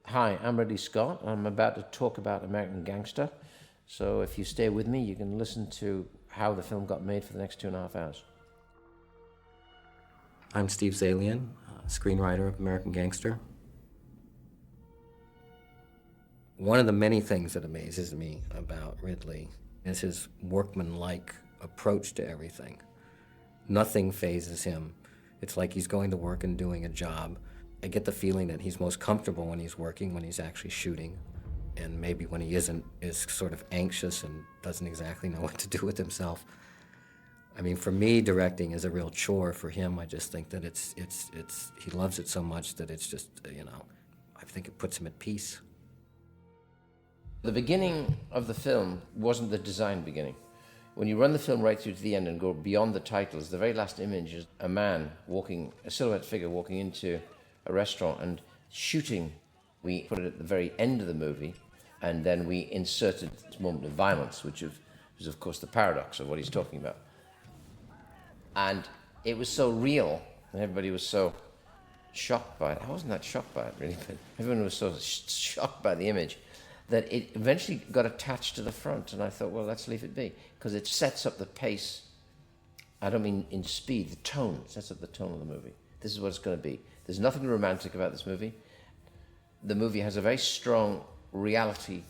Hi, I'm Ridley Scott. I'm about to talk about American Gangster. So if you stay with me, you can listen to how the film got made for the next 2.5 hours. I'm Steve Zalian, screenwriter of American Gangster. One of the many things that amazes me about Ridley is his workmanlike approach to everything. Nothing phases him. It's like he's going to work and doing a job. I get the feeling that he's most comfortable when he's working, when he's actually shooting, and maybe when he isn't, is sort of anxious and doesn't exactly know what to do with himself. I mean, for me, directing is a real chore. For him, I just think that he loves it so much that it's just, I think it puts him at peace. The beginning of the film wasn't the design beginning. When you run the film right through to the end and go beyond the titles, the very last image is a man walking, a silhouette figure walking into a restaurant and shooting. We put it at the very end of the movie, and then we inserted this moment of violence, which is of course the paradox of what he's talking about. And it was so real, and everybody was so shocked by it. I wasn't that shocked by it, really, but everyone was so shocked by the image that it eventually got attached to the front, and I thought, well, let's leave it be, because it sets up the pace. I don't mean in speed, the tone, sets up the tone of the movie. This is what it's going to be. There's nothing romantic about this movie. The movie has a very strong reality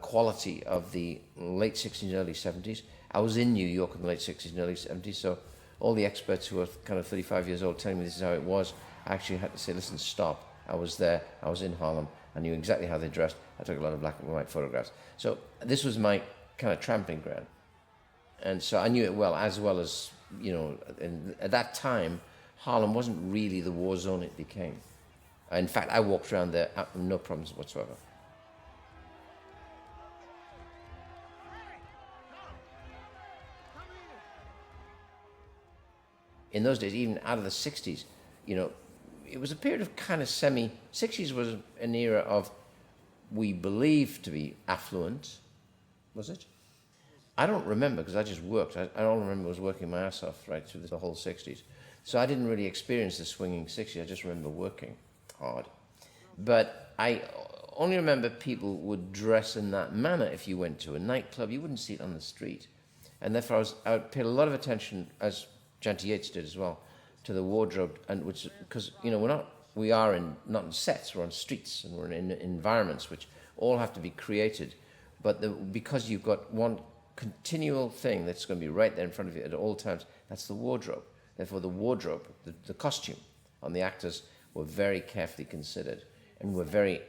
quality of the late 60s and early 70s. I was in New York in the late 60s and early 70s, so all the experts who were kind of 35 years old telling me this is how it was, I actually had to say, listen, stop. I was there, I was in Harlem, I knew exactly how they dressed, I took a lot of black and white photographs. So this was my kind of tramping ground. And so I knew it well as, and at that time, Harlem wasn't really the war zone it became. In fact, I walked around there, no problems whatsoever. In those days, even out of the 60s, it was a period of kind of 60s was an era of, we believed to be affluent, was it? I don't remember, because I just worked. I don't remember I was working my ass off right through the whole 60s. So I didn't really experience the swinging 60s, I just remember working hard. But I only remember people would dress in that manner. If you went to a nightclub, you wouldn't see it on the street. And therefore I paid a lot of attention, as Janty Yates did as well, to the wardrobe, and which, because we are not in sets, we're on streets, and we're in environments which all have to be created. But because you've got one continual thing that's going to be right there in front of you at all times, that's the wardrobe. Therefore, the wardrobe, the costume on the actors were very carefully considered and were very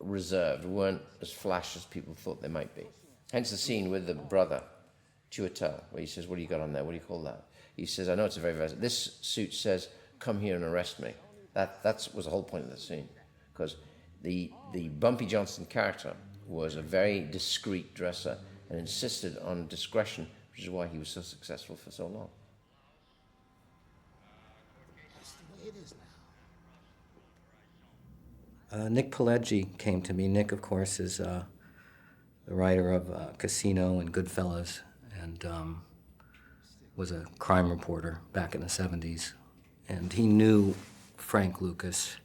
reserved, weren't as flash as people thought they might be. Hence the scene with the brother, Chiwetel, where he says, what do you got on there? What do you call that? He says, I know it's a very versatile. This suit says, come here and arrest me. That was the whole point of the scene. Because the Bumpy Johnson character was a very discreet dresser and insisted on discretion, which is why he was so successful for so long. That's the way it is now. Nick Pileggi came to me. Nick, of course, is the writer of Casino and Goodfellas, and was a crime reporter back in the 70s. And he knew Frank Lucas.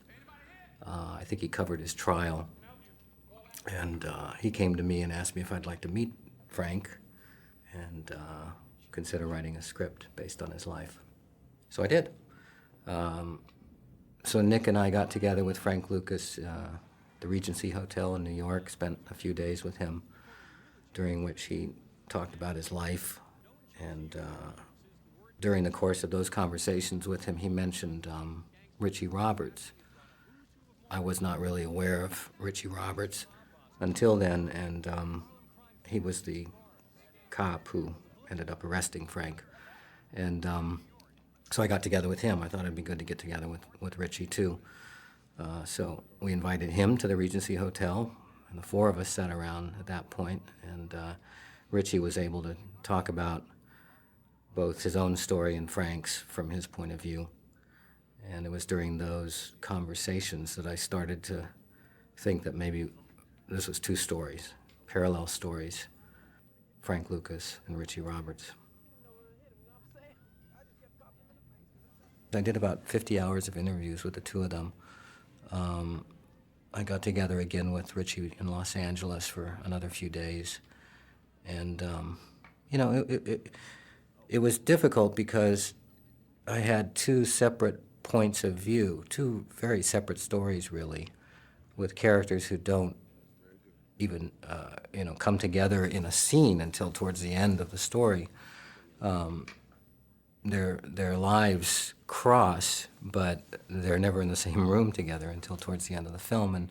I think he covered his trial. And he came to me and asked me if I'd like to meet Frank and consider writing a script based on his life. So I did. So Nick and I got together with Frank Lucas, the Regency Hotel in New York, spent a few days with him, during which he talked about his life. And during the course of those conversations with him, he mentioned Richie Roberts. I was not really aware of Richie Roberts until then, and he was the cop who ended up arresting Frank. And so I got together with him. I thought it'd be good to get together with Richie, too. So we invited him to the Regency Hotel, and the four of us sat around at that point, and Richie was able to talk about both his own story and Frank's from his point of view. And it was during those conversations that I started to think that maybe this was two stories, parallel stories, Frank Lucas and Richie Roberts. I did about 50 hours of interviews with the two of them. I got together again with Richie in Los Angeles for another few days. And, you know, it was difficult because I had two separate points of view, two very separate stories, really, with characters who don't even, you know, come together in a scene until towards the end of the story. Their lives cross, but they're never in the same room together until towards the end of the film, and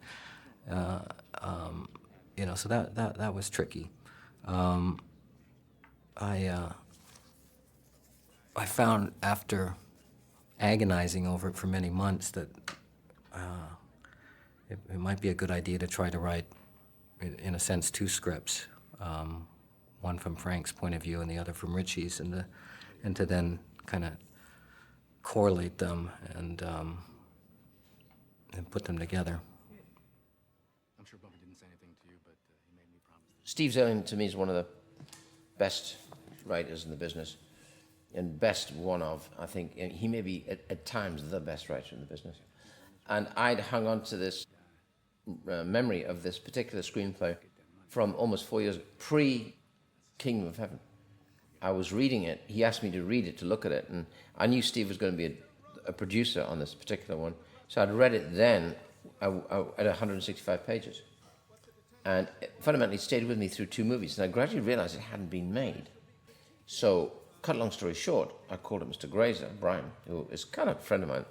you know, so that was tricky. I found after agonizing over it for many months that it might be a good idea to try to write, in a sense, two scripts, one from Frank's point of view and the other from Richie's, and to then kind of correlate them and put them together. I'm sure Bumpy didn't say anything to you, but he made me promise. Steve Zillian, to me, is one of the best writers in the business, and best one of, I think, he may be at times the best writer in the business. And I'd hung on to this memory of this particular screenplay from almost 4 years, pre-Kingdom of Heaven. I was reading it, he asked me to read it, to look at it, and I knew Steve was going to be a producer on this particular one, so I'd read it then at 165 pages. And it fundamentally stayed with me through two movies, and I gradually realized it hadn't been made. So, cut a long story short, I called up Mr. Grazer, Brian, who is kind of a friend of mine.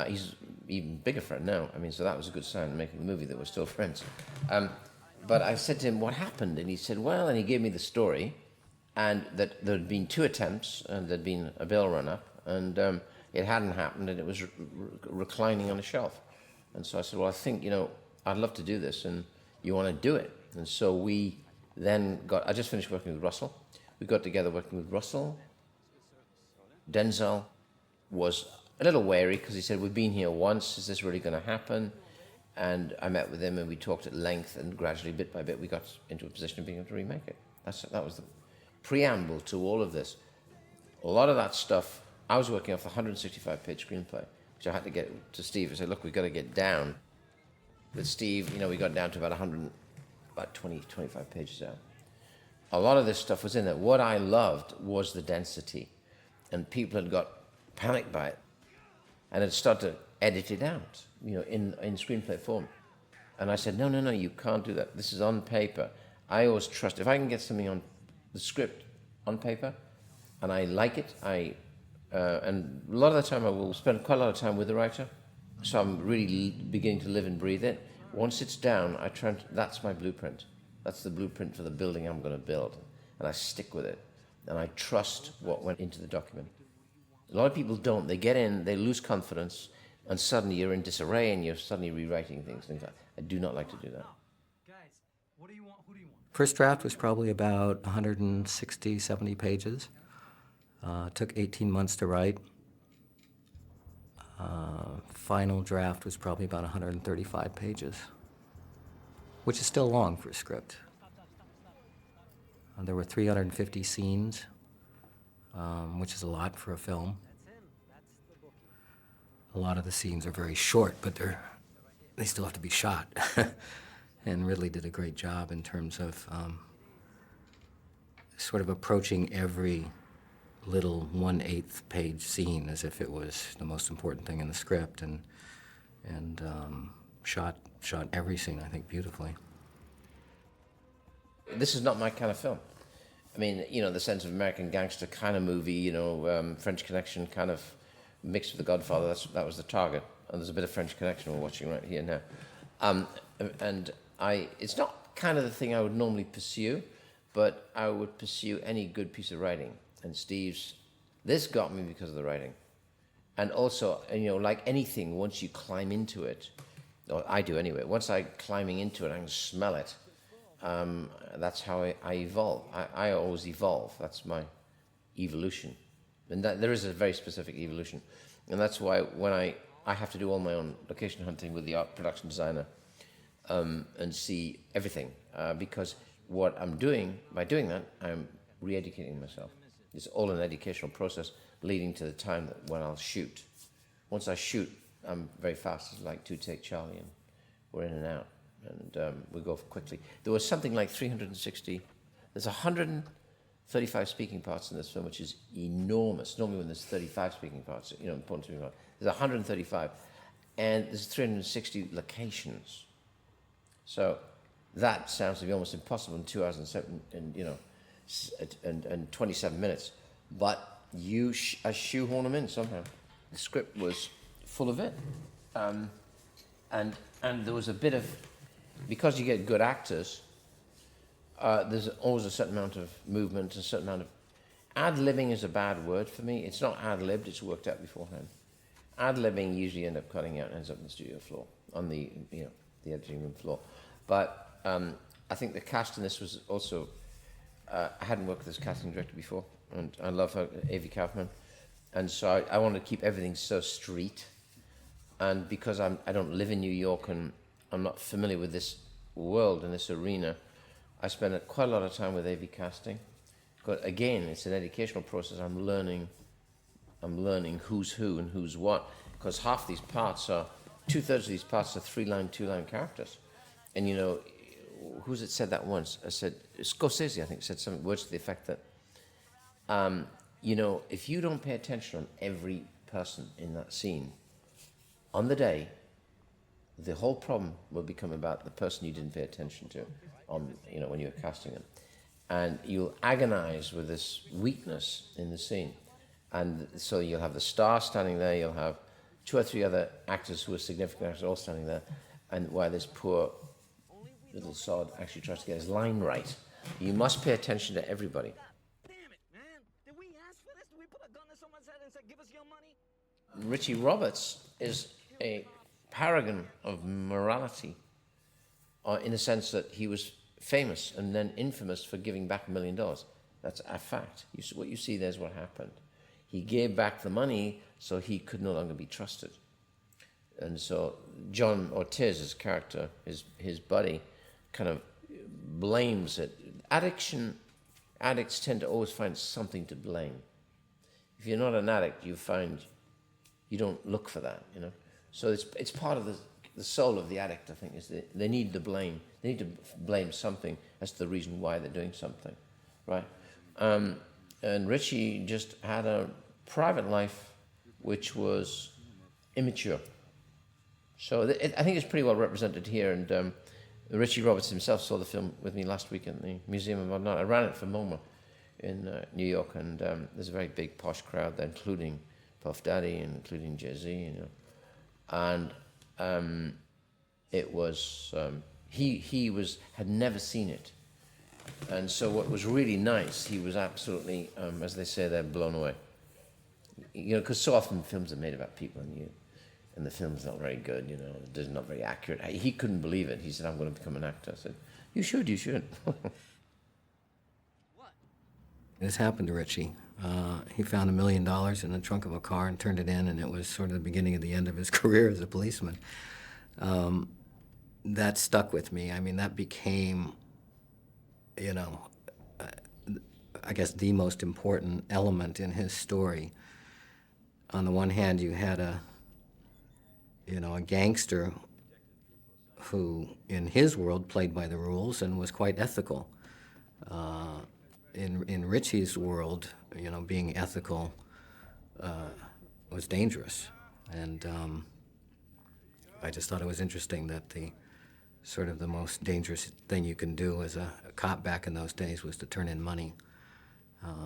He's even bigger friend now. I mean, so that was a good sign, making a movie that we're still friends. But I said to him, what happened? And he said, well, and he gave me the story, and that there had been two attempts, and there'd been a bill run up, and it hadn't happened, and it was reclining on a shelf. And so I said, well, I think, you know, I'd love to do this, and you want to do it. And so we then I just finished working with Russell. We got together working with Russell. Denzel was a little wary because he said, we've been here once, is this really going to happen? And I met with him and we talked at length, and gradually, bit by bit, we got into a position of being able to remake it. That was the preamble to all of this. A lot of that stuff, I was working off a 165-page screenplay, which I had to get to Steve and say, look, we've got to get down. With Steve, you know, we got down to about 20, 25 pages out. A lot of this stuff was in there. What I loved was the density, and people had got panicked by it, and had started to edit it out, you know, in screenplay form. And I said, no, you can't do that. This is on paper. I always trust, if I can get something on the script on paper, and I like it, and a lot of the time I will spend quite a lot of time with the writer, so I'm really beginning to live and breathe it. Once it's down, that's my blueprint. That's the blueprint for the building I'm going to build, and I stick with it, and I trust what went into the document. A lot of people don't. They get in, they lose confidence, and suddenly you're in disarray, and you're suddenly rewriting things. I do not like to do that. Guys, what do you want? Who do you want? First draft was probably about 160, 70 pages. Took 18 months to write. Final draft was probably about 135 pages, which is still long for a script. There were 350 scenes, which is a lot for a film. A lot of the scenes are very short, but they still have to be shot. And Ridley did a great job in terms of sort of approaching every little 1/8 page scene as if it was the most important thing in the script, and shot every scene, I think, beautifully. This is not my kind of film. I mean, you know, the sense of American gangster kind of movie, you know, French Connection kind of mixed with The Godfather, that was the target. And there's a bit of French Connection we're watching right here now. It's not kind of the thing I would normally pursue, but I would pursue any good piece of writing. And this got me because of the writing. And also, you know, like anything, once you climb into it, or I do anyway, once I'm climbing into it, I can smell it. That's how I evolve. I always evolve. That's my evolution. And there is a very specific evolution. And that's why when I have to do all my own location hunting with the art production designer and see everything. Because what I'm doing, by doing that, I'm re-educating myself. It's all an educational process leading to the time when I'll shoot. Once I shoot, I'm very fast. It's like 2 Take Charlie, and we're in and out, and we go quickly. There was something like 360. There's 135 speaking parts in this film, which is enormous. Normally, when there's 35 speaking parts, important speaking parts, there's 135, and there's 360 locations. So that sounds to be almost impossible in 2 hours and 27 minutes. But you shoehorn them in somehow. The script was full of it. And there was a bit of, because you get good actors, there's always a certain amount of movement, a certain amount of, ad-libbing is a bad word for me. It's not ad-libbed, it's worked out beforehand. Ad-libbing usually end up cutting out and ends up on the studio floor, on the editing room floor. But I think the cast in this was also, I hadn't worked with this casting director before, and I love her, Avi Kaufman. And so I wanted to keep everything so street. And because I don't live in New York and I'm not familiar with this world and this arena, I spent quite a lot of time with AV casting. But again, it's an educational process. I'm learning who's who and who's what, because half these parts are, 2/3 of these parts are 3-line, 2-line characters. And who's it said that once? I said, Scorsese, I think, said some words to the effect that, if you don't pay attention on every person in that scene, on the day, the whole problem will become about the person you didn't pay attention to when you were casting them. And you'll agonize with this weakness in the scene. And so you'll have the star standing there, you'll have 2 or 3 other actors who are significant actors all standing there, and while this poor little sod actually tries to get his line right. You must pay attention to everybody. Damn it, man. Did we ask for this? Did we put a gun to someone's head and say, give us your money? Richie Roberts is a paragon of morality, in the sense that he was famous and then infamous for giving back $1 million. That's a fact. What you see there is what happened. He gave back the money so he could no longer be trusted. And so John Ortiz's character, his buddy, kind of blames it. Addicts tend to always find something to blame. If you're not an addict, you don't look for that, So it's part of the soul of the addict, I think, is that they need the blame. They need to blame something as to the reason why they're doing something, right? And Richie just had a private life which was immature. So I think it's pretty well represented here. And Richie Roberts himself saw the film with me last week in the Museum of Modern Art. I ran it for MoMA in New York, and there's a very big posh crowd there, including Puff Daddy and including Jay-Z, And it was he had never seen it, and so what was really nice, he was absolutely, as they say, they're blown away. Because so often films are made about people, and the film's not very good. It's not very accurate. He couldn't believe it. He said, "I'm going to become an actor." I said, "You should." This happened to Richie. He found $1 million in the trunk of a car and turned it in, and it was sort of the beginning of the end of his career as a policeman. That stuck with me. I mean, that became, I guess the most important element in his story. On the one hand, you had a gangster who, in his world, played by the rules and was quite ethical. In Richie's world, being ethical was dangerous, and I just thought it was interesting that the most dangerous thing you can do as a cop back in those days was to turn in money,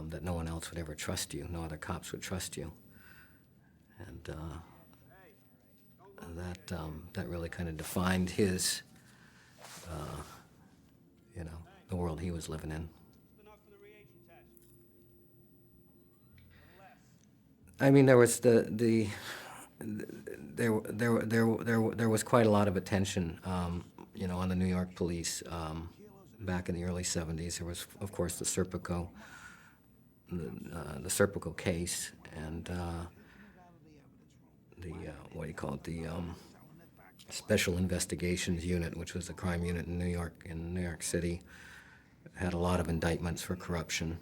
that no one else would ever trust you, no other cops would trust you, and that really kind of defined his, the world he was living in. I mean, there was there was quite a lot of attention, on the New York police back in the early '70s. There was, of course, the Serpico case, and the Special Investigations Unit, which was a crime unit in New York City, had a lot of indictments for corruption.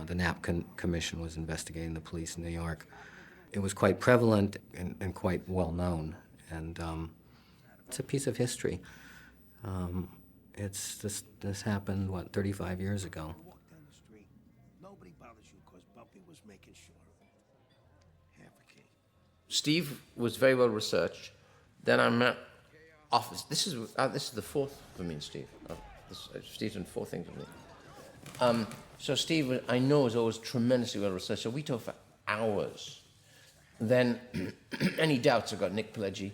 The Knapp Commission was investigating the police in New York. It was quite prevalent and quite well known. And It's a piece of history. This happened, 35 years ago. Walk down the street. Nobody bothers you because Bumpy was making sure. Half a key. Steve was very well researched. Then I met Office. This is the fourth for me and Steve. Steve's done four things with me. So Steve, I know, is always tremendously well researched. So we talk for hours. Then any doubts, I've got Nick Pileggi,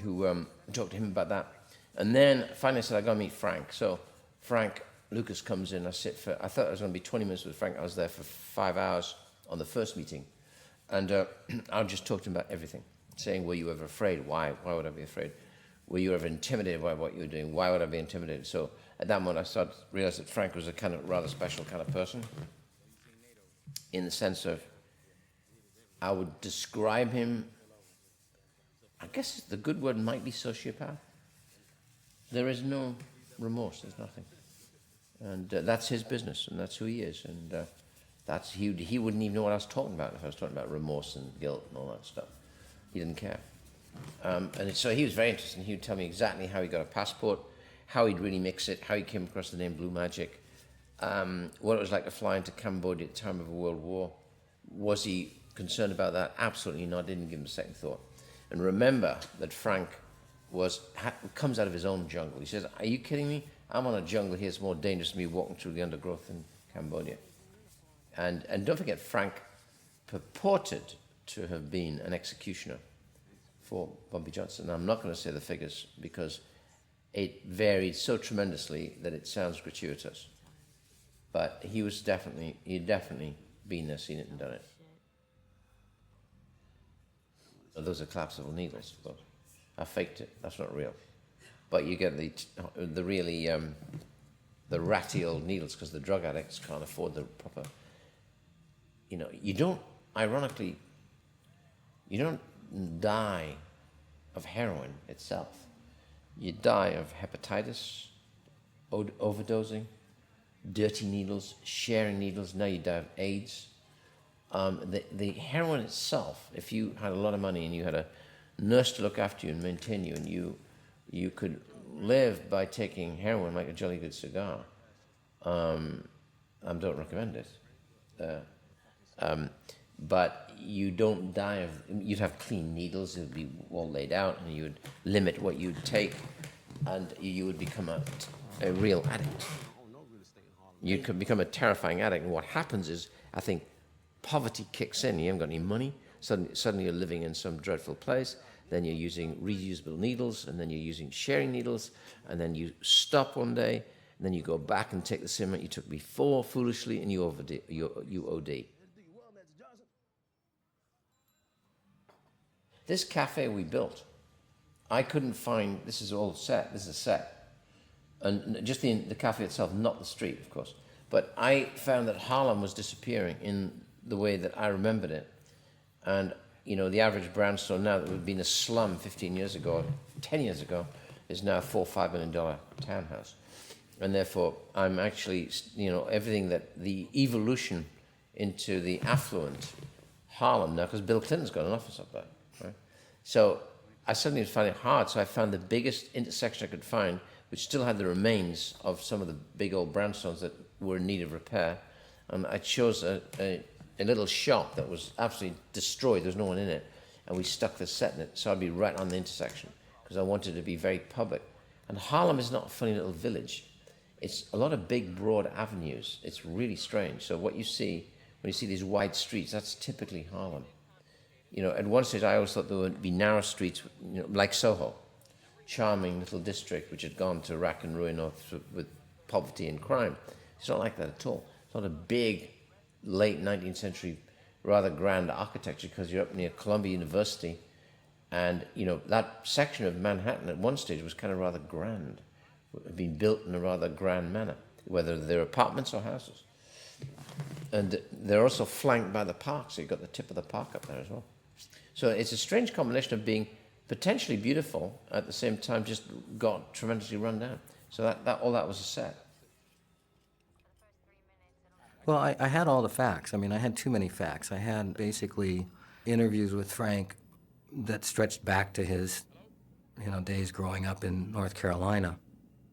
who talked to him about that. And then finally I said, I got to meet Frank. So Frank Lucas comes in. I thought it was going to be 20 minutes with Frank. I was there for 5 hours on the first meeting. And I'll just talk to him about everything, saying, were you ever afraid? Why would I be afraid? Were you ever intimidated by what you were doing? Why would I be intimidated? So at that moment, I realized that Frank was a kind of rather special kind of person, in the sense of, I would describe him, I guess the good word might be sociopath. There is no remorse, there's nothing. And that's his business, and that's who he is. And he wouldn't even know what I was talking about if I was talking about remorse and guilt and all that stuff. He didn't care. So he was very interesting. He would tell me exactly how he got a passport, how he'd really mix it, how he came across the name Blue Magic, what it was like to fly into Cambodia at the time of a world war. Was he concerned about that? Absolutely not. Didn't give him a second thought. And remember that Frank comes out of his own jungle. He says, are you kidding me? I'm on a jungle here. It's more dangerous than me walking through the undergrowth in Cambodia. And don't forget, Frank purported to have been an executioner for Bumpy Johnson. Now, I'm not going to say the figures because it varied so tremendously that it sounds gratuitous. But he'd definitely been there, seen it, and done it. So those are collapsible needles, of course. I faked it. That's not real. But you get the really the ratty old needles because the drug addicts can't afford the proper. You don't die of heroin itself. You die of hepatitis, overdosing, dirty needles, sharing needles. Now you die of AIDS. The heroin itself, if you had a lot of money and you had a nurse to look after you and maintain you, and you could live by taking heroin like a jolly good cigar, I don't recommend it. But you don't die of, you'd have clean needles, it would be all laid out, and you would limit what you'd take, and you would become a real addict. You could become a terrifying addict, and what happens is, I think, poverty kicks in. You haven't got any money, suddenly you're living in some dreadful place, then you're using reusable needles, and then you're using sharing needles, and then you stop one day, and then you go back and take the same amount you took before, foolishly, and you OD. This cafe we built, I couldn't find, this is all set, this is a set. And just the cafe itself, not the street, of course. But I found that Harlem was disappearing in the way that I remembered it. And, the average brownstone now that would have been a slum 15 years ago, 10 years ago, is now a $4 or $5 million townhouse. And therefore, I'm actually, everything that the evolution into the affluent Harlem now, because Bill Clinton's got an office up there. Right? So I suddenly was finding it hard, so I found the biggest intersection I could find, which still had the remains of some of the big old brownstones that were in need of repair. And I chose a little shop that was absolutely destroyed. There was no one in it. And we stuck the set in it, so I'd be right on the intersection, because I wanted to be very public. And Harlem is not a funny little village. It's a lot of big, broad avenues. It's really strange. So what you see, when you see these wide streets, that's typically Harlem. At one stage, I always thought there would be narrow streets, like Soho, charming little district which had gone to rack and ruin with poverty and crime. It's not like that at all. It's not a big, late 19th century, rather grand architecture, because you're up near Columbia University, and that section of Manhattan at one stage was kind of rather grand. It had been built in a rather grand manner, whether they're apartments or houses. And they're also flanked by the park, so you've got the tip of the park up there as well. So it's a strange combination of being potentially beautiful, at the same time just got tremendously run down. So that all that was a set. Well, I had all the facts. I had too many facts. I had basically interviews with Frank that stretched back to his days growing up in North Carolina,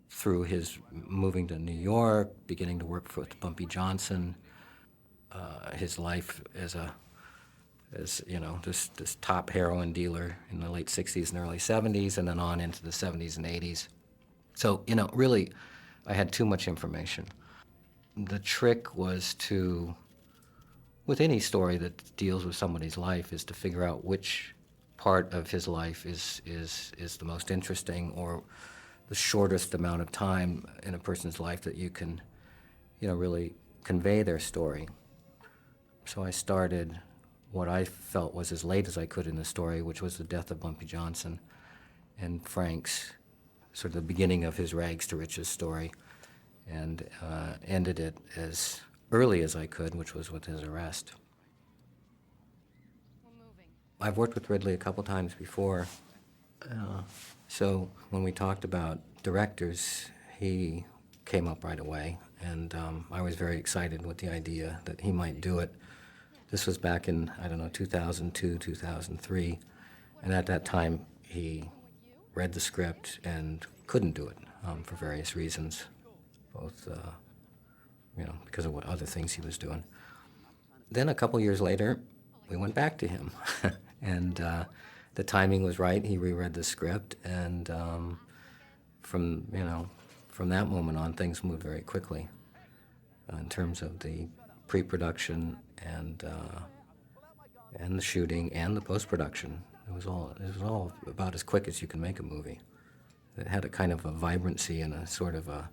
through his moving to New York, beginning to work for Bumpy Johnson, his life as this top heroin dealer in the late 60s and early 70s, and then on into the 70s and 80s. So, really, I had too much information. The trick was to, with any story that deals with somebody's life, is to figure out which part of his life is the most interesting, or the shortest amount of time in a person's life that you can, really convey their story. So I started what I felt was as late as I could in the story, which was the death of Bumpy Johnson and Frank's, sort of the beginning of his rags to riches story, and ended it as early as I could, which was with his arrest. I've worked with Ridley a couple times before, so when we talked about directors, he came up right away, and I was very excited with the idea that he might do it. This was back in, 2002, 2003, and at that time he read the script and couldn't do it for various reasons, both because of what other things he was doing. Then a couple years later, we went back to him, and the timing was right. He reread the script, and from that moment on, things moved very quickly in terms of the pre-production and the shooting and the post-production. It was all about as quick as you can make a movie. It had a kind of a vibrancy and a sort of a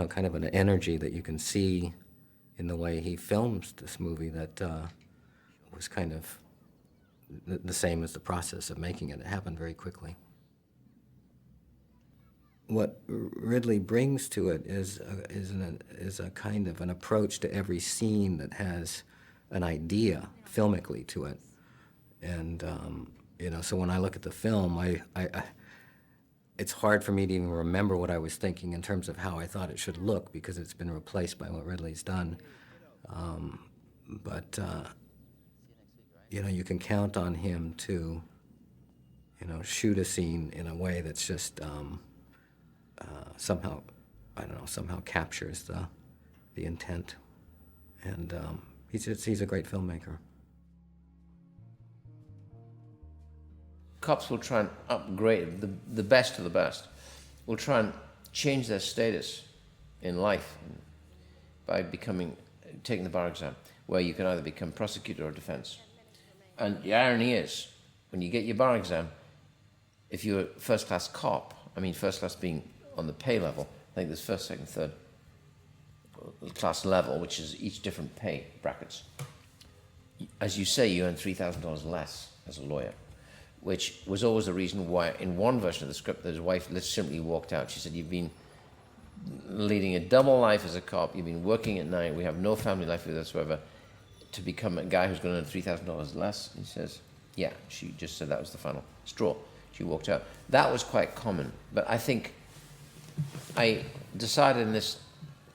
kind of an energy that you can see in the way he films this movie that was kind of the same as the process of making it. It happened very quickly. What Ridley brings to it is a kind of an approach to every scene that has an idea filmically to it, and so when I look at the film, it's hard for me to even remember what I was thinking in terms of how I thought it should look, because it's been replaced by what Ridley's done. But you can count on him to shoot a scene in a way that's just somehow captures the intent, and he's a great filmmaker. Cops will try and upgrade, the best of the best, will try and change their status in life by taking the bar exam, where you can either become prosecutor or defense. And the irony is, when you get your bar exam, if you're a first-class cop, first class being on the pay level, I think there's first, second, third class level, which is each different pay brackets. As you say, you earn $3,000 less as a lawyer, which was always the reason why, in one version of the script, his wife simply walked out. She said, "You've been leading a double life as a cop, you've been working at night, we have no family life with us whatsoever, to become a guy who's going to earn $3,000 less?" He says, yeah, she just said that was the final straw. She walked out. That was quite common, but I think I decided in this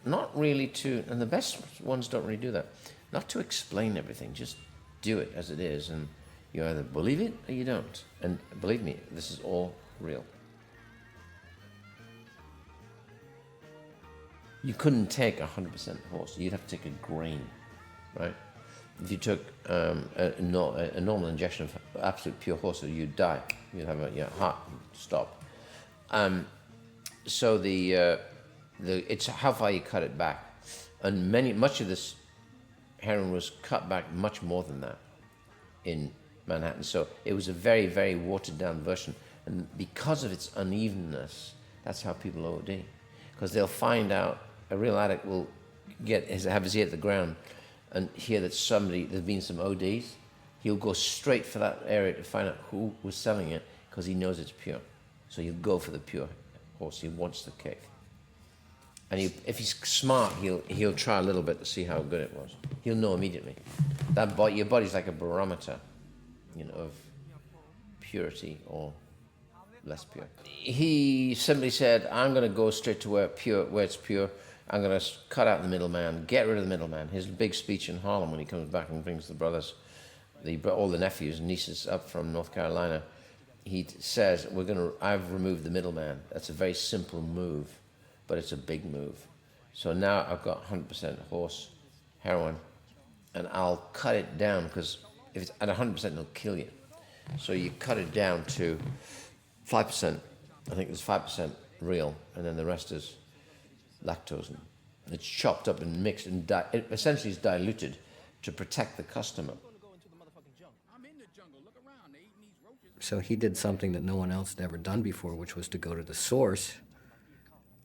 not really to, and the best ones don't really do that, not to explain everything, just do it as it is, and you either believe it or you don't. And believe me, this is all real. You couldn't take 100% horse. You'd have to take a grain, right? If you took a normal injection of absolute pure horse, you'd die. You'd have your heart stop. So it's how far you cut it back, and much of this heroin was cut back much more than that in Manhattan. So it was a very, very watered down version, and because of its unevenness, that's how people OD, because they'll find out a real addict will have his ear to the ground and hear that there's been some ODs. He'll go straight for that area to find out who was selling it, because he knows it's pure. So he'll go for the pure horse. He wants the cake. And if he's smart, he'll try a little bit to see how good it was. He'll know immediately. Your body's like a barometer, of purity or less pure. He simply said, "I'm going to go straight to where it's pure. I'm going to cut out the middleman, get rid of the middleman." His big speech in Harlem when he comes back and brings the brothers, all the nephews and nieces up from North Carolina, he says, I've removed the middleman. That's a very simple move, but it's a big move. So now I've got 100% horse heroin, and I'll cut it down, because if it's at 100%, it'll kill you. So you cut it down to 5%. I think there's 5% real, and then the rest is lactose. It's chopped up and mixed, and it essentially is diluted to protect the customer. So he did something that no one else had ever done before, which was to go to the source,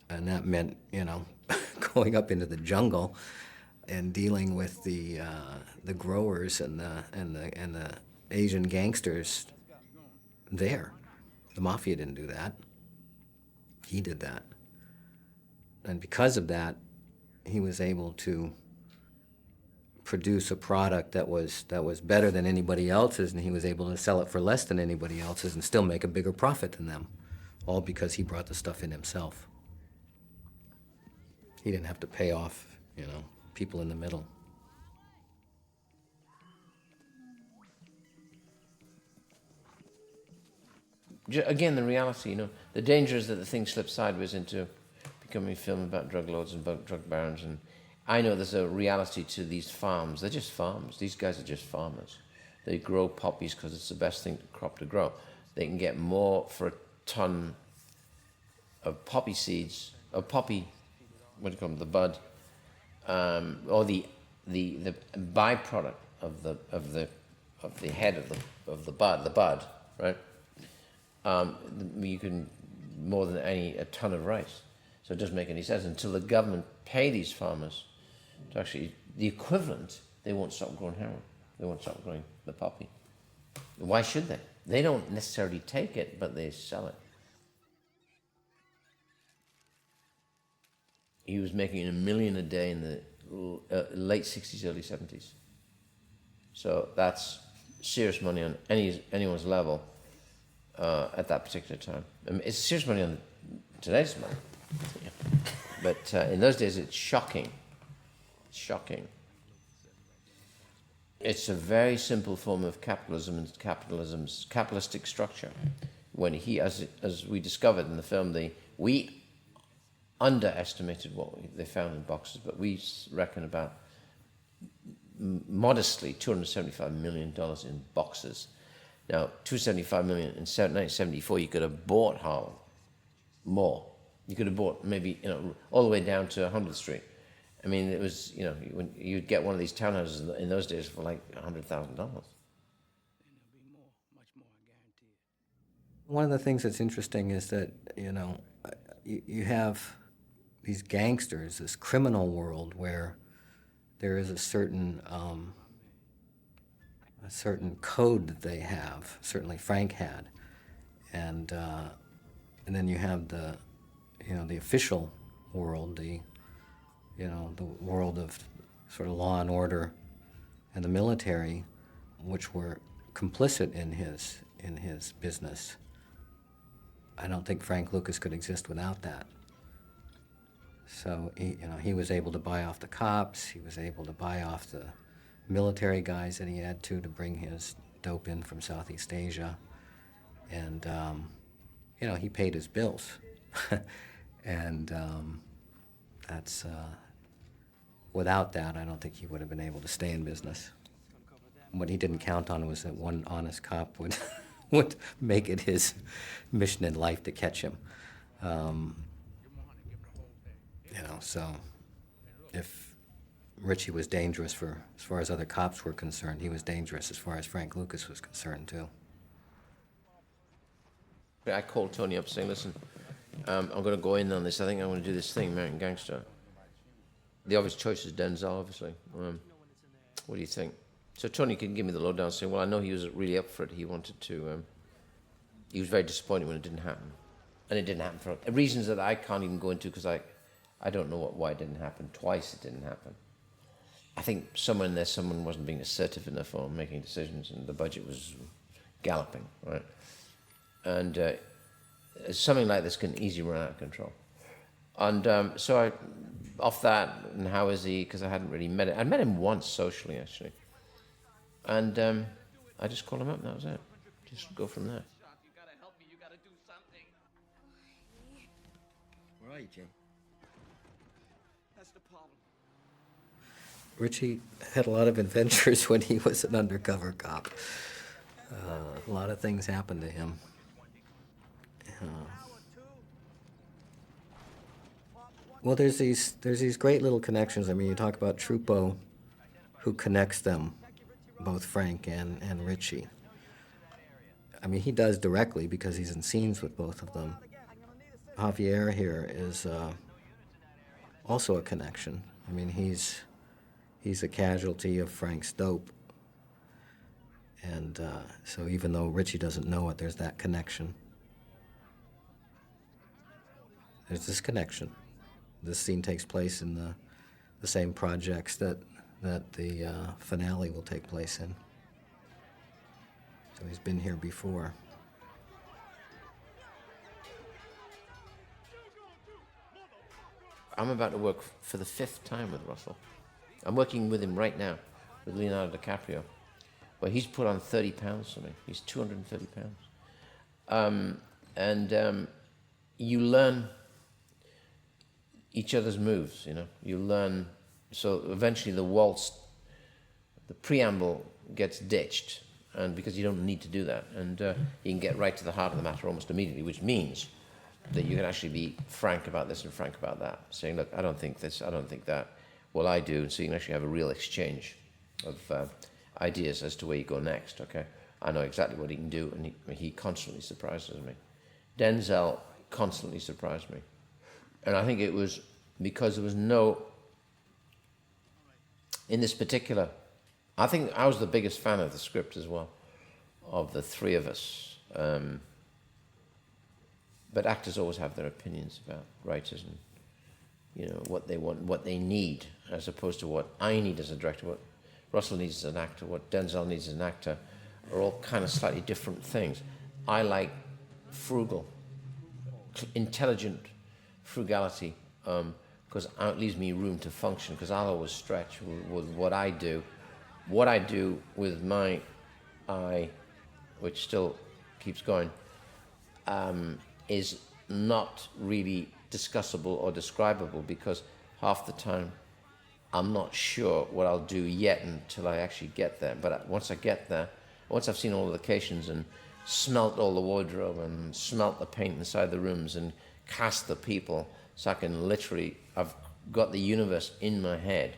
and that meant, going up into the jungle and dealing with the growers and the Asian gangsters there. The mafia didn't do that. He did that. And because of that, he was able to produce a product that was better than anybody else's, and he was able to sell it for less than anybody else's and still make a bigger profit than them, all because he brought the stuff in himself. He didn't have to pay off, people in the middle. Again, the reality, the danger is that the thing slips sideways into becoming a film about drug lords and drug barons. And I know there's a reality to these farms. They're just farms. These guys are just farmers. They grow poppies because it's the best crop to grow. They can get more for a ton of poppy seeds, of poppy, what do you call them, the bud, or the byproduct of the head of the bud, right? You can more than a ton of rice. So it doesn't make any sense until the government pay these farmers to actually, the equivalent, they won't stop growing heroin. They won't stop growing the poppy. Why should they? They don't necessarily take it, but they sell it. He was making $1 million a day in the late 60s, early 70s. So that's serious money on anyone's level at that particular time. I mean, it's serious money on today's money. Yeah. But in those days, it's shocking. It's shocking. It's a very simple form of capitalism and capitalism's capitalistic structure. When he, as we discovered in the film, we underestimated what they found in boxes, but we reckon about modestly $275 million in boxes. Now, $275 million in 1974, you could have bought Harlem more. You could have bought maybe, all the way down to 100th Street. I mean, it was, when you'd get one of these townhouses in those days for like $100,000. One of the things that's interesting is that, you have these gangsters, this criminal world where there is a certain code that they have. Certainly Frank had, and then you have the official world, the world of sort of law and order, and the military, which were complicit in his business. I don't think Frank Lucas could exist without that. So he was able to buy off the cops. He was able to buy off the military guys that he had to bring his dope in from Southeast Asia, and he paid his bills, and that's without that, I don't think he would have been able to stay in business. What he didn't count on was that one honest cop would make it his mission in life to catch him. So if Richie was dangerous as far as other cops were concerned, he was dangerous as far as Frank Lucas was concerned, too. I called Tony up saying, listen, I'm going to go in on this. I think I'm going to do this thing, American Gangster. The obvious choice is Denzel, obviously. What do you think? So Tony can give me the lowdown, saying, well, I know he was really up for it. He wanted to... he was very disappointed when it didn't happen. And it didn't happen for reasons that I can't even go into, because I don't know why it didn't happen. Twice it didn't happen. I think somewhere in there, someone wasn't being assertive enough on making decisions, and the budget was galloping, right? And something like this can easily run out of control. And so I, off that, and how is he? Because I hadn't really met him. I met him once socially, actually. And I just called him up, and that was it. Just go from there. right, Jay? That's the problem. Richie had a lot of adventures when he was an undercover cop. A lot of things happened to him. Well, there's these great little connections. I mean, you talk about Trupo, who connects them, both Frank and Richie. I mean, he does directly because he's in scenes with both of them. Javier here is also a connection. I mean, he's a casualty of Frank's dope. And so even though Richie doesn't know it, there's that connection. There's this connection. This scene takes place in the same projects that the finale will take place in. So he's been here before. I'm about to work for the 5th time with Russell. I'm working with him right now, with Leonardo DiCaprio, where he's put on 30 pounds for me. He's 230 pounds. You learn each other's moves, you know. You learn, so eventually the waltz, the preamble gets ditched, and because you don't need to do that, and you can get right to the heart of the matter almost immediately, which means that you can actually be frank about this and frank about that, saying, look, I don't think this, I don't think that. Well, I do, so you can actually have a real exchange of ideas as to where you go next, okay? I know exactly what he can do, and he constantly surprises me. Denzel constantly surprised me. And I think it was because there was no, in this particular, I think I was the biggest fan of the script as well, of the three of us. But actors always have their opinions about writers and, you know, what they want, what they need, as opposed to what I need as a director, what Russell needs as an actor, what Denzel needs as an actor, are all kind of slightly different things. I like frugal, intelligent frugality, because it leaves me room to function, because I'll always stretch with what I do. What I do with my eye, which still keeps going, is not really discussable or describable, because half the time I'm not sure what I'll do yet until I actually get there. But once I get there, once I've seen all the locations and smelt all the wardrobe and smelt the paint inside the rooms and cast the people, so I can literally, I've got the universe in my head.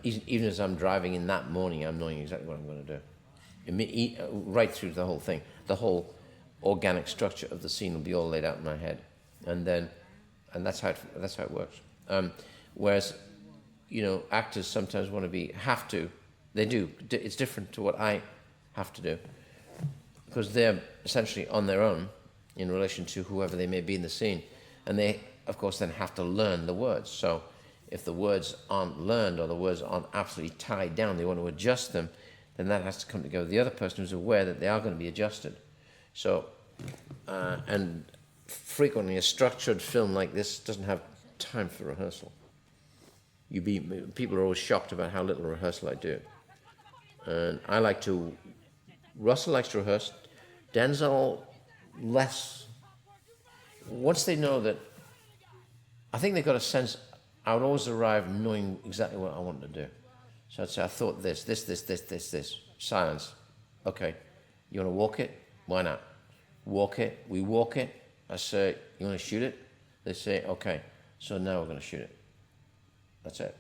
Even as I'm driving in that morning, I'm knowing exactly what I'm going to do. Right through the whole thing. The whole organic structure of the scene will be all laid out in my head. And that's how it works. Whereas, you know, actors sometimes they do. It's different to what I have to do, because they're essentially on their own in relation to whoever they may be in the scene. And they, of course, then have to learn the words. So if the words aren't learned or the words aren't absolutely tied down, they want to adjust them, then that has to come together with the other person who's aware that they are going to be adjusted. So, and frequently a structured film like this doesn't have time for rehearsal. People are always shocked about how little rehearsal I do. And Russell likes to rehearse, Denzel less. Once they know that, I think they've got a sense, I would always arrive knowing exactly what I want to do. So I'd say, I thought this, silence. Okay, you want to walk it? Why not? Walk it, we walk it. I say, you want to shoot it? They say, okay, so now we're going to shoot it. That's it.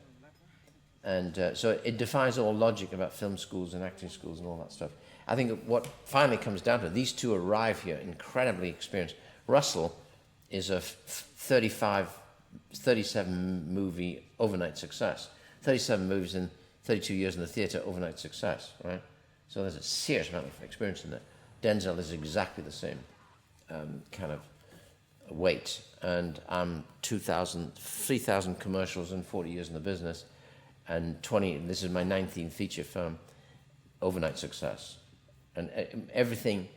And so it defies all logic about film schools and acting schools and all that stuff. I think what finally comes down to, these two arrive here incredibly experienced. Russell is a 37 movie overnight success. 37 movies in 32 years in the theater, overnight success, right? So there's a serious amount of experience in there. Denzel is exactly the same kind of weight. And I'm 3,000 commercials and 40 years in the business, and this is my 19th feature film, overnight success. And everything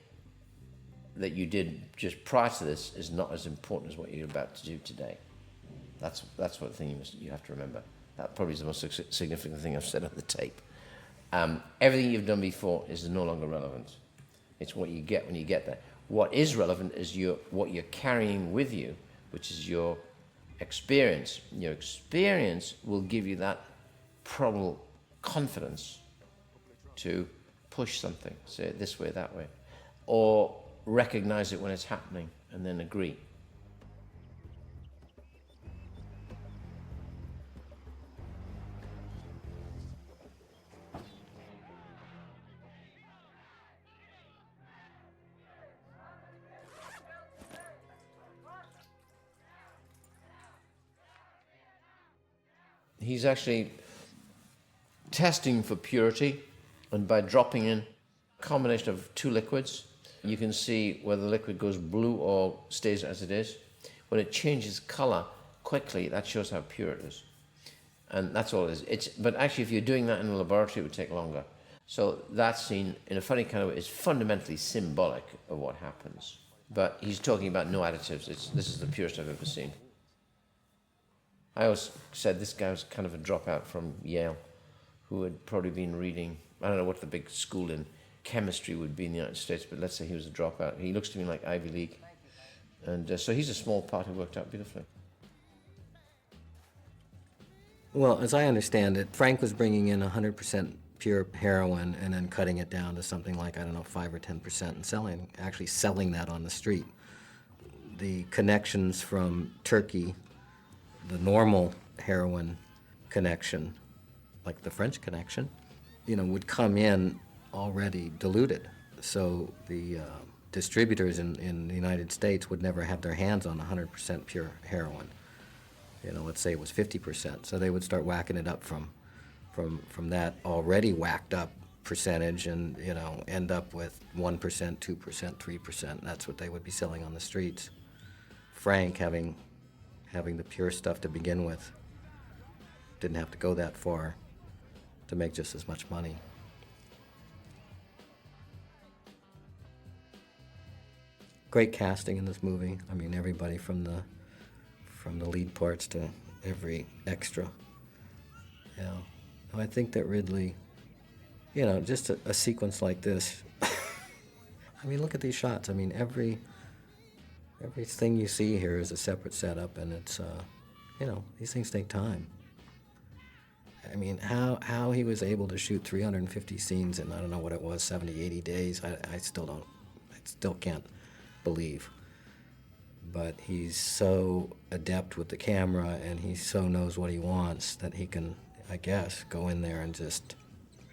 that you did just prior to this is not as important as what you're about to do today. That's what thing you have to remember. That probably is the most significant thing I've said on the tape. Everything you've done before is no longer relevant. It's what you get when you get there. What is relevant is what you're carrying with you which is your experience. Your experience will give you that probable confidence to push something, say it this way, that way, or recognize it when it's happening and then agree. He's actually testing for purity, and by dropping in a combination of two liquids, you can see whether the liquid goes blue or stays as it is. When it changes color quickly, that shows how pure it is. And that's all it is. But actually, if you're doing that in a laboratory, it would take longer. So that scene, in a funny kind of way, is fundamentally symbolic of what happens. But he's talking about no additives. This is the purest I've ever seen. I always said this guy was kind of a dropout from Yale, who had probably been reading, I don't know what the big school in chemistry would be in the United States, but let's say he was a dropout. He looks to me like Ivy League. And so he's a small part who worked out beautifully. Well, as I understand it, Frank was bringing in 100% pure heroin and then cutting it down to something like, I don't know, 5 or 10% and actually selling that on the street. The connections from Turkey, the normal heroin connection, like the French connection, would come in already diluted. So the distributors in the United States would never have their hands on 100% pure heroin. Let's say it was 50%. So they would start whacking it up from that already whacked up percentage and, end up with 1%, 2%, 3%. That's what they would be selling on the streets. Frank, having the pure stuff to begin with, didn't have to go that far to make just as much money. Great casting in this movie. I mean, everybody from the lead parts to every extra. I think that Ridley, just a sequence like this. I mean, look at these shots. I mean, everything you see here is a separate setup, and it's, these things take time. I mean, how he was able to shoot 350 scenes in, I don't know what it was, 70, 80 days, I still can't believe. But he's so adept with the camera, and he so knows what he wants that he can, I guess, go in there and just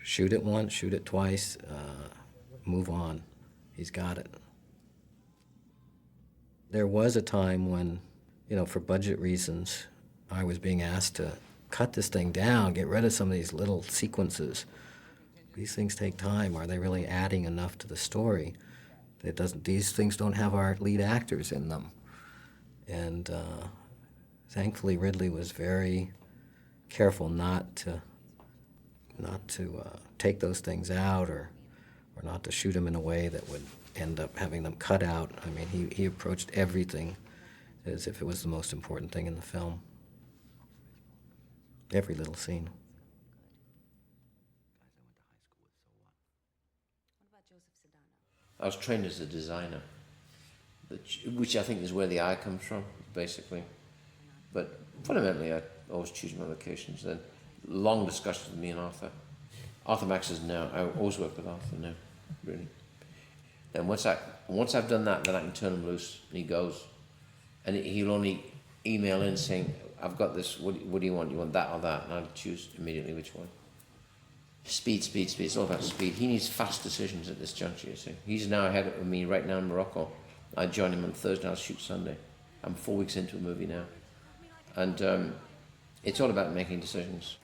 shoot it once, shoot it twice, move on. He's got it. There was a time when, for budget reasons, I was being asked to cut this thing down, get rid of some of these little sequences. These things take time. Are they really adding enough to the story? These things don't have our lead actors in them. And thankfully, Ridley was very careful not to take those things out or not to shoot them in a way that would end up having them cut out. I mean, he approached everything as if it was the most important thing in the film. Every little scene. I was trained as a designer, which I think is where the eye comes from, basically. But fundamentally, I always choose my locations. Then long discussions with me and Arthur. Arthur Max is now, I always work with Arthur now, really. Then once I've done that, then I can turn him loose, and he goes. And he'll only email in saying, I've got this, what do you want? You want that or that? And I'll choose immediately which one. Speed. It's all about speed. He needs fast decisions at this juncture, you see. He's now ahead of me right now in Morocco. I join him on Thursday, I'll shoot Sunday. I'm 4 weeks into a movie now. And it's all about making decisions.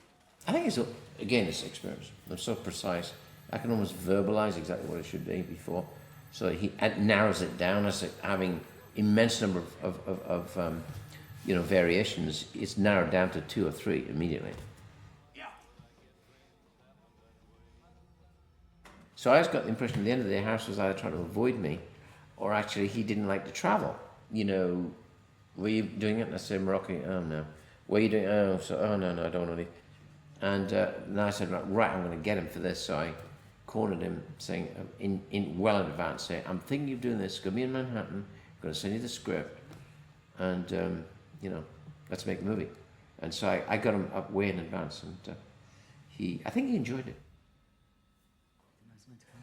I think it's experience. I'm so precise. I can almost verbalize exactly what it should be before. So it narrows it down as having immense number of variations. It's narrowed down to 2 or 3 immediately. So I just got the impression at the end of the day, Harris was either trying to avoid me, or actually he didn't like to travel. Were you doing it? And I said, Morocco. Oh no. Were you doing? Oh no, I don't want to leave. And then I said, right, I'm going to get him for this. So I cornered him, saying in well in advance, I'm thinking of doing this. It's going to be in Manhattan. I'm going to send you the script, and let's make a movie. And so I got him up way in advance, and I think he enjoyed it.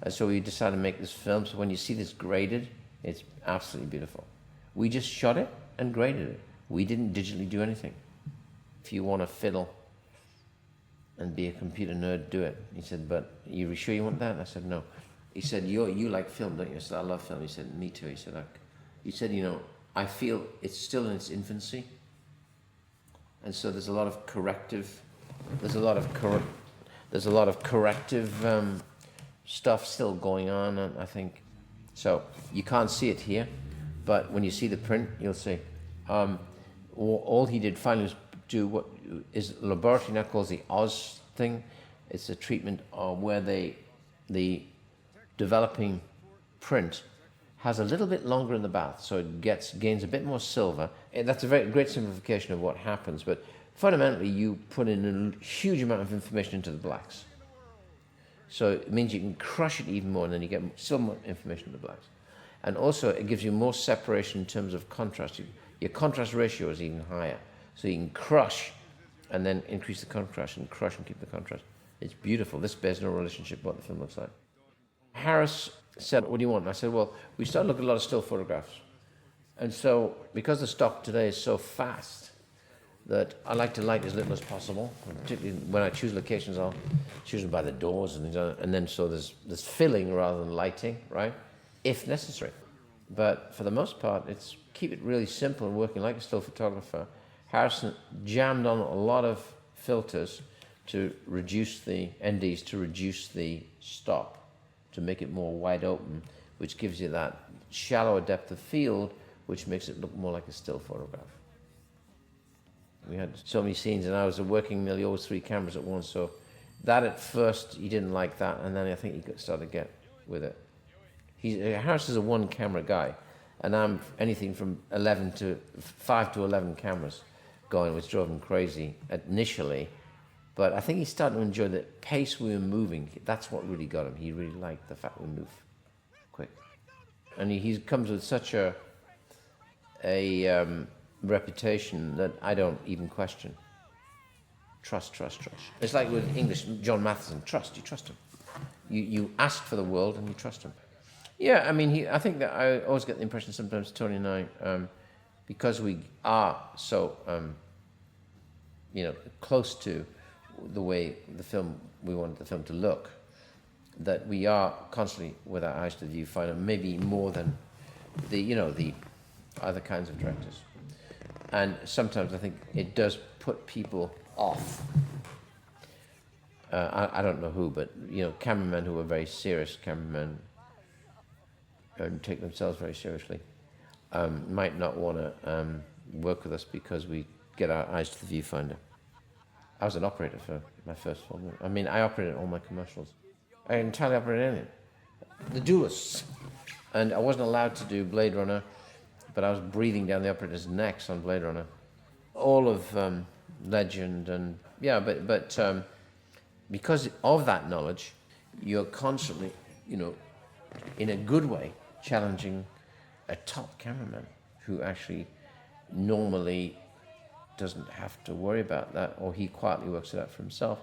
And so we decided to make this film. So when you see this graded, it's absolutely beautiful. We just shot it and graded it. We didn't digitally do anything. If you want to fiddle and be a computer nerd, do it. He said, but are you sure you want that? And I said, no. He said, you like film, don't you? I said, I love film. He said, me too. He said, I feel it's still in its infancy. And so there's a lot of corrective stuff still going on, I think. So you can't see it here, but when you see the print, you'll see. All he did finally was do what is laboratory now calls the Oz thing. It's a treatment where the developing print has a little bit longer in the bath, so it gains a bit more silver. And that's a very great simplification of what happens, but fundamentally you put in a huge amount of information into the blacks. So it means you can crush it even more, and then you get still more information in the blacks. And also it gives you more separation in terms of contrast. Your contrast ratio is even higher. So you can crush and then increase the contrast, and crush and keep the contrast. It's beautiful. This bears no relationship to what the film looks like. Harris said, what do you want? And I said, well, we started looking at a lot of still photographs. And so, because the stock today is so fast, that I like to light as little as possible. Particularly when I choose locations, I'll choose them by the doors, and then so there's filling rather than lighting, right? If necessary. But for the most part, it's keep it really simple and working like a still photographer. Harrison jammed on a lot of filters to reduce the NDs, to reduce the stop, to make it more wide open, which gives you that shallower depth of field, which makes it look more like a still photograph. We had so many scenes, and I was working nearly always 3 cameras at once, so that at first, he didn't like that, and then I think he started to get with it. Harris is a 1-camera guy, and I'm anything from 5 to 11 cameras going, which drove him crazy initially, but I think he started to enjoy the pace we were moving. That's what really got him. He really liked the fact we move quick. And he comes with such a reputation that I don't even question. Trust. It's like with English, John Matheson, you trust him. You ask for the world and you trust him. Yeah, I mean, I think that I always get the impression sometimes, Tony and I, because we are so, close to the way we wanted the film to look, that we are constantly with our eyes to the viewfinder, maybe more than the other kinds of directors. And sometimes I think it does put people off. I don't know who, but cameramen who are very serious cameramen and take themselves very seriously might not want to work with us because we get our eyes to the viewfinder. I was an operator for my first film. I mean, I operated all my commercials. I entirely operated anything. The Duelists. And I wasn't allowed to do Blade Runner, but I was breathing down the operator's necks on Blade Runner. All of Legend and, but because of that knowledge, you're constantly, in a good way, challenging a top cameraman who actually normally doesn't have to worry about that, or he quietly works it out for himself.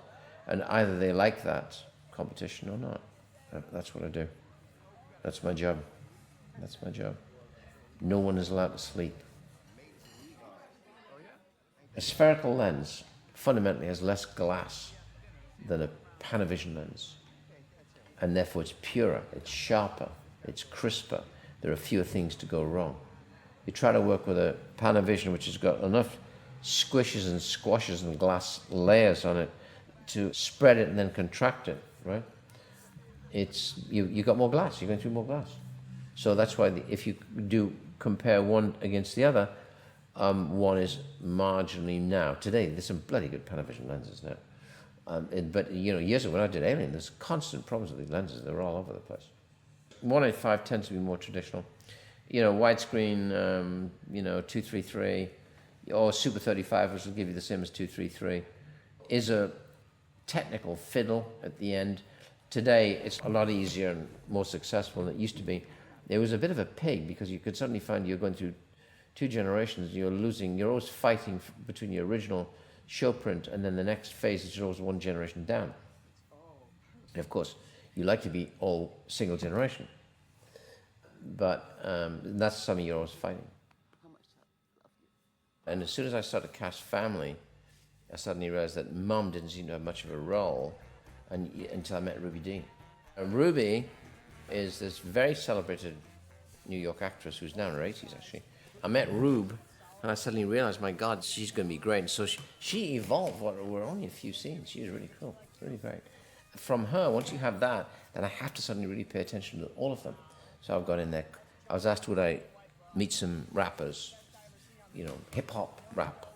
And either they like that competition or not. That's what I do. That's my job. No one is allowed to sleep. A spherical lens fundamentally has less glass than a Panavision lens. And therefore it's purer, it's sharper, it's crisper. There are fewer things to go wrong. You try to work with a Panavision which has got enough squishes and squashes and glass layers on it to spread it and then contract it, right? It's you got more glass, you're going through more glass. So that's why if you do compare one against the other, one is marginally now. Today, there's some bloody good Panavision lenses now. But years ago when I did Alien, there's constant problems with these lenses. They were all over the place. 185 tends to be more traditional. Widescreen, 233, or Super 35, which will give you the same as 233, is a technical fiddle at the end. Today, it's a lot easier and more successful than it used to be. It was a bit of a pig because you could suddenly find you're going through 2 generations, you're losing, you're always fighting between your original show print and then the next phase is always 1 generation down. And of course, you like to be all single generation, but that's something you're always fighting. And as soon as I started to cast family, I suddenly realized that Mum didn't seem to have much of a role until I met Ruby Dee. And Ruby is this very celebrated New York actress who's now in her 80s, actually. I met Rube, and I suddenly realized, my God, she's going to be great. And so she evolved. We're only a few scenes. She was really cool, really great. From her, once you have that, then I have to suddenly really pay attention to all of them. So I've got in there. I was asked, would I meet some rappers, you know, hip-hop rap,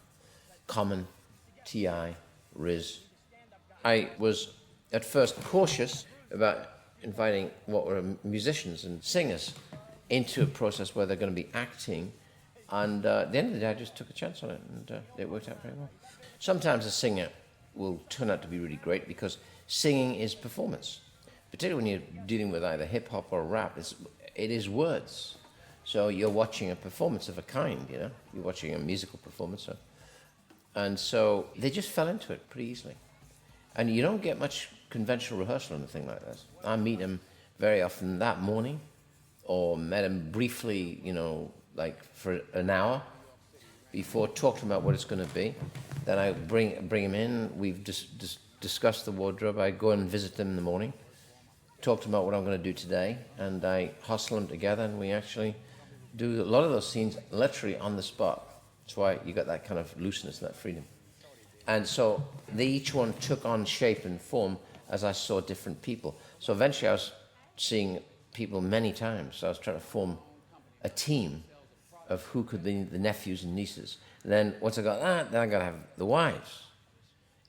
Common, T.I., Riz. I was at first cautious about inviting what were musicians and singers into a process where they're going to be acting, and at the end of the day I just took a chance on it, and it worked out very well. Sometimes a singer will turn out to be really great because singing is performance, particularly when you're dealing with either hip-hop or rap. It is words, so you're watching a performance of a kind, you know, you're watching a musical performance, and so they just fell into it pretty easily. And you don't get much conventional rehearsal on a thing like this. I meet them very often that morning, or met them briefly, you know, like for an hour before, talk to them about what it's going to be. Then I bring them in, we've discussed the wardrobe, I go and visit them in the morning, talk to them about what I'm going to do today, and I hustle them together, and we actually do a lot of those scenes literally on the spot. That's why you got that kind of looseness and that freedom. And so each one took on shape and form as I saw different people. So eventually I was seeing people many times. So I was trying to form a team of who could be the nephews and nieces. And then once I got that, then I got to have the wives.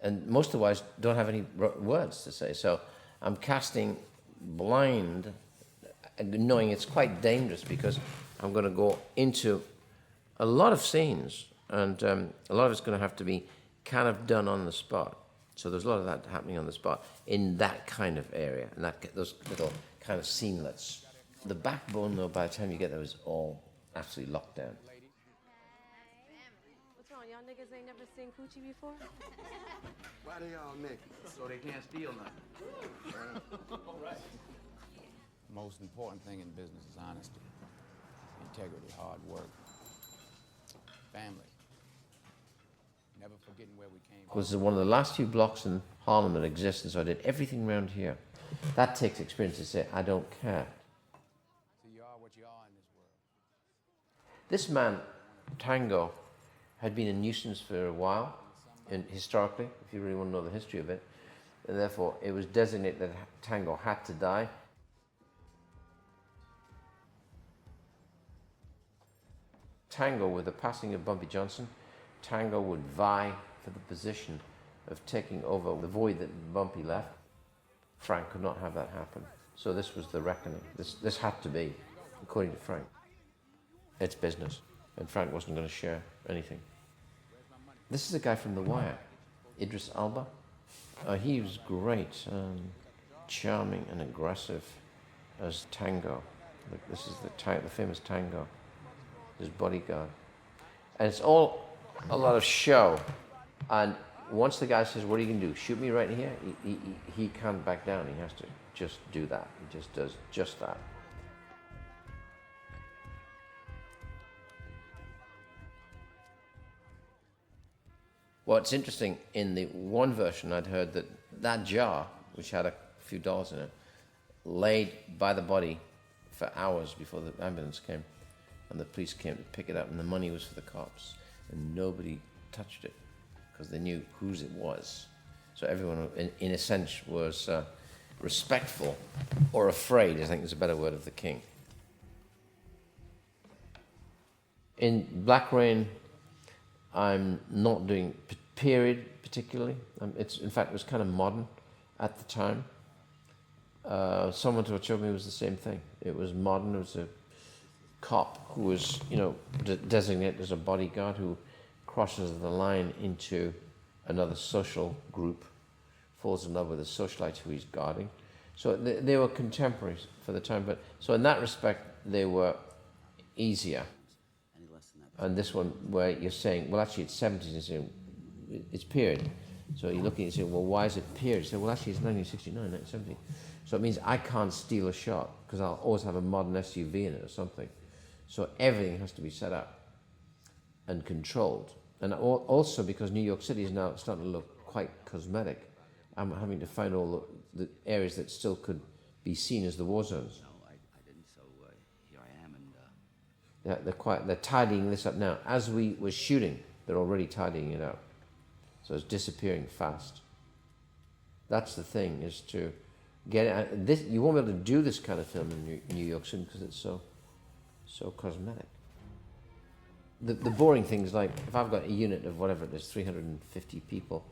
And most of the wives don't have any words to say. So I'm casting blind, knowing it's quite dangerous because I'm going to go into a lot of scenes, and a lot of it's going to have to be kind of done on the spot. So there's a lot of that happening on the spot in that kind of area, and those little kind of scenelets. The backbone, though, by the time you get there, is all absolutely locked down. What's wrong? Y'all niggas ain't never seen Coochie before? Why they all niggas? So they can't steal nothing. All right. Most important thing in business is honesty, integrity, hard work, family. Never forgetting where we came from. It was one of the last few blocks in Harlem that exists, and so I did everything around here. That takes experience to say, I don't care. So you are what you are in this world. This man, Tango, had been a nuisance for a while, historically, if you really want to know the history of it, and therefore it was designated that Tango had to die. Tango, with the passing of Bumpy Johnson, Tango would vie for the position of taking over the void that Bumpy left. Frank could not have that happen. So this was the reckoning. This had to be, according to Frank. It's business. And Frank wasn't going to share anything. This is a guy from The Wire, Idris Elba. He was great, charming and aggressive as Tango. Look, this is the famous Tango, his bodyguard. And it's all a lot of show. And once the guy says, what are you going to do? Shoot me right here? He can't back down. He has to just do that. He just does just that. What's interesting, in the one version I'd heard that jar, which had a few dollars in it, laid by the body for hours before the ambulance came. And the police came to pick it up, and the money was for the cops. And nobody touched it, because they knew whose it was. So everyone, in a sense, was respectful, or afraid, I think is a better word, of the king. In Black Rain, I'm not doing period particularly. In fact, it was kind of modern at the time. Someone told me it was the same thing. It was modern. It was a cop who was, designated as a bodyguard who crosses the line into another social group, falls in love with a socialite who he's guarding. So they were contemporaries for the time, but so in that respect they were easier. And this one where you're saying, well, actually it's 70s, and you're saying, it's period. So you're looking and saying, well, why is it period? You say, well, actually it's 1969, 1970. So it means I can't steal a shot because I'll always have a modern SUV in it or something. So everything has to be set up and controlled. And also because New York City is now starting to look quite cosmetic, I'm having to find all the areas that still could be seen as the war zones. No, I didn't, so here I am, and... They're tidying this up now. As we were shooting, they're already tidying it up. So it's disappearing fast. That's the thing, is to get it. This, you won't be able to do this kind of film in New York City because it's so cosmetic. The boring things, like if I've got a unit of whatever it is, 350 people,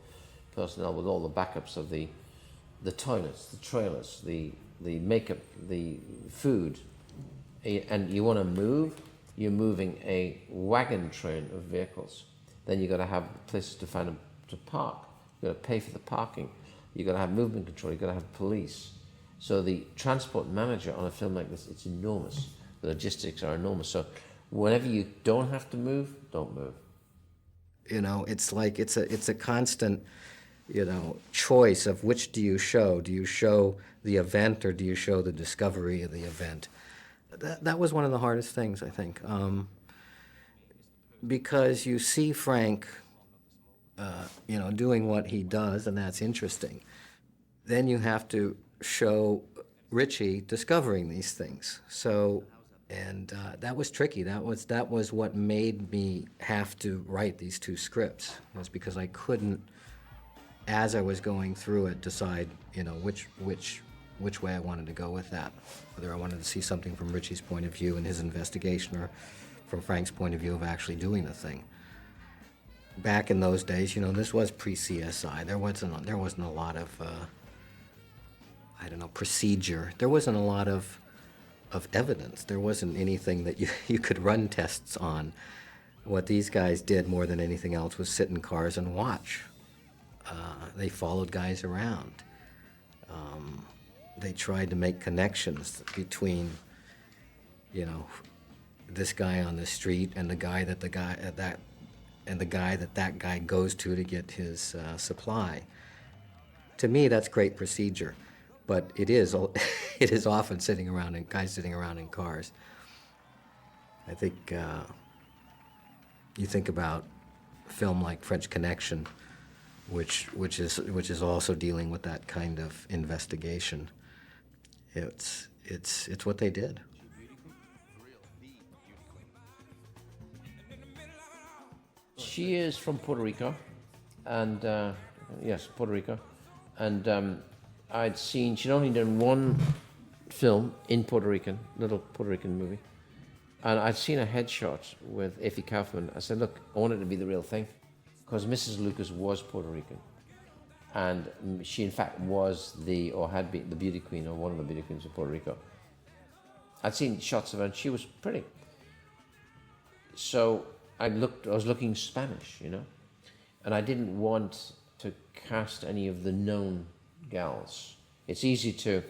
personnel with all the backups of the toilets, the trailers, the makeup, the food, and you want to move, you're moving a wagon train of vehicles. Then you've got to have places to find them to park. You've got to pay for the parking. You've got to have movement control. You've got to have police. So the transport manager on a film like this, it's enormous. The logistics are enormous. So whenever you don't have to move, don't move. You know, it's like it's a constant, you know, choice of which do you show? Do you show the event or do you show the discovery of the event? That was one of the hardest things, I think, because you see Frank, you know, doing what he does, and that's interesting. Then you have to show Richie discovering these things. So, and that was tricky. That was what made me have to write these two scripts, was because I couldn't, as I was going through it, decide, you know, which way I wanted to go with that. Whether I wanted to see something from Richie's point of view in his investigation or from Frank's point of view of actually doing the thing. Back in those days, you know, this was pre-CSI. There wasn't a lot of, I don't know, procedure. There wasn't a lot of evidence. There wasn't anything that you could run tests on. What these guys did more than anything else was sit in cars and watch. They followed guys around. They tried to make connections between, you know, this guy on the street and the guy that that guy goes to get his supply. To me, that's great procedure, but it is often guys sitting around in cars. I think you think about a film like French Connection, which is also dealing with that kind of investigation. It's what they did. She is from Puerto Rico, and yes, Puerto Rico, and she'd only done one film in Puerto Rican, little Puerto Rican movie, and I'd seen a headshot with Effie Kaufman. I said, look, I want it to be the real thing, because Mrs. Lucas was Puerto Rican, and she in fact was had been the beauty queen, or one of the beauty queens of Puerto Rico. I'd seen shots of her, and she was pretty. So I was looking Spanish, you know, and I didn't want to cast any of the known gals. It's easy to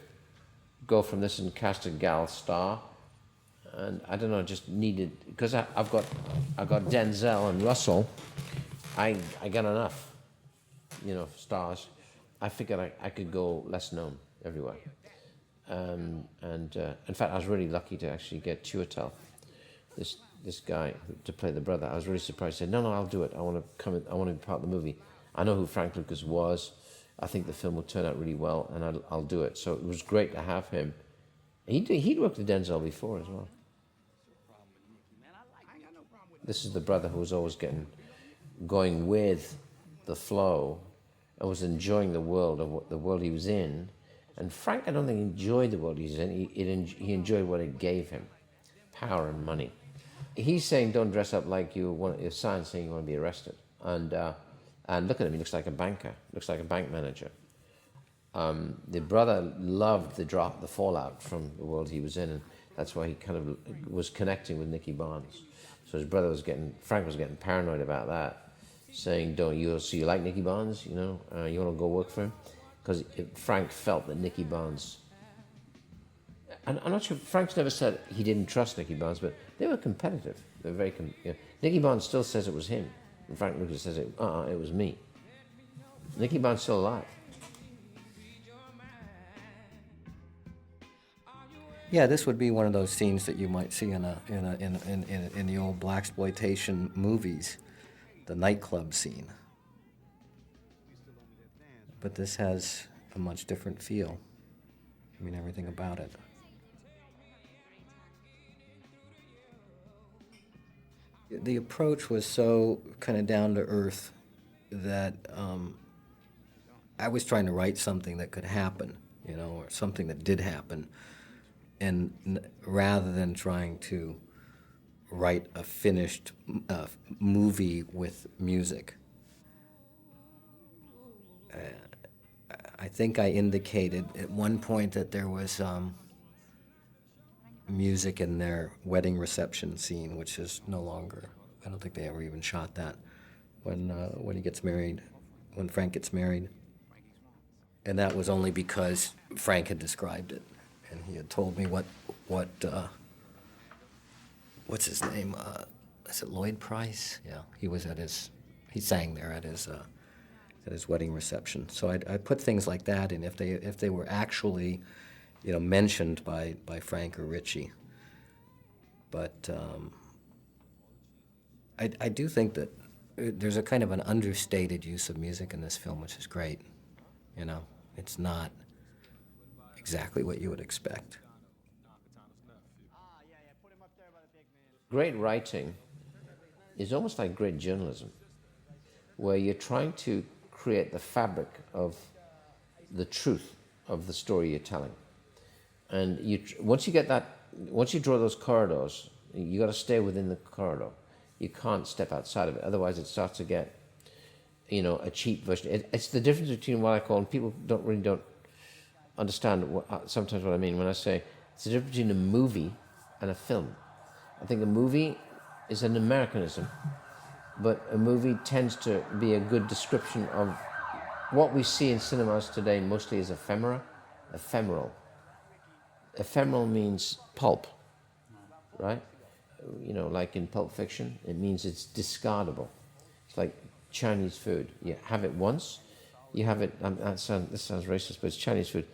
go from this and cast a gal star, and I don't know, just needed, because I've got Denzel and Russell. I got enough, you know, stars. I figured I could go less known everywhere, and in fact, I was really lucky to actually get Chiwetel, this guy, to play the brother. I was really surprised. He said, no, I'll do it. I want to come in, I want to be part of the movie. I know who Frank Lucas was. I think the film will turn out really well, and I'll do it. So it was great to have him. He'd worked with Denzel before as well. This is the brother who was always going with the flow and was enjoying the world he was in. And Frank, I don't think enjoyed the world he was in. He enjoyed what it gave him, power and money. He's saying, don't dress up like you want. Your sign saying you want to be arrested. And look at him, he looks like a banker, looks like a bank manager. The brother loved the fallout from the world he was in, and that's why he kind of was connecting with Nicky Barnes. So his brother Frank was getting paranoid about that, saying, so you like Nicky Barnes, you know, you want to go work for him? Because Frank felt that Nicky Barnes I'm not sure, Frank's never said he didn't trust Nicky Barnes, but they were competitive. They were very, Nicky Barnes still says it was him. And Frank Lucas says it was me. Nicky Barnes still alive. Yeah, this would be one of those scenes that you might see in the old blaxploitation movies, the nightclub scene. But this has a much different feel. I mean, everything about it. The approach was so kind of down to earth that I was trying to write something that could happen, or something that did happen, and rather than trying to write a finished movie with music. I think I indicated at one point that there was music in their wedding reception scene, which is no longer, I don't think they ever even shot that, when he gets married, when Frank gets married. And that was only because Frank had described it, and he had told me what's his name? Is it Lloyd Price? Yeah, he sang there at his wedding reception. So I put things like that in if they were actually, mentioned by Frank or Richie. But I do think that there's a kind of an understated use of music in this film, which is great. It's not exactly what you would expect. Great writing is almost like great journalism, where you're trying to create the fabric of the truth of the story you're telling. And once you draw those corridors, you got to stay within the corridor. You can't step outside of it, otherwise it starts to get, a cheap version. It's the difference between what I call, and people don't understand sometimes what I mean when I say it's the difference between a movie and a film. I think a movie is an Americanism, but a movie tends to be a good description of what we see in cinemas today mostly as ephemeral. Ephemeral means pulp, right? Like in Pulp Fiction, it means it's discardable. It's like Chinese food. You have it once, you have it, this sounds racist, but it's Chinese food.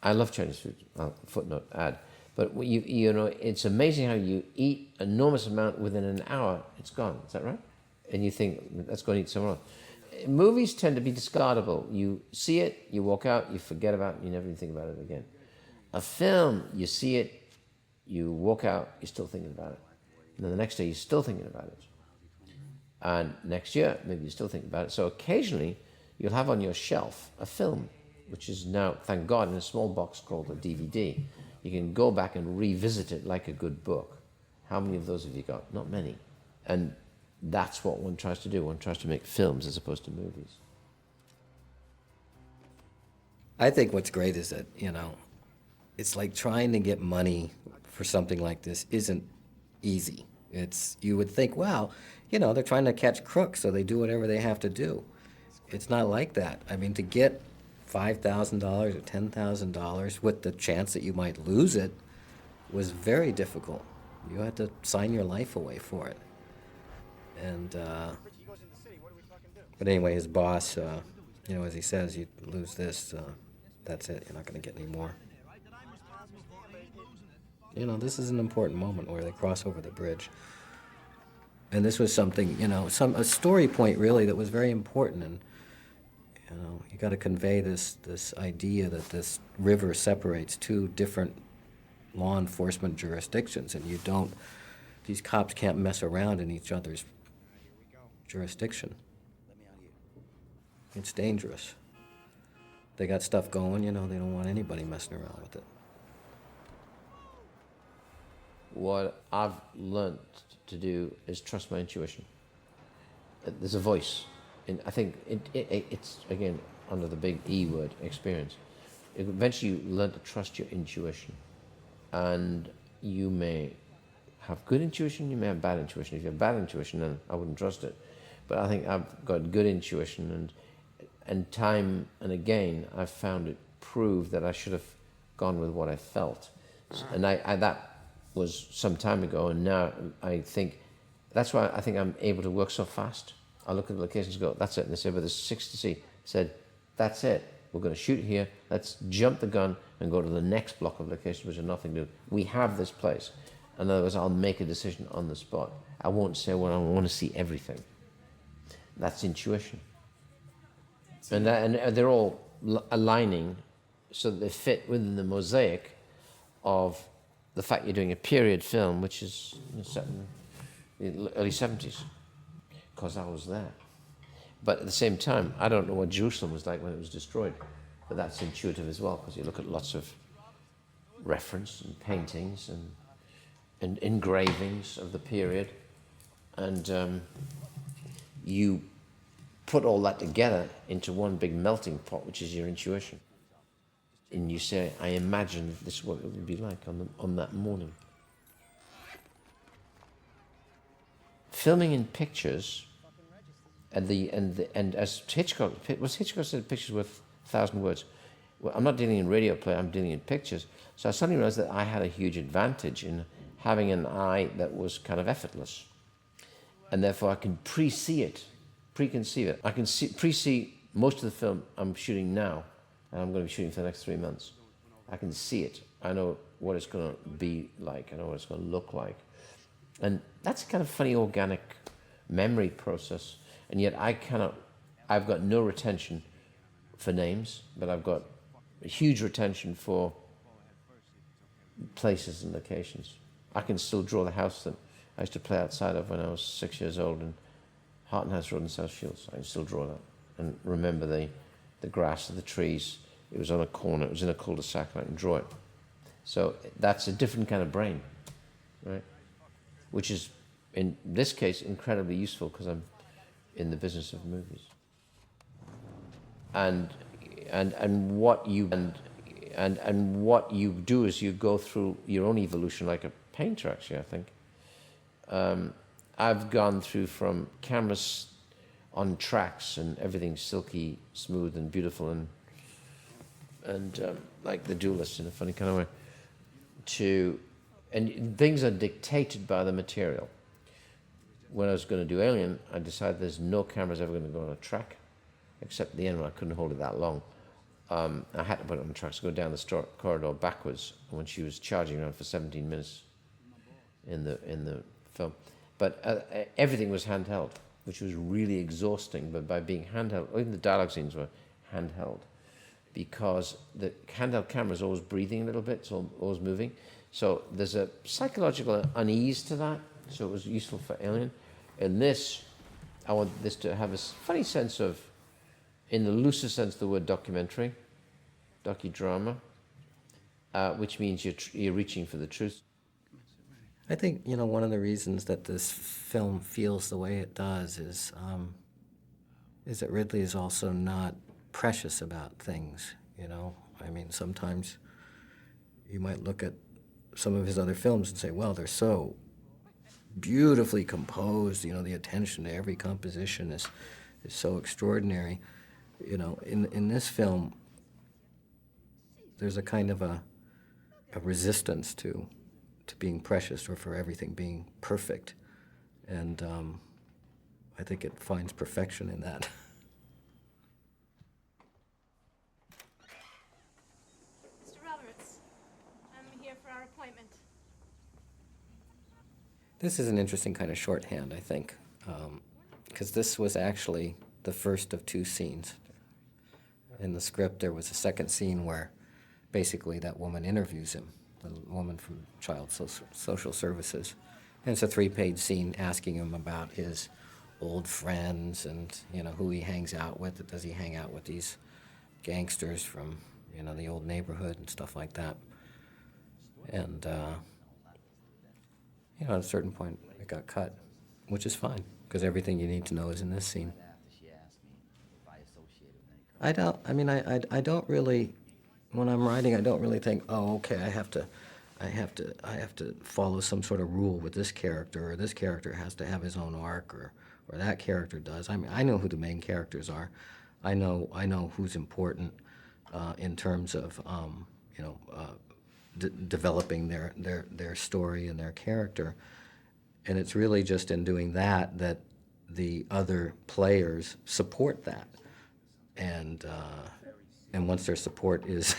I love Chinese food, footnote, add. But it's amazing how you eat an enormous amount within an hour, it's gone, is that right? And you think, let's go and eat somewhere else. Movies tend to be discardable. You see it, you walk out, you forget about it, you never even think about it again. A film, you see it, you walk out, you're still thinking about it. And then the next day, you're still thinking about it. And next year, maybe you're still thinking about it. So occasionally, you'll have on your shelf a film, which is now, thank God, in a small box called a DVD. You can go back and revisit it like a good book. How many of those have you got? Not many. And that's what one tries to do. One tries to make films as opposed to movies. I think what's great is that, it's like trying to get money for something like this isn't easy. You would think, well, they're trying to catch crooks, so they do whatever they have to do. It's not like that. I mean, to get $5,000 or $10,000 with the chance that you might lose it was very difficult. You had to sign your life away for it. And, but anyway, his boss, as he says, you lose this, that's it, you're not going to get any more. This is an important moment where they cross over the bridge. And this was something, a story point really that was very important. And, you got to convey this idea that this river separates two different law enforcement jurisdictions, and these cops can't mess around in each other's jurisdiction. It's dangerous. They got stuff going, they don't want anybody messing around with it. What I've learned to do is trust my intuition. There's a voice. And I think it's, again, under the big E word, experience. Eventually you learn to trust your intuition. And you may have good intuition, you may have bad intuition. If you have bad intuition, then I wouldn't trust it. But I think I've got good intuition, and time and again, I've found it prove that I should have gone with what I felt. And I that was some time ago, and now I think, that's why I think I'm able to work so fast. I look at the locations and go, that's it. And they say, but there's 6 to see. I said, that's it. We're going to shoot here. Let's jump the gun and go to the next block of locations, which have nothing to do. We have this place. In other words, I'll make a decision on the spot. I won't say, well, I want to see everything. That's intuition. And they're all aligning so that they fit within the mosaic of the fact you're doing a period film, which is set in the early 70s, because I was there. But at the same time, I don't know what Jerusalem was like when it was destroyed, but that's intuitive as well, because you look at lots of reference and paintings and engravings of the period, and you put all that together into one big melting pot, which is your intuition. And you say, I imagine this is what it would be like on that morning. Filming in pictures, and as Hitchcock said, pictures worth 1,000 words. Well, I'm not dealing in radio play, I'm dealing in pictures. So I suddenly realized that I had a huge advantage in having an eye that was kind of effortless. And therefore I can preconceive it. I can pre-see most of the film I'm shooting now, and I'm going to be shooting for the next 3 months. I can see it. I know what it's going to be like. I know what it's going to look like. And that's a kind of funny organic memory process. And yet I've got no retention for names, but I've got a huge retention for places and locations. I can still draw the house that I used to play outside of when I was 6 years old in Hartenhouse Road in South Shields. I can still draw that and remember the grass and the trees. It was on a corner, it was in a cul-de-sac, and I can draw it. So that's a different kind of brain, right? Which is, in this case, incredibly useful because I'm in the business of movies. And what you do is you go through your own evolution like a painter, actually, I think. I've gone through from cameras on tracks and everything silky, smooth and beautiful and like The Duelist in a funny kind of way, and things are dictated by the material. When I was going to do Alien, I decided there's no camera's ever going to go on a track, except at the end when I couldn't hold it that long. I had to put it on the tracks, go down the corridor backwards when she was charging around for 17 minutes in the film. But everything was handheld, which was really exhausting. But by being handheld, even the dialogue scenes were handheld, because the handheld camera is always breathing a little bit, it's always moving. So there's a psychological unease to that, so it was useful for Alien. In this, I want this to have a funny sense of, in the looser sense of the word documentary, docudrama, which means you're reaching for the truth. I think, one of the reasons that this film feels the way it does is that Ridley is also not precious about things, I mean, sometimes you might look at some of his other films and say, well, they're so beautifully composed, the attention to every composition is so extraordinary. In this film, there's a kind of a resistance to being precious or for everything being perfect. And I think it finds perfection in that. Mr. Roberts, I'm here for our appointment. This is an interesting kind of shorthand, I think, because this was actually the first of 2 scenes. In the script, there was a second scene where basically that woman interviews him, the woman from Child Social Services. And it's a 3-page scene asking him about his old friends and, who he hangs out with. Does he hang out with these gangsters from, the old neighborhood and stuff like that? And, at a certain point, it got cut, which is fine, because everything you need to know is in this scene. I don't really, when I'm writing, I don't really think, oh, okay, I have to follow some sort of rule with this character, or this character has to have his own arc, or that character does. I mean, I know who the main characters are. I know who's important in terms of, developing their story and their character. And it's really just in doing that that the other players support that. And once their support is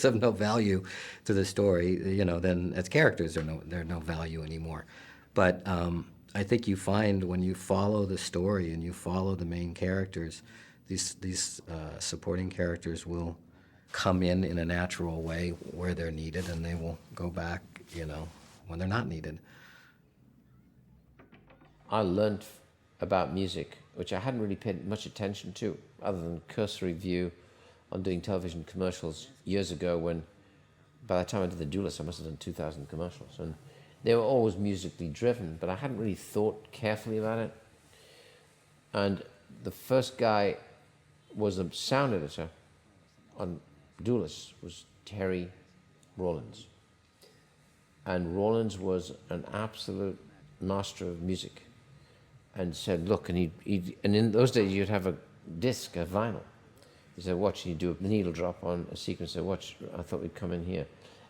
of no value to the story, then as characters they're no value anymore. But I think you find when you follow the story and you follow the main characters, these supporting characters will come in a natural way where they're needed, and they will go back, when they're not needed. I learned about music, which I hadn't really paid much attention to, other than cursory view on doing television commercials years ago, when by the time I did The Duelist, I must have done 2,000 commercials. And they were always musically driven, but I hadn't really thought carefully about it. And the first guy was the sound editor on Duelist, was Terry Rawlins. And Rawlins was an absolute master of music, and said, look, and and in those days you'd have a disc, a vinyl. He said, watch, and you'd do a needle drop on a sequence, said, watch, I thought we'd come in here.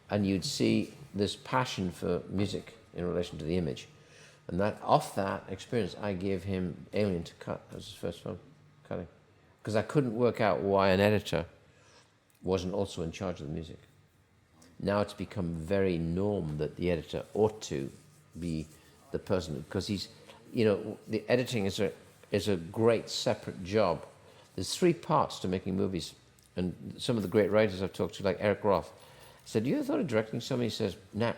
And you'd see this passion for music in relation to the image. And off that experience, I gave him Alien to cut. That was his first film, cutting. Because I couldn't work out why an editor wasn't also in charge of the music. Now it's become very norm that the editor ought to be the person, because he's, the editing is a great separate job. There's 3 parts to making movies, and some of the great writers I've talked to, like Eric Roth, said, you ever thought of directing something? He says, nah.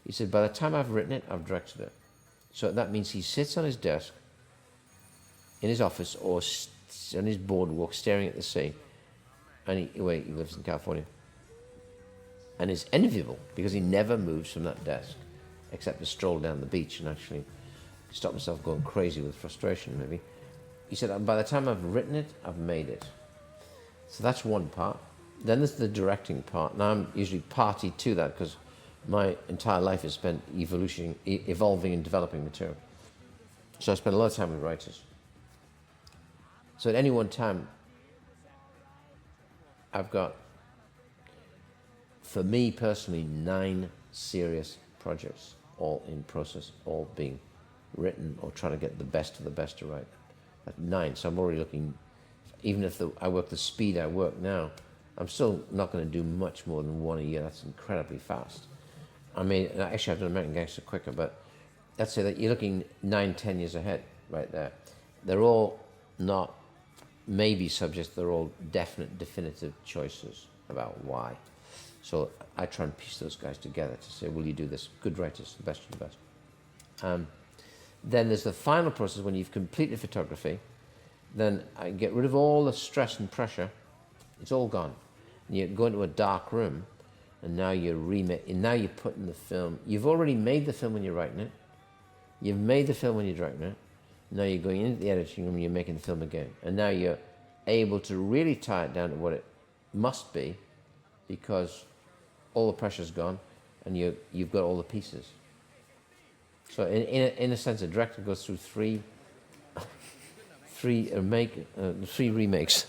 He said, by the time I've written it, I've directed it. So that means he sits on his desk in his office or on his boardwalk staring at the sea, and he lives in California. And it's enviable because he never moves from that desk except to stroll down the beach and actually stop himself going crazy with frustration, maybe. He said, by the time I've written it, I've made it. So that's one part. Then there's the directing part. Now I'm usually party to that because my entire life is spent evolving and developing material. So I spend a lot of time with writers. So at any one time, I've got, for me personally, 9 serious projects, all in process, all being written or trying to get the best of the best to write. At 9, so I'm already looking, even if I work the speed I work now, I'm still not going to do much more than 1 a year. That's incredibly fast. I mean, actually I've done American Gangster quicker, but let's say that you're looking 9, 10 years ahead right there. They're all not maybe subjects, they're all definite, definitive choices about why. So I try and piece those guys together to say, will you do this? Good writers, the best of the best. Then there's the final process when you've completed photography. Then I get rid of all the stress and pressure. It's all gone. And you go into a dark room, and now you're putting the film. You've already made the film when you're writing it. You've made the film when you're directing it. Now you're going into the editing room and you're making the film again. And now you're able to really tie it down to what it must be, because all the pressure's gone and you've got all the pieces. So in a sense, a director goes through three remakes.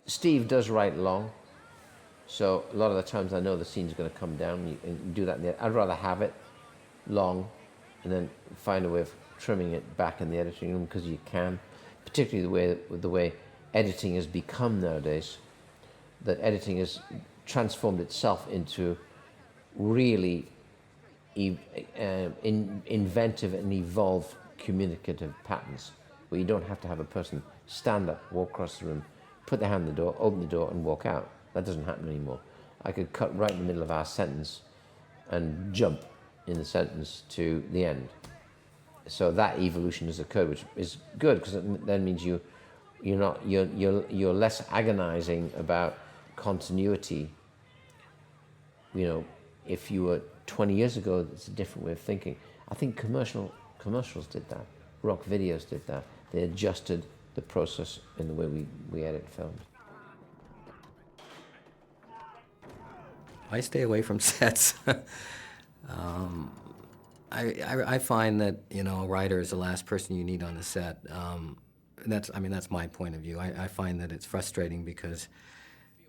Steve does write long, so a lot of the times I know the scene's going to come down and do that. I'd rather have it long and then find a way of trimming it back in the editing room, because you can, particularly the way editing has become nowadays, that editing has transformed itself into really inventive and evolved communicative patterns, where you don't have to have a person stand up, walk across the room, put their hand in the door, open the door, and walk out. That doesn't happen anymore. I could cut right in the middle of our sentence and jump in the sentence to the end. So that evolution has occurred, which is good, because it then means you're less agonizing about continuity. If you were 20 years ago, it's a different way of thinking. I think commercials did that. Rock videos did that. They adjusted the process in the way we edit films. I stay away from sets. I find that a writer is the last person you need on the set. that's my point of view. I find that it's frustrating because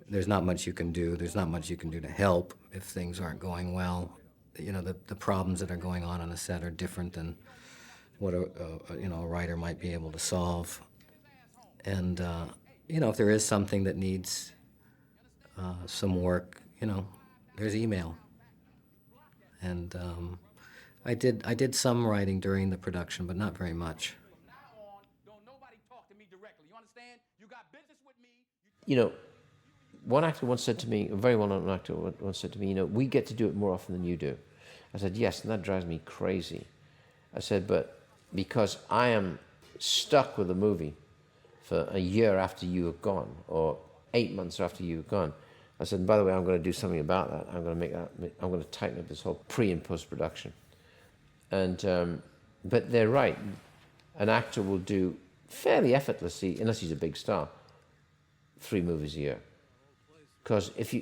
there's not much you can do. There's not much you can do to help if things aren't going well. You know, the problems that are going on a set are different than what a writer might be able to solve. And if there is something that needs some work, there's email. And I did some writing during the production, but not very much. One actor once said to me, a very well-known actor once said to me, we get to do it more often than you do. I said, yes, and that drives me crazy. I said, but because I am stuck with a movie for a year after you have gone, or 8 months after you have gone. I said, by the way, I'm going to do something about that. I'm going to tighten up this whole pre and post production. And but they're right. An actor will do fairly effortlessly, unless he's a big star, 3 movies a year. Because if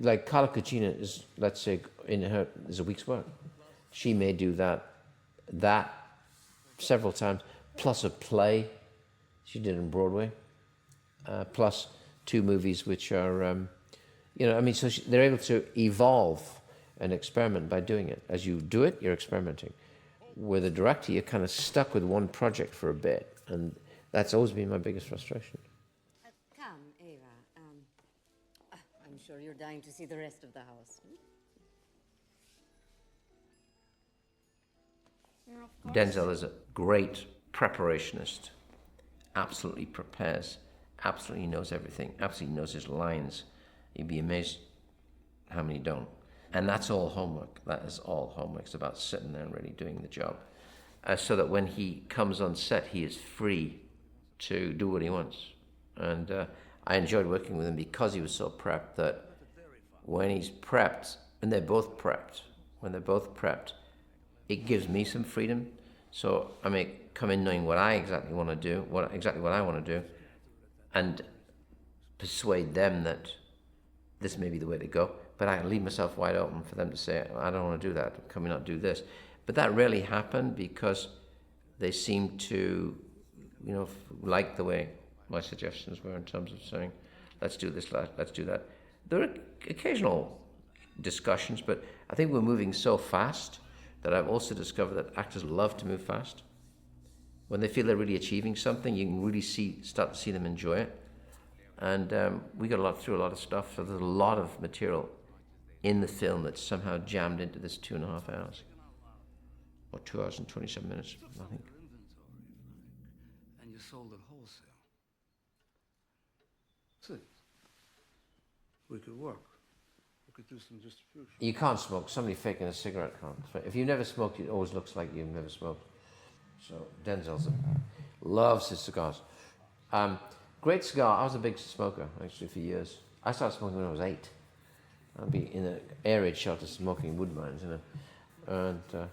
like Carla Cucina is, let's say, is a week's work. She may do that several times, plus a play she did on Broadway, plus 2 movies which are, so they're able to evolve and experiment by doing it. As you do it, you're experimenting. With a director, you're kind of stuck with one project for a bit, and that's always been my biggest frustration. Come, Ava. I'm sure you're dying to see the rest of the house. Denzel is a great preparationist. Absolutely prepares. Absolutely knows everything. Absolutely knows his lines. You'd be amazed how many don't. And that's all homework. That is all homework. It's about sitting there and really doing the job. So that when he comes on set, he is free to do what he wants. And I enjoyed working with him because he was so prepped that when he's prepped, and they're both prepped, it gives me some freedom. So I may come in knowing what I exactly want to do, what I want to do, and persuade them that this may be the way to go. But I can leave myself wide open for them to say, I don't want to do that, can we not do this? But that rarely happened because they seemed to, like the way my suggestions were in terms of saying, let's do this, let's do that. There are occasional discussions, but I think we're moving so fast that I've also discovered that actors love to move fast. When they feel they're really achieving something, you can really start to see them enjoy it. And we got through a lot of stuff, so there's a lot of material in the film that's somehow jammed into this 2.5 hours. Or 2 hours and 27 minutes, I think. And you sold it wholesale. See, we could work. We could do some distribution. You can't smoke. Somebody faking a cigarette can't. If you've never smoked, it always looks like you've never smoked. So Denzel loves his cigars. Great cigar. I was a big smoker, actually, for years. I started smoking when I was 8. I'd be in an air raid shelter smoking wood mines, and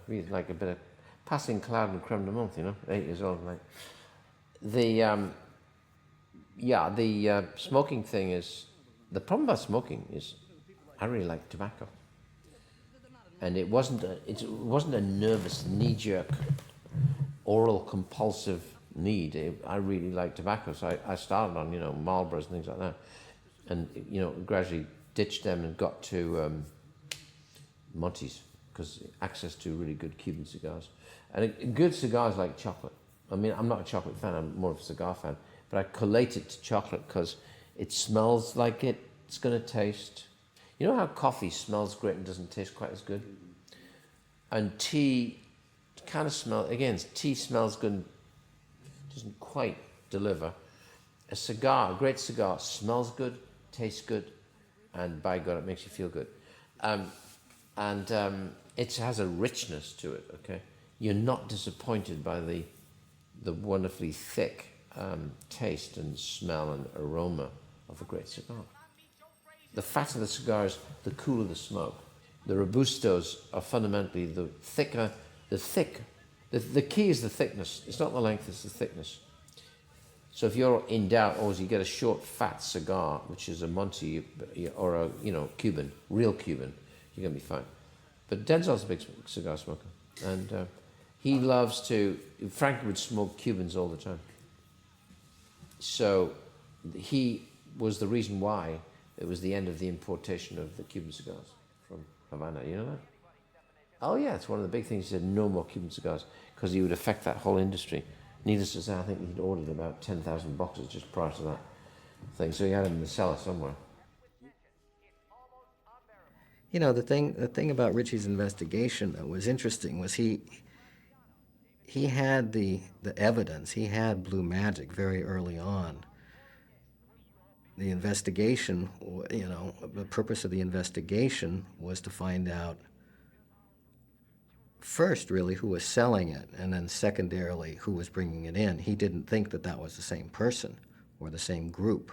we like a bit of passing cloud and creme de menthe, 8 years old. Like the smoking thing is, the problem about smoking is I really like tobacco, and it wasn't a nervous knee-jerk oral compulsive need. I really like tobacco, so I started on Marlboros and things like that, and gradually ditched them and got to Monty's, because access to really good Cuban cigars. And a good cigar is like chocolate. I mean, I'm not a chocolate fan, I'm more of a cigar fan, but I collate it to chocolate because it smells like it's going to taste. You know how coffee smells great and doesn't taste quite as good? And tea kind of smells, again, tea smells good and doesn't quite deliver. A great cigar, smells good, tastes good, and by God, it makes you feel good. It has a richness to it, okay? You're not disappointed by the wonderfully thick taste and smell and aroma of a great cigar. The fatter the cigars, the cooler the smoke. The Robustos are fundamentally the thicker, the key is the thickness. It's not the length, it's the thickness. So if you're in doubt, or you get a short, fat cigar, which is a Monty or a Cuban, real Cuban, you're going to be fine. But Denzel's a big cigar smoker, and he loves to. Frank would smoke Cubans all the time. So he was the reason why it was the end of the importation of the Cuban cigars from Havana. You know that? Oh yeah, it's one of the big things. He said no more Cuban cigars because he would affect that whole industry. Needless to say, I think he'd ordered about 10,000 boxes just prior to that thing. So he had them in the cellar somewhere. You know, the thing about Richie's investigation that was interesting was he had the evidence. He had blue magic very early on. The investigation, you know, the purpose of the investigation was to find out first, really, who was selling it, and then secondarily, who was bringing it in. He didn't think that that was the same person or the same group.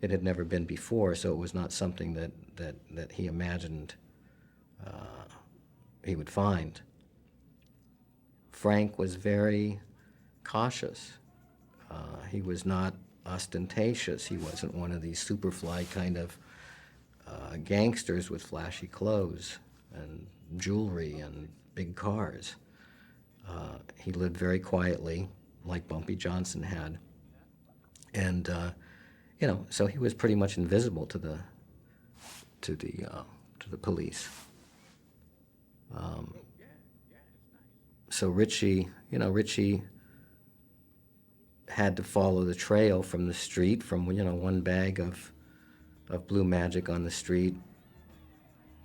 It had never been before, so it was not something that he imagined he would find. Frank was very cautious. He was not ostentatious. He wasn't one of these superfly kind of gangsters with flashy clothes and jewelry and big cars. He lived very quietly, like Bumpy Johnson had. And, you know, so he was pretty much invisible to the police. So Richie had to follow the trail from the street, from, you know, one bag of blue magic on the street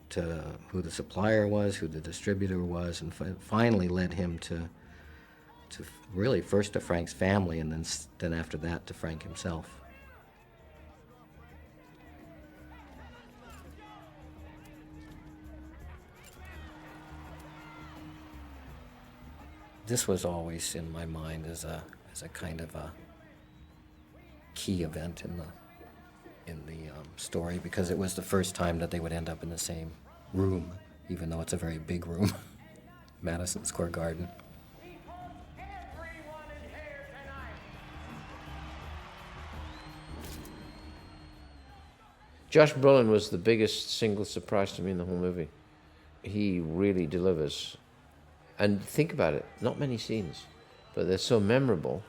to who the supplier was, who the distributor was, and finally led him to really first to Frank's family, and then after that to Frank himself. This was always in my mind as a kind of a key event in the story, because it was the first time that they would end up in the same room, even though it's a very big room, Madison Square Garden. Josh Brolin was the biggest single surprise to me in the whole movie. He really delivers. And think about it, not many scenes, but they're so memorable.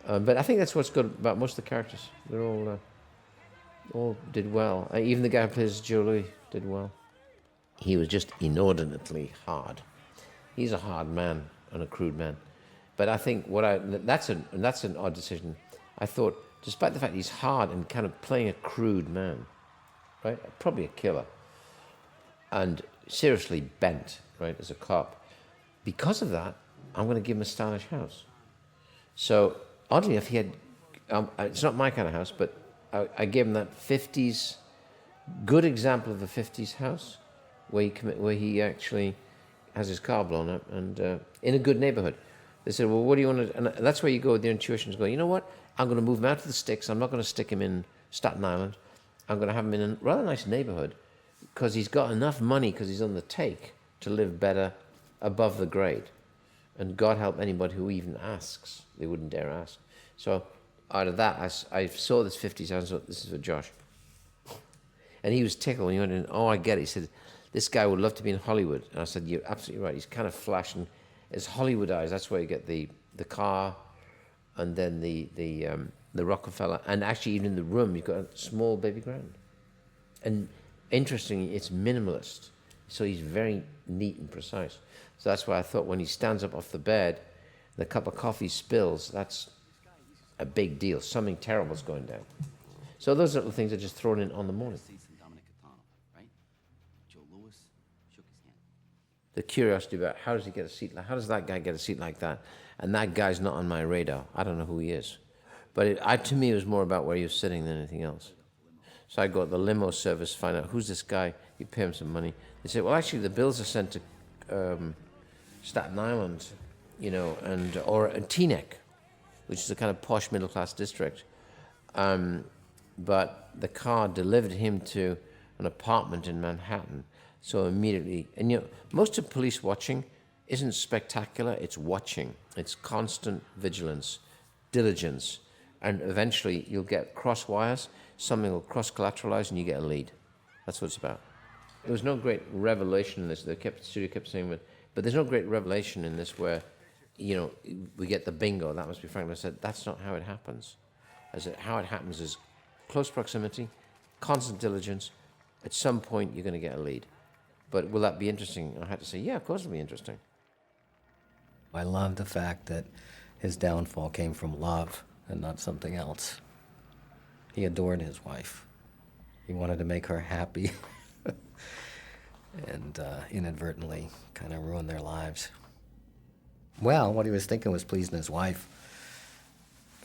But I think that's what's good about most of the characters. They're all did well. Even the guy who plays Joe Louis did well. He was just inordinately hard. He's a hard man and a crude man. But I think that's an odd decision. I thought, despite the fact he's hard and kind of playing a crude man, right? Probably a killer. And seriously bent, right, as a cop. Because of that, I'm going to give him a stylish house. So, oddly enough, he had, it's not my kind of house, but I gave him that 50s, good example of a 50s house, where he actually has his car blown up, and in a good neighborhood. They said, well, what do you want to, and that's where you go with your intuitions, go, you know what, I'm going to move him out to the sticks, I'm not going to stick him in Staten Island, I'm going to have him in a rather nice neighborhood, because he's got enough money, because he's on the take, to live better above the grade. And God help anybody who even asks. They wouldn't dare ask. So out of that, I saw this 50s house, so this is for Josh. And he was tickled when he went in, oh, I get it. He said, this guy would love to be in Hollywood. And I said, you're absolutely right. He's kind of flashing. It's Hollywoodized. That's where you get the car and then the Rockefeller. And actually, even in the room, you've got a small baby grand. And interestingly, it's minimalist. So he's very neat and precise. So that's why I thought when he stands up off the bed, the cup of coffee spills, that's a big deal. Something terrible's going down. So those little things are just thrown in on the morning. The curiosity about how does he get a seat like, how does that guy get a seat like that? And that guy's not on my radar. I don't know who he is. But to me, it was more about where he was sitting than anything else. So I go to the limo service, find out who's this guy. You pay him some money. They say, well, actually, the bills are sent to Staten Island, you know, or Teaneck, which is a kind of posh middle-class district. But the car delivered him to an apartment in Manhattan. So immediately, and you know, most of police watching isn't spectacular, it's watching. It's constant vigilance, diligence, and eventually you'll get cross wires, something will cross-collateralize and you get a lead. That's what it's about. There was no great revelation in this. The studio kept saying, but there's no great revelation in this where, you know, we get the bingo. That must be Frank. I said, that's not how it happens. how it happens is close proximity, constant diligence. At some point, you're going to get a lead. But will that be interesting? I had to say, yeah, of course it'll be interesting. I love the fact that his downfall came from love and not something else. He adored his wife. He wanted to make her happy and inadvertently kind of ruin their lives. Well, what he was thinking was pleasing his wife.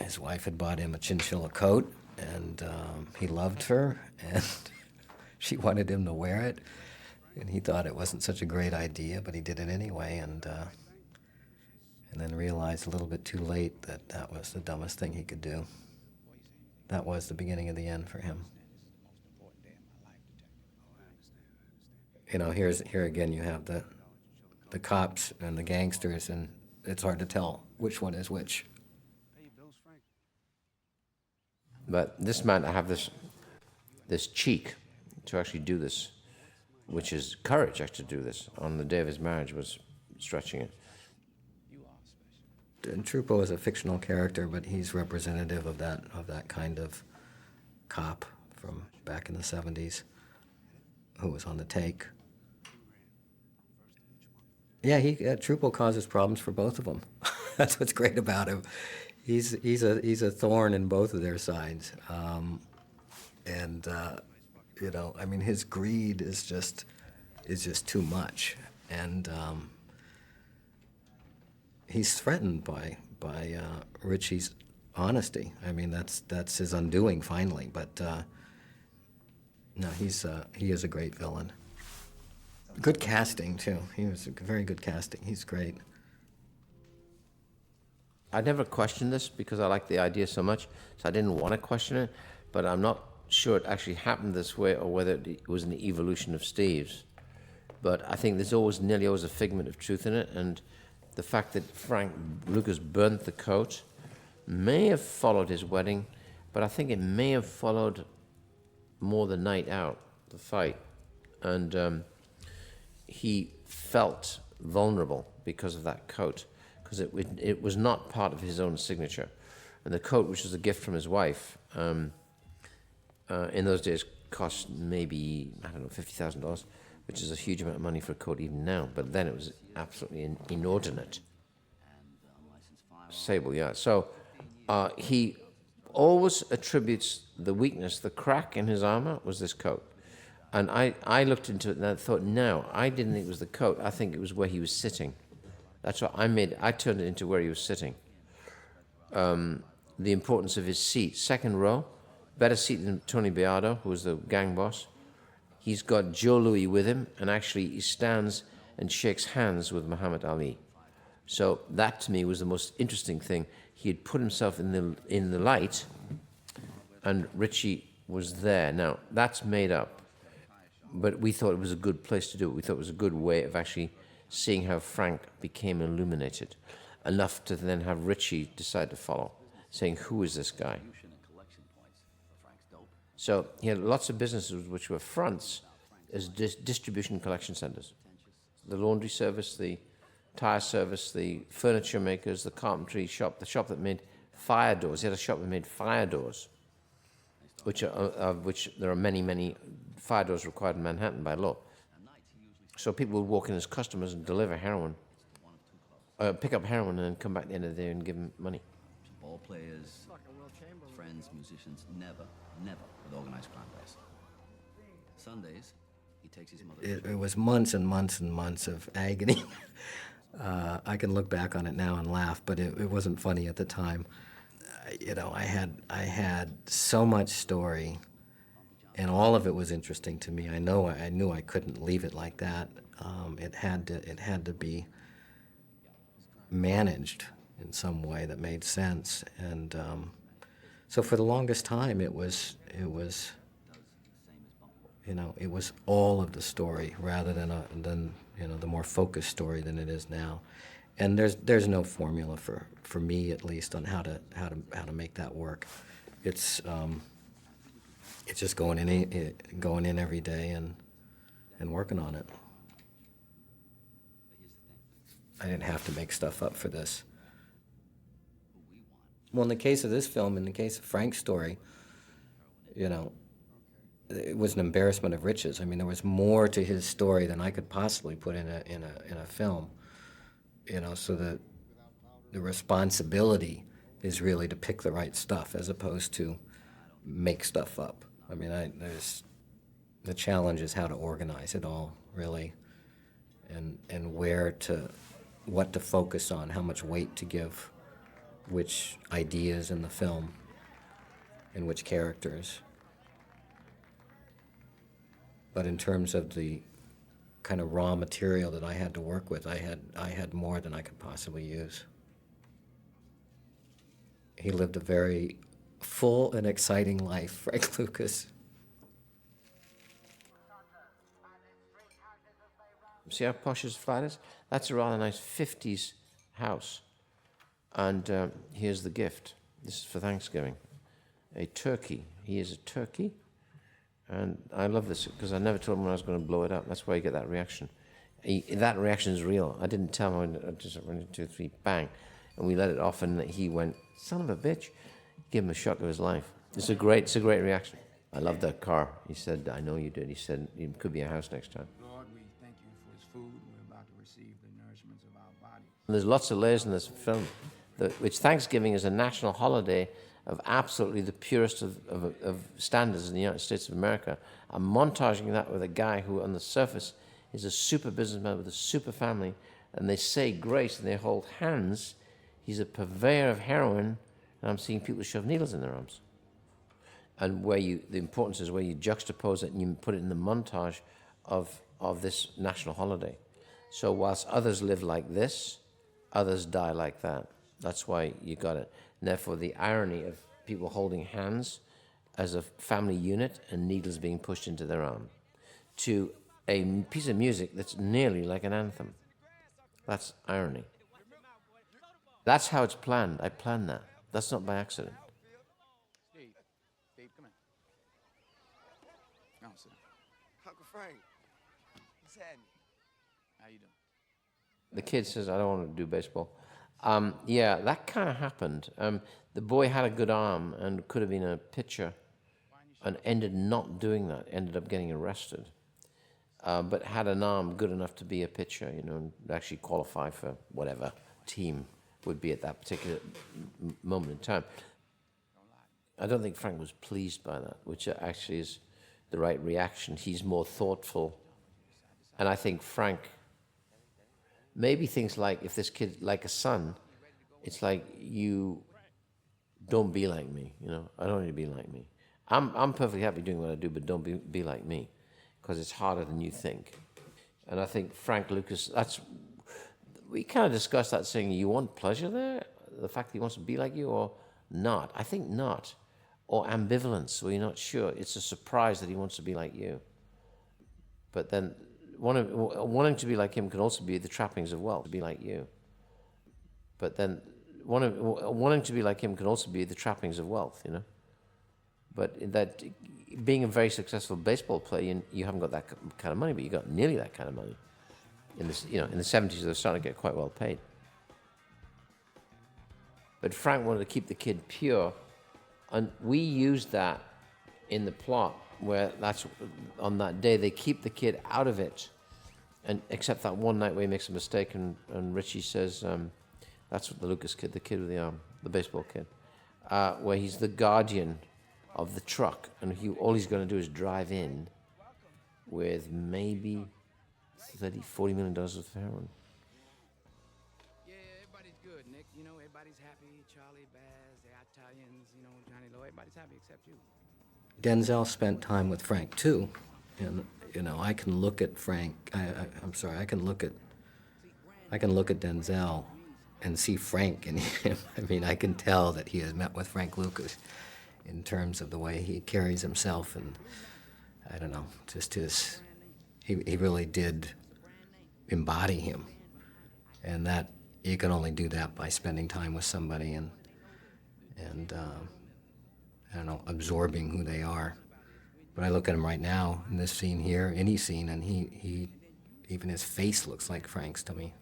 His wife had bought him a chinchilla coat, and he loved her, and she wanted him to wear it, and he thought it wasn't such a great idea, but he did it anyway, and then realized a little bit too late that that was the dumbest thing he could do. That was the beginning of the end for him. You know, here again you have the cops and the gangsters, and it's hard to tell which one is which. But this man, I have this cheek to actually do this, which is courage actually to do this. On the day of his marriage was stretching it. And Trupo is a fictional character, but he's representative of that kind of cop from back in the 70s who was on the take. Yeah, Trupo causes problems for both of them. That's what's great about him. He's a thorn in both of their sides, you know, I mean, his greed is just too much, and he's threatened by Richie's honesty. I mean, that's his undoing finally. But no, he is a great villain. Good casting too. He was a very good casting. He's great. I never questioned this because I like the idea so much, so I didn't want to question it. But I'm not sure it actually happened this way or whether it was an evolution of Steve's. But I think there's nearly always a figment of truth in it, and the fact that Frank Lucas burnt the coat may have followed his wedding, but I think it may have followed more the night out, the fight. And he felt vulnerable because of that coat, because it was not part of his own signature. And the coat, which was a gift from his wife, in those days cost maybe, I don't know, $50,000, which is a huge amount of money for a coat even now. But then it was absolutely inordinate. Sable, yeah. So he always attributes the weakness, the crack in his armor was this coat. And I looked into it and I thought, no, I didn't think it was the coat. I think it was where he was sitting. That's what I turned it into where he was sitting. The importance of his seat. Second row, better seat than Tony Beardo, who was the gang boss. He's got Joe Louis with him, and actually he stands and shakes hands with Muhammad Ali. So that to me was the most interesting thing. He had put himself in the light, and Richie was there. Now, that's made up, but we thought it was a good place to do it. We thought it was a good way of actually seeing how Frank became illuminated, enough to then have Richie decide to follow, saying, who is this guy? So he had lots of businesses which were fronts as distribution collection centers. The laundry service, the tire service, the furniture makers, the carpentry shop, the shop that made fire doors. He had a shop that made fire doors, which there are many, many fire doors required in Manhattan by law. So people would walk in as customers and deliver heroin, pick up heroin and then come back at the end of the day and give them money. Ball players, friends, musicians, never with organized crime base. Sundays, he takes his mother. It was months and months and months of agony. I can look back on it now and laugh, but it wasn't funny at the time. You know, I had so much story, and all of it was interesting to me. I knew I couldn't leave it like that. It had to be managed in some way that made sense, and so for the longest time it was all of the story rather than the more focused story than it is now. And there's no formula for me, at least, on how to make that work. It's just going in every day and working on it. I didn't have to make stuff up for this. Well, in the case of this film, in the case of Frank's story, it was an embarrassment of riches. I mean, there was more to his story than I could possibly put in a film. So that the responsibility is really to pick the right stuff as opposed to make stuff up. I mean, the challenge is how to organize it all, really, and what to focus on, how much weight to give, which ideas in the film, and which characters. But in terms of the kind of raw material that I had to work with, I had more than I could possibly use. He lived a very full and exciting life, Frank Lucas. See how posh his flat is? That's a rather nice 50s house. And here's the gift. This is for Thanksgiving. A turkey. He is a turkey. And I love this because I never told him when I was going to blow it up. That's why you get that reaction. That reaction is real. I didn't tell him. I just went 1, 2, 3, bang. And we let it off and he went, son of a bitch. Give him a shock of his life. It's a great reaction. I love that car. He said, I know you did. He said, it could be a house next time. Lord, we thank you for his food. We're about to receive the nourishments of our body. And there's lots of layers in this film, which Thanksgiving is a national holiday of absolutely the purest of standards in the United States of America. I'm montaging that with a guy who on the surface is a super businessman with a super family, and they say grace and they hold hands. He's a purveyor of heroin, and I'm seeing people shove needles in their arms. And the importance is where you juxtapose it and you put it in the montage of this national holiday. So whilst others live like this, others die like that. That's why you got it. And therefore, the irony of people holding hands as a family unit and needles being pushed into their arm to a piece of music that's nearly like an anthem. That's irony. That's how it's planned. I planned that. That's not by accident. Steve, come in. Come on, sit down. Uncle Frank, what's happening? How you doing? The kid says, I don't want to do baseball. Yeah, that kind of happened. The boy had a good arm and could have been a pitcher and ended not doing that, ended up getting arrested. But had an arm good enough to be a pitcher, and actually qualify for whatever team would be at that particular moment in time. I don't think Frank was pleased by that, which actually is the right reaction. He's more thoughtful. And I think Frank maybe thinks like, if this kid, like a son, it's like, you don't be like me, I don't need to be like me. I'm perfectly happy doing what I do, but don't be like me, because it's harder than you think. And I think Frank Lucas, we kind of discussed that, saying, you want pleasure there? The fact that he wants to be like you, or not? I think not. Or ambivalence, where you're not sure. It's a surprise that he wants to be like you. But then wanting to be like him can also be the trappings of wealth, to be like you. But then wanting to be like him can also be the trappings of wealth, But that being a very successful baseball player, you haven't got that kind of money, but you got nearly that kind of money. In the 70s, they were starting to get quite well paid. But Frank wanted to keep the kid pure, and we used that in the plot, where that's on that day they keep the kid out of it, and except that one night where he makes a mistake, and Richie says, that's what the Lucas kid, the kid with the arm, the baseball kid, where he's the guardian of the truck, and all he's going to do is drive in with maybe $40 million worth of heroin. Yeah, everybody's good, Nick. Everybody's happy. Charlie, Baz, the Italians, Johnny Lowe, everybody's happy except you. Denzel spent time with Frank too, and I can look at Frank. I can look at Denzel and see Frank in him. I mean, I can tell that he has met with Frank Lucas in terms of the way he carries himself, and I don't know, just he really did embody him, and that you can only do that by spending time with somebody and I don't know, absorbing who they are. But I look at him right now in this scene here, any scene, and he even his face looks like Frank's to me.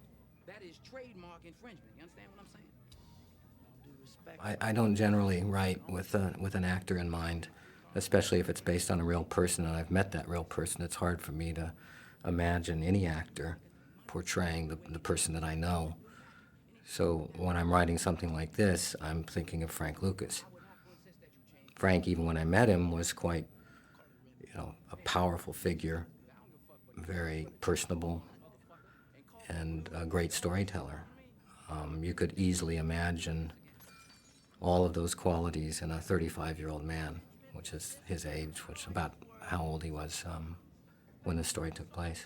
That is trademark infringement. You understand what I'm saying? I don't generally write with an actor in mind, especially if it's based on a real person and I've met that real person. It's hard for me to imagine any actor portraying the person that I know. So when I'm writing something like this, I'm thinking of Frank Lucas. Frank, even when I met him, was quite, a powerful figure, very personable, and a great storyteller. You could easily imagine all of those qualities in a 35-year-old man, which is his age, which is about how old he was when the story took place.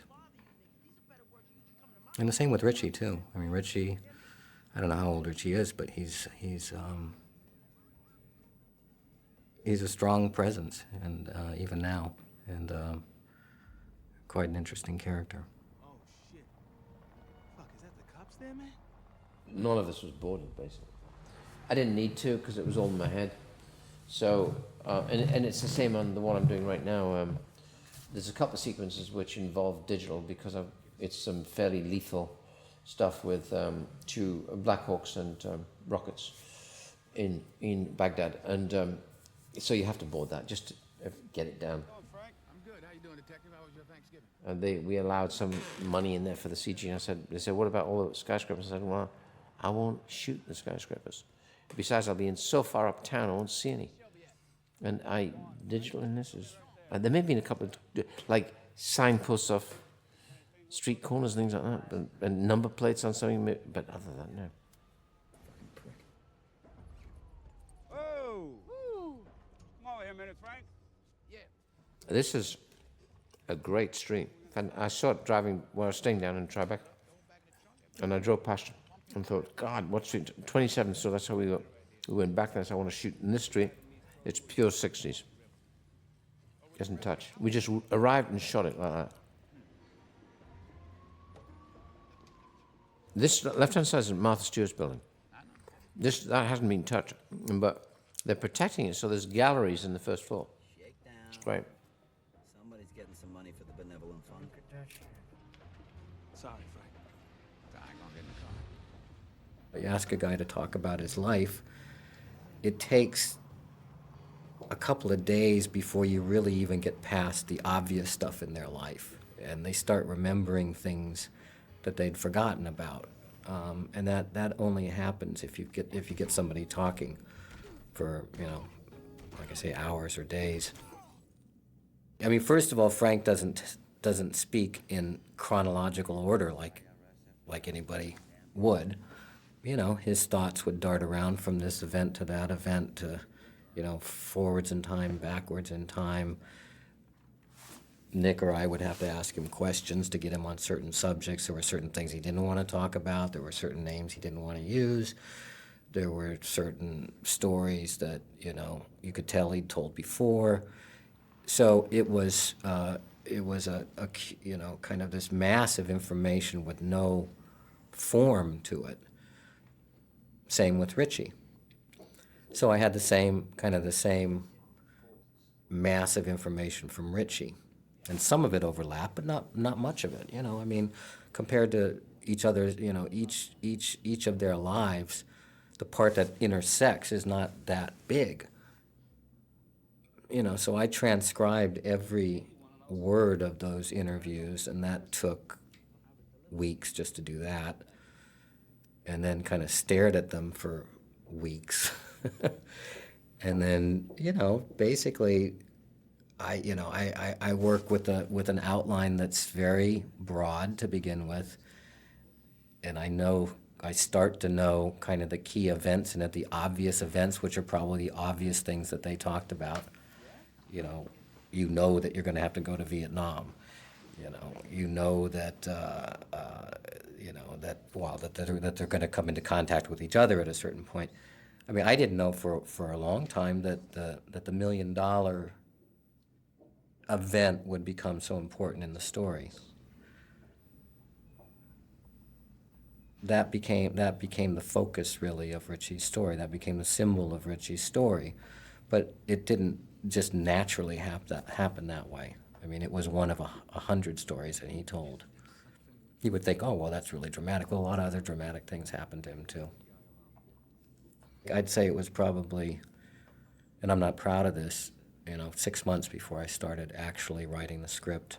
And the same with Richie, too. I mean, Richie, I don't know how old Richie is, but he's a strong presence, and even now, and quite an interesting character. Oh, shit. Fuck, is that the cops there, man? None of this was boarded, basically. I didn't need to because it was all in my head. So, and it's the same on the one I'm doing right now. There's a couple of sequences which involve digital because it's some fairly lethal stuff with 2 Black Hawks and rockets in Baghdad, and so you have to board that just to get it down. Oh, Frank, I'm good. How you doing, detective? How was your Thanksgiving? And we allowed some money in there for the CG. And they said, what about all the skyscrapers? I said, well, I won't shoot the skyscrapers. Besides, I'll be in so far uptown, I won't see any. And digital in this is, there may have been a couple of, like, signposts off street corners, things like that, and number plates on something, but other than that, no. Whoa! Come over here a minute, Frank. Yeah. This is a great street. And I saw it driving when I was staying down in Tribeca. And I drove past it and thought, God, what street? 27th, so that's how we went back there. So I want to shoot in this street. It's pure 60s. Doesn't touch. We just arrived and shot it like that. This left-hand side is Martha Stewart's building. That hasn't been touched, but they're protecting it, so there's galleries in the first floor. Shake down. It's great. Somebody's getting some money for the benevolent fund. Sorry, Frank. I ain't gonna get in the car. You ask a guy to talk about his life, it takes a couple of days before you really even get past the obvious stuff in their life, and they start remembering things that they'd forgotten about, and that only happens if you get somebody talking for, like I say, hours or days. I mean, first of all, Frank doesn't speak in chronological order like anybody would. His thoughts would dart around from this event to that event to, forwards in time, backwards in time. Nick or I would have to ask him questions to get him on certain subjects. There were certain things he didn't want to talk about. There were certain names he didn't want to use. There were certain stories that, you could tell he'd told before. So it was a kind of this mass of information with no form to it. Same with Richie. So I had the same mass of information from Richie. And some of it overlapped, but not much of it. I mean, compared to each other's, each of their lives, the part that intersects is not that big. So I transcribed every word of those interviews, and that took weeks just to do that. And then kind of stared at them for weeks. And then, basically, I work with an outline that's very broad to begin with, and I start to know kind of the key events and the obvious events, which are probably the obvious things that they talked about. You know that you're going to have to go to Vietnam. That they're going to come into contact with each other at a certain point. I mean, I didn't know for a long time that the $1 million event would become so important in the story. That became the focus, really, of Richie's story. That became the symbol of Richie's story. But it didn't just naturally happen that way. I mean, it was one of 100 stories that he told. You would think, oh, well, that's really dramatic. Well, a lot of other dramatic things happened to him, too. I'd say it was probably, and I'm not proud of this, 6 months before I started actually writing the script,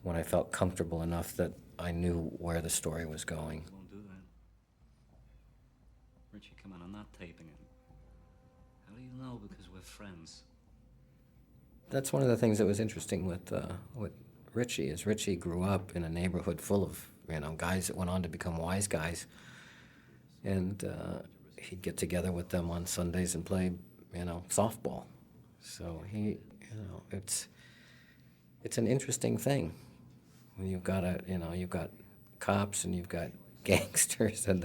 when I felt comfortable enough that I knew where the story was going. Won't do that. Richie, come on, I'm not taping it. How do you know? Because we're friends. That's one of the things that was interesting with Richie, is Richie grew up in a neighborhood full of, guys that went on to become wise guys. And he'd get together with them on Sundays and play, softball. So it's an interesting thing. When you've got you've got cops and you've got gangsters, and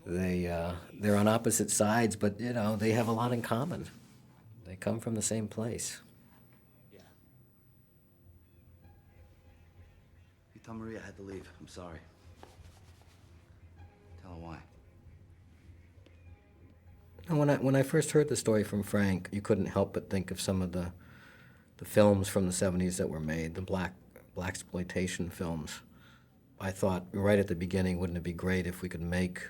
they're on opposite sides, but they have a lot in common. They come from the same place. Yeah. You tell Maria I had to leave. I'm sorry. Tell her why. And when I first heard the story from Frank, you couldn't help but think of some of the films from the 70s that were made, the blaxploitation films. I thought right at the beginning, wouldn't it be great if we could make,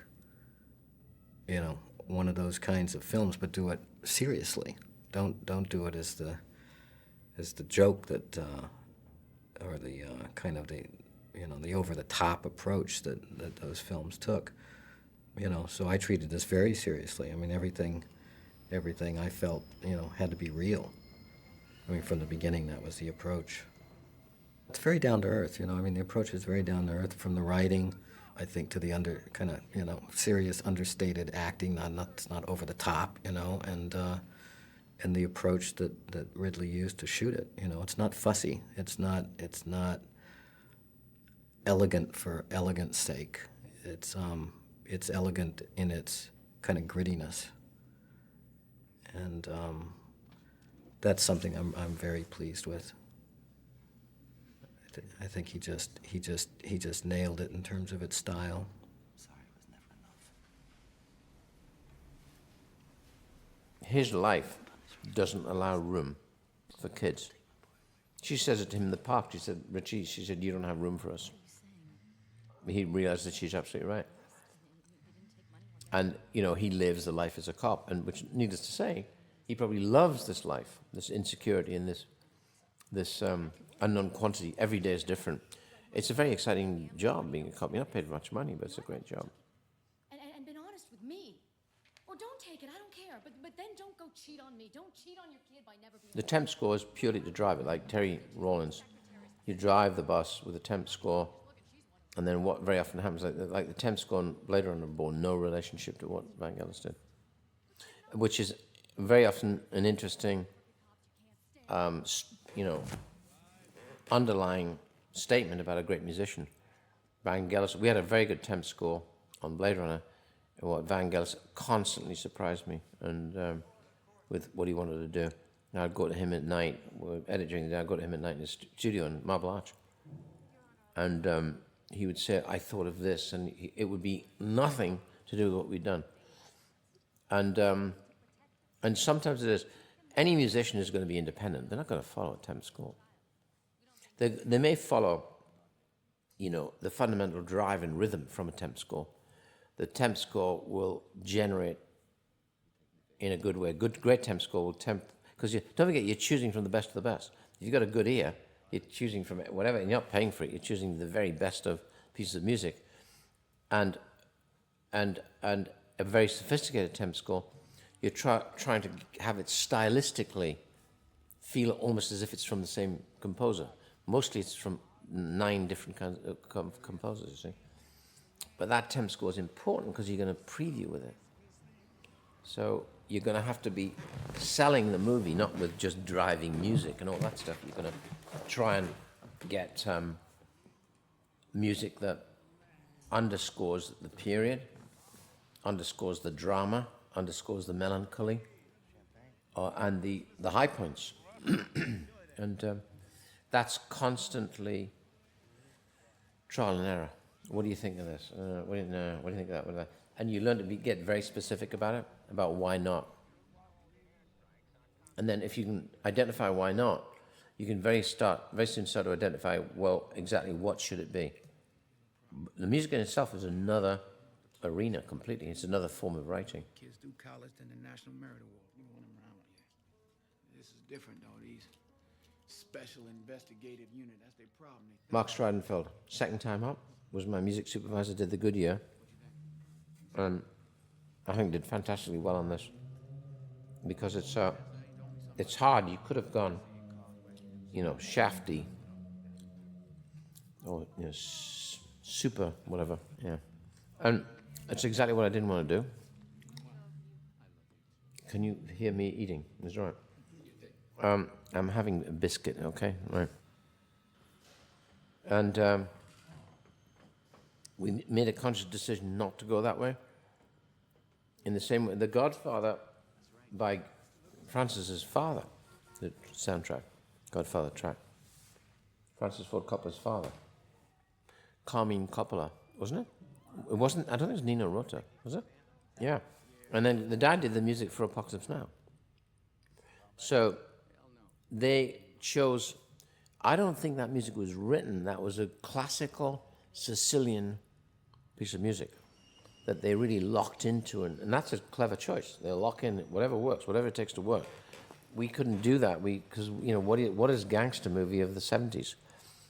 one of those kinds of films, but do it seriously. Don't do it as the joke that, or the kind of the over the top approach that those films took. So I treated this very seriously. I mean, everything I felt, had to be real. I mean, from the beginning, that was the approach. It's very down to earth, the approach is very down to earth, from the writing, I think, to the serious, understated acting, not over the top, and the approach that Ridley used to shoot it. It's not fussy. It's not elegant for elegance sake. It's elegant in its kind of grittiness, and that's something I'm very pleased with. I think he just nailed it in terms of its style. Sorry, it was never enough. His life doesn't allow room for kids. She says it to him in the park. She said, Richie, you don't have room for us. He realized that she's absolutely right. And, he lives the life as a cop, and which, needless to say, he probably loves this life, this insecurity and this unknown quantity. Every day is different. It's a very exciting job, being a cop. You're not paid much money, but it's a great job. And been honest with me. Or don't take it, I don't care. But then don't go cheat on me. Don't cheat on your kid by never being... The temp score is purely to drive it, like Terry Rawlins. You drive the bus with a temp score, and then what very often happens, like the temp score on Blade Runner bore no relationship to what Vangelis did, which is very often an interesting, underlying statement about a great musician. Vangelis, we had a very good temp score on Blade Runner, and what Vangelis constantly surprised me, and with what he wanted to do. And I'd go to him at night, edit during the day, I'd go to him at night in his studio in Marble Arch, and he would say, I thought of this, and it would be nothing to do with what we'd done. And sometimes it is, any musician is going to be independent. They're not going to follow a temp score. They may follow, the fundamental drive and rhythm from a temp score. The temp score will generate in a good way. Great temp score will because don't forget, you're choosing from the best of the best. If you've got a good ear, you're choosing from whatever, and you're not paying for it. You're choosing the very best of pieces of music, and a very sophisticated temp score. You're trying to have it stylistically feel almost as if it's from the same composer. Mostly it's from 9 different kinds of composers, you see. But that temp score is important because you're going to preview with it. So you're going to have to be selling the movie, not with just driving music and all that stuff. You're going to try and get music that underscores the period, underscores the drama, underscores the melancholy, and the high points. And that's constantly trial and error. What do you think of this? What do you think of that? And you learn to get very specific about it, about why not. And then if you can identify why not, you can very soon start to identify, well, exactly what should it be. The music in itself is another arena completely. It's another form of writing. Kids through college and the National Merit Award. You want them around here. This is different, though. These special investigative unit, that's their problem. Mark Stridenfeld, second time up, was my music supervisor, did the good year. And I think did fantastically well on this. Because it's hard. You could have gone, shafty. Or, super, whatever, yeah. And that's exactly what I didn't want to do. Can you hear me eating? That's right. I'm having a biscuit, okay? Right. And we made a conscious decision not to go that way. In the same way, The Godfather by Francis's father, the soundtrack, Godfather track. Francis Ford Coppola's father. Carmine Coppola, wasn't it? It wasn't, I don't think it was Nino Rota, was it? Yeah. And then the dad did the music for Apocalypse Now. So they chose, I don't think that music was written, that was a classical Sicilian piece of music that they really locked into, and that's a clever choice. They'll lock in whatever works, whatever it takes to work. We couldn't do that, because, what is gangster movie of the 70s?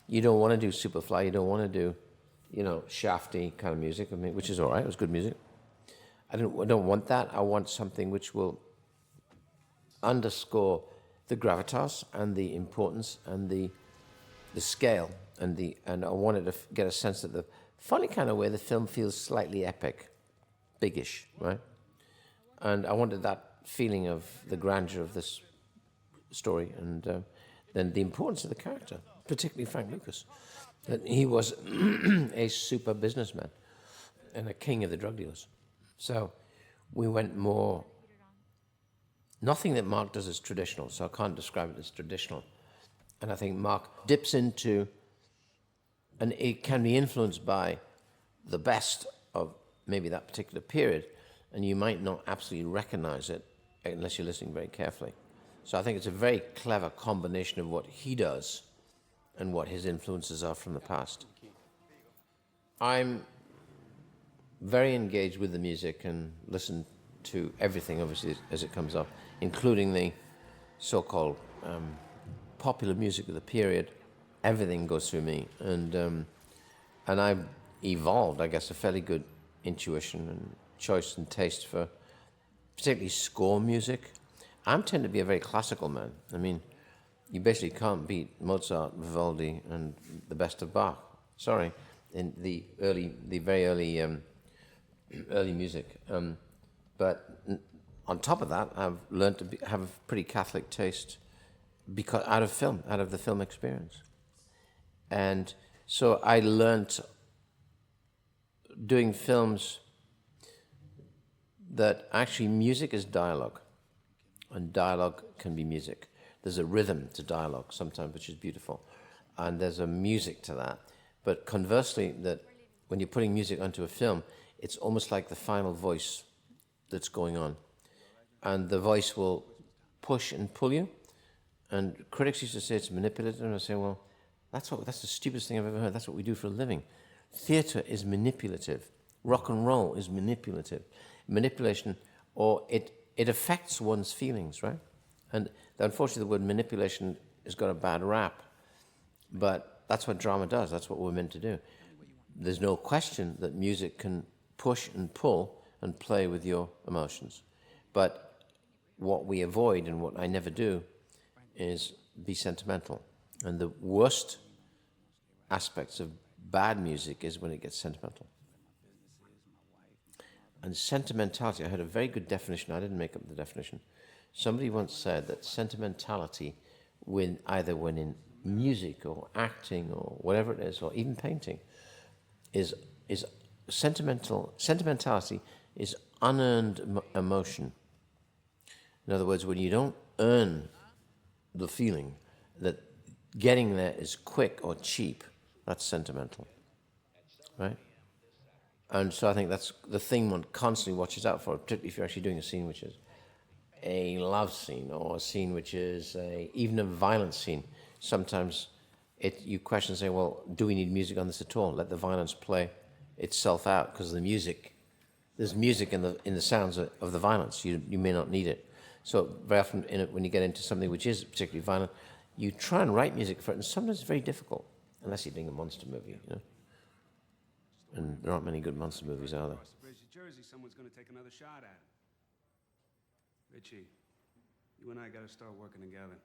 You don't want to do Superfly, you don't want to do, shafty kind of music, which is all right, it was good music. I don't want that. I want something which will underscore the gravitas and the importance and the scale and I wanted to get a sense that the funny kind of way the film feels slightly epic, biggish, right? And I wanted that feeling of the grandeur of this story and then the importance of the character, particularly Frank Lucas. That he was a super businessman and a king of the drug dealers. So we went more, nothing that Mark does is traditional, so I can't describe it as traditional. And I think Mark dips into, and it can be influenced by the best of maybe that particular period, and you might not absolutely recognize it unless you're listening very carefully. So I think it's a very clever combination of what he does and what his influences are from the past. I'm very engaged with the music and listen to everything, obviously, as it comes up, including the so-called popular music of the period. Everything goes through me, and I've evolved, I guess, a fairly good intuition and choice and taste for particularly score music. I tend to be a very classical man. I mean, you basically can't beat Mozart, Vivaldi, and the best of Bach. Sorry, in the very early music. But on top of that, I've learned to have a pretty Catholic taste because out of the film experience. And so I learned doing films that actually music is dialogue, and dialogue can be music. There's a rhythm to dialogue sometimes, which is beautiful, and there's a music to that. But conversely, that when you're putting music onto a film, it's almost like the final voice that's going on. And the voice will push and pull you. And critics used to say it's manipulative, and I say, well, that's the stupidest thing I've ever heard. That's what we do for a living. Theater is manipulative. Rock and roll is manipulative. Manipulation, or it affects one's feelings, right? And unfortunately, the word manipulation has got a bad rap. But that's what drama does. That's what we're meant to do. There's no question that music can push and pull and play with your emotions. But what we avoid, and what I never do, is be sentimental. And the worst aspects of bad music is when it gets sentimental. And sentimentality, I heard a very good definition. I didn't make up the definition. Somebody once said that sentimentality, either when in music or acting or whatever it is, or even painting, is sentimentality is unearned emotion. In other words, when you don't earn the feeling, that getting there is quick or cheap, that's sentimental, right? And so I think that's the thing one constantly watches out for, particularly if you're actually doing a scene which is a love scene, or a scene which is even a violent scene. Sometimes you question and say, well, do we need music on this at all? Let the violence play itself out, because the music There's music in the sounds of the violence. You may not need it. So very often when you get into something which is particularly violent, you try and write music for it, and sometimes it's very difficult, unless you're doing a monster movie, you know. And there aren't many good monster movies, are there? Across the bridge to Jersey, someone's going to take another shot at it. Richie, you and I got to start working together.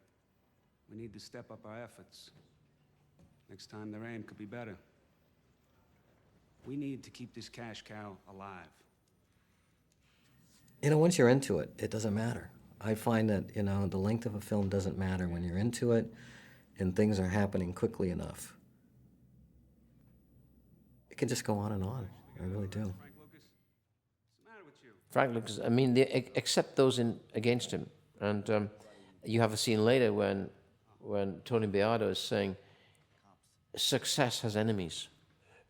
We need to step up our efforts. Next time their aim could be better. We need to keep this cash cow alive. You know, once you're into it, it doesn't matter. I find that, you know, the length of a film doesn't matter when you're into it and things are happening quickly enough. It can just go on and on. I really do. Frank Lucas, what's the matter with you? Frank Lucas, I mean, except those against him. And you have a scene later when Tony Beardo is saying, success has enemies.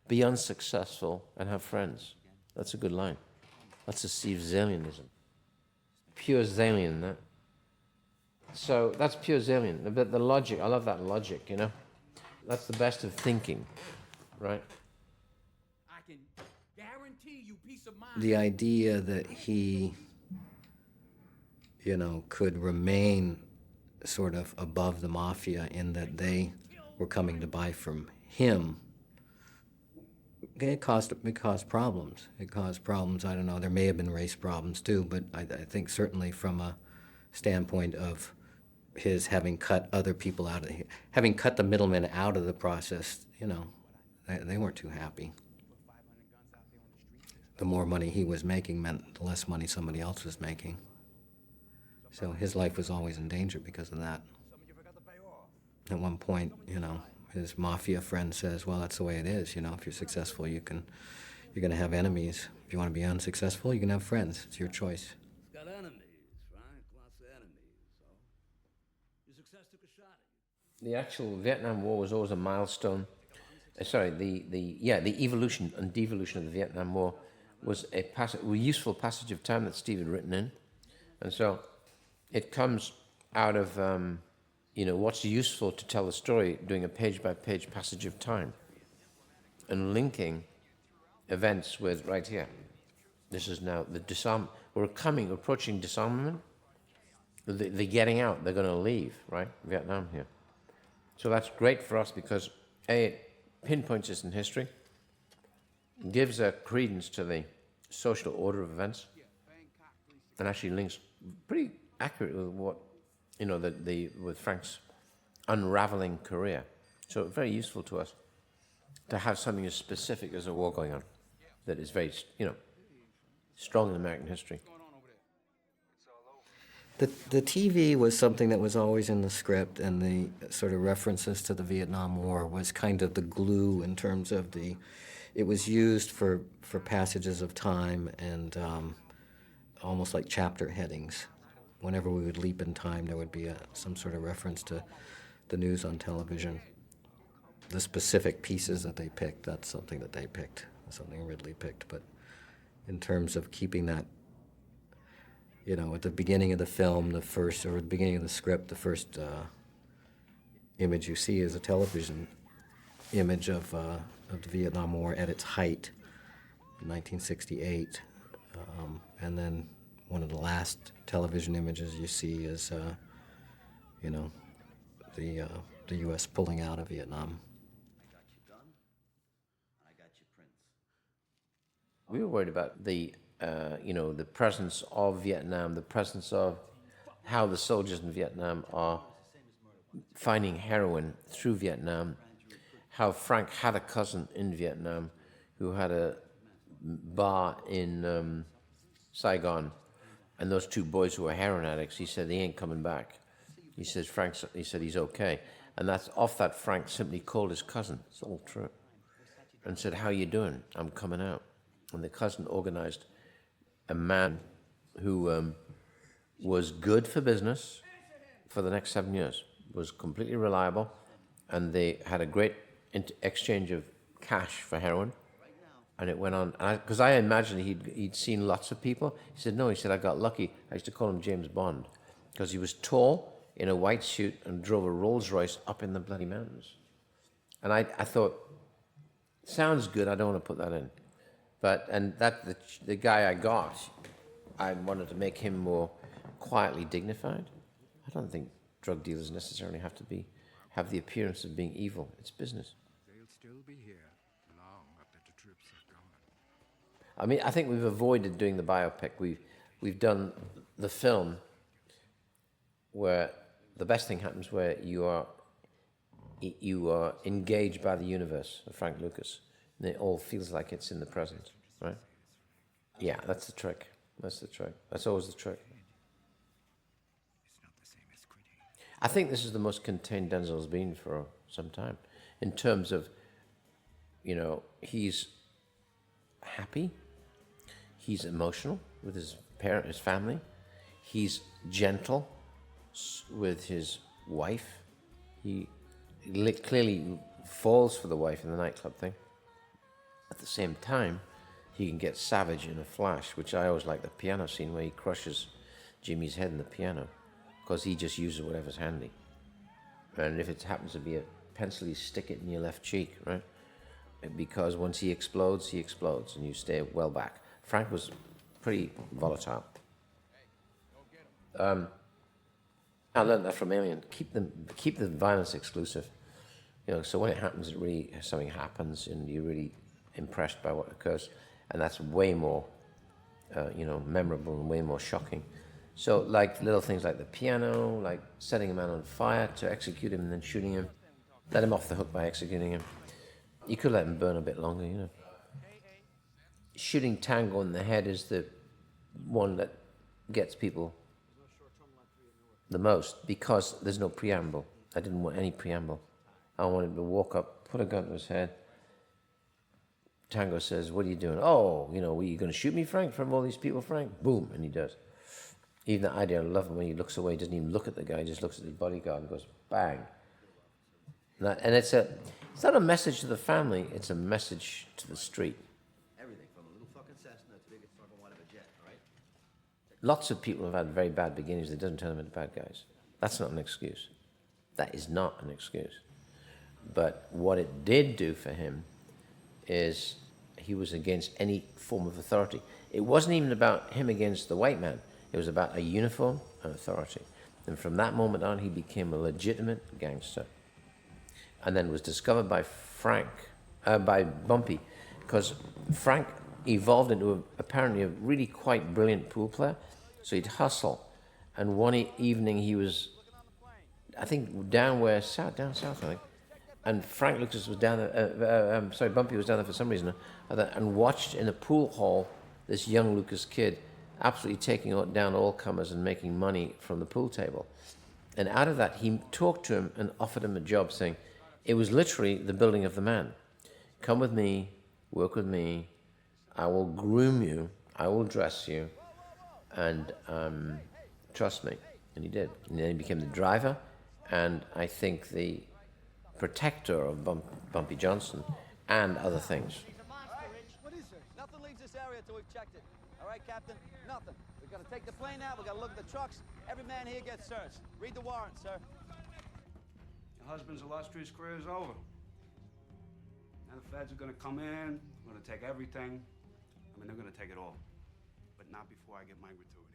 Be unsuccessful and have friends. That's a good line. That's a Steve Zalianism. Pure Zalian, that. So that's pure Zalian. But the logic, I love that logic, you know? That's the best of thinking, right? I can guarantee you peace of mind. The idea that he, you know, could remain sort of above the mafia in that they were coming to buy from him, it caused problems. It caused problems. I don't know. There may have been race problems too, but I think certainly from a standpoint of his having cut other people out of having cut the middlemen out of the process, you know, they weren't too happy. The more money he was making meant the less money somebody else was making. So his life was always in danger because of that. At one point, you know, his mafia friend says, well, that's the way it is. You know, if you're successful, you're going to have enemies. If you want to be unsuccessful, you can have friends. It's your choice. Got enemies, Frank. Lots of enemies. So, your success took a shot at you. The actual Vietnam War was always a milestone. The evolution and devolution of the Vietnam War was a useful passage of time that Steve had written in. And so it comes out of... you know, what's useful to tell the story, doing a page-by-page passage of time and linking events with right here. This is now the we're approaching disarmament. The getting out, they're going to leave, right? Vietnam here. So that's great for us because, A, it pinpoints us in history, gives a credence to the social order of events, and actually links pretty accurately with what, you know, with Frank's unraveling career. So very useful to us to have something as specific as a war going on that is very, you know, strong in American history. The TV was something that was always in the script, and the sort of references to the Vietnam War was kind of the glue in terms of it was used for passages of time and almost like chapter headings. Whenever we would leap in time, there would be some sort of reference to the news on television. The specific pieces that they picked, that's something that they picked, something Ridley picked. But in terms of keeping that, you know, at the beginning of the film, the beginning of the script, the first image you see is a television image of the Vietnam War at its height in 1968. And then one of the last television images you see is, you know, the U.S. pulling out of Vietnam. I got you gun, and I got you prince. We were worried about the presence of Vietnam, the presence of how the soldiers in Vietnam are finding heroin through Vietnam, how Frank had a cousin in Vietnam who had a bar in Saigon. And those two boys who were heroin addicts, he said, they ain't coming back. He said, he's okay. And that's off that Frank simply called his cousin. It's all true. And said, how you doing? I'm coming out. And the cousin organized a man who was good for business for the next 7 years, was completely reliable, and they had a great exchange of cash for heroin. And it went on, because I imagined he'd seen lots of people. He said, no, he said, I got lucky. I used to call him James Bond, because he was tall, in a white suit, and drove a Rolls Royce up in the bloody mountains. And I thought, sounds good, I don't want to put that in. And the guy I got, I wanted to make him more quietly dignified. I don't think drug dealers necessarily have the appearance of being evil. It's business. They'll still be here long after the troops have gone. I mean, I think we've avoided doing the biopic. We've done the film where the best thing happens, where you are engaged by the universe of Frank Lucas, and it all feels like it's in the present, right? Yeah, that's the trick. That's the trick. That's always the trick. I think this is the most contained Denzel's been for some time, in terms of, he's happy, he's emotional with his family, he's gentle with his wife. He clearly falls for the wife in the nightclub thing. At the same time, he can get savage in a flash, which I always like the piano scene where he crushes Jimmy's head in the piano, because he just uses whatever's handy. And if it happens to be a pencil, you stick it in your left cheek, right? Because once he explodes, and you stay well back. Frank was pretty volatile. I learned that from Alien. Keep the violence exclusive. So when it happens, something happens, and you're really impressed by what occurs, and that's way more, memorable and way more shocking. So like little things like the piano, like setting a man on fire to execute him and then shooting him, let him off the hook by executing him. You could let him burn a bit longer, Shooting Tango in the head is the one that gets people the most, because there's no preamble. I didn't want any preamble. I wanted him to walk up, put a gun to his head. Tango says, "What are you doing?" "Oh, were you going to shoot me, Frank, from all these people, Frank?" Boom, and he does. Even the idea, I love him when he looks away, he doesn't even look at the guy, he just looks at the bodyguard and goes, bang. And it's not a message to the family, it's a message to the street. Everything from a little fucking Cessna to big fucking whatever jet, right? Lots of people have had very bad beginnings, that doesn't turn them into bad guys. That's not an excuse. That is not an excuse. But what it did do for him is he was against any form of authority. It wasn't even about him against the white man. It was about a uniform and authority. And from that moment on, he became a legitimate gangster. And then was discovered by by Bumpy, because Frank evolved into apparently a really quite brilliant pool player. So he'd hustle. And one evening he was, I think, down south, I think. And Frank Lucas was down there, Bumpy was down there for some reason, and watched in a pool hall this young Lucas kid absolutely taking down all comers and making money from the pool table. And out of that, he talked to him and offered him a job, saying, it was literally the building of the man. Come with me, work with me, I will groom you, I will dress you, and trust me. And he did. And then he became the driver, and I think the protector of Bumpy Johnson, and other things. What is it? Nothing leaves this area until we've checked it. All right, Captain? Nothing. We've got to take the plane out. We've got to look at the trucks. Every man here gets searched. Read the warrant, sir. Your husband's illustrious career is over. Now the feds are going to come in, going to take everything. They're going to take it all. But not before I get my gratuity.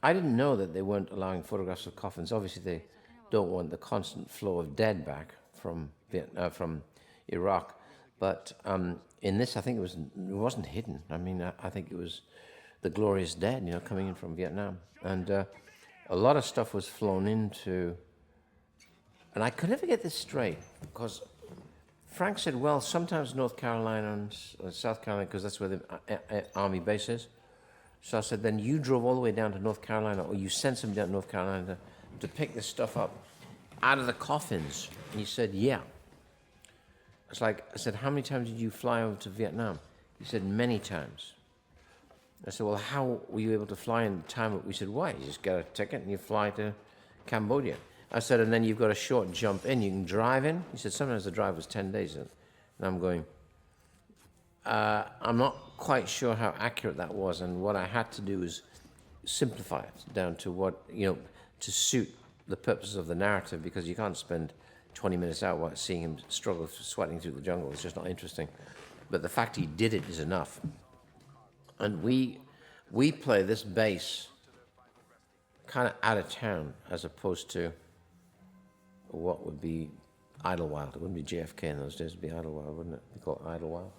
I didn't know that they weren't allowing photographs of coffins. Obviously, they don't want the constant flow of dead back from Iraq. But in this, I think it wasn't hidden. I mean, I think it was the glorious dead, coming in from Vietnam. And a lot of stuff was flown into, and I could never get this straight, because Frank said, well, sometimes North Carolina and South Carolina, because that's where the Army base is. So I said, then you drove all the way down to North Carolina, or you sent somebody down to North Carolina to pick this stuff up out of the coffins. And he said, yeah. It's like, I said, how many times did you fly over to Vietnam? He said, many times. I said, well, how were you able to fly in the time? We said, why? You just get a ticket and you fly to Cambodia. I said, and then you've got a short jump in. You can drive in. He said, sometimes the drive was 10 days. And I'm going, I'm not quite sure how accurate that was. And what I had to do was simplify it down to what, to suit the purposes of the narrative, because you can't spend 20 minutes out while seeing him struggle, sweating through the jungle. It's just not interesting. But the fact he did it is enough. And we play this bass kind of out of town as opposed to what would be Idlewild. It wouldn't be JFK in those days, it would be Idlewild, wouldn't it? Be called Idlewild.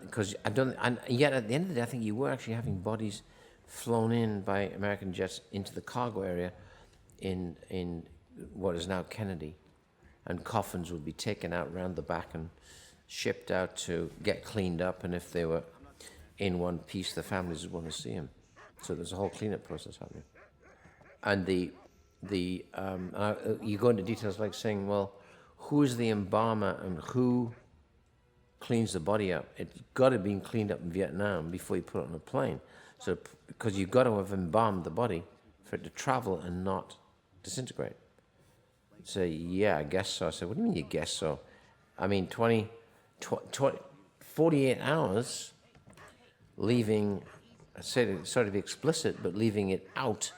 Because and yet at the end of the day, I think you were actually having bodies flown in by American jets into the cargo area in what is now Kennedy, and coffins would be taken out round the back and shipped out to get cleaned up, and if they were in one piece, the families would want to see them. So there's a whole cleanup process happening. And you go into details like saying, well, who is the embalmer and who cleans the body up? It's got to be cleaned up in Vietnam before you put it on a plane. So, because you've got to have embalmed the body for it to travel and not disintegrate. So, yeah, I guess so. I said, what do you mean you guess so? I mean, 48 hours leaving, sorry to be explicit, but leaving it out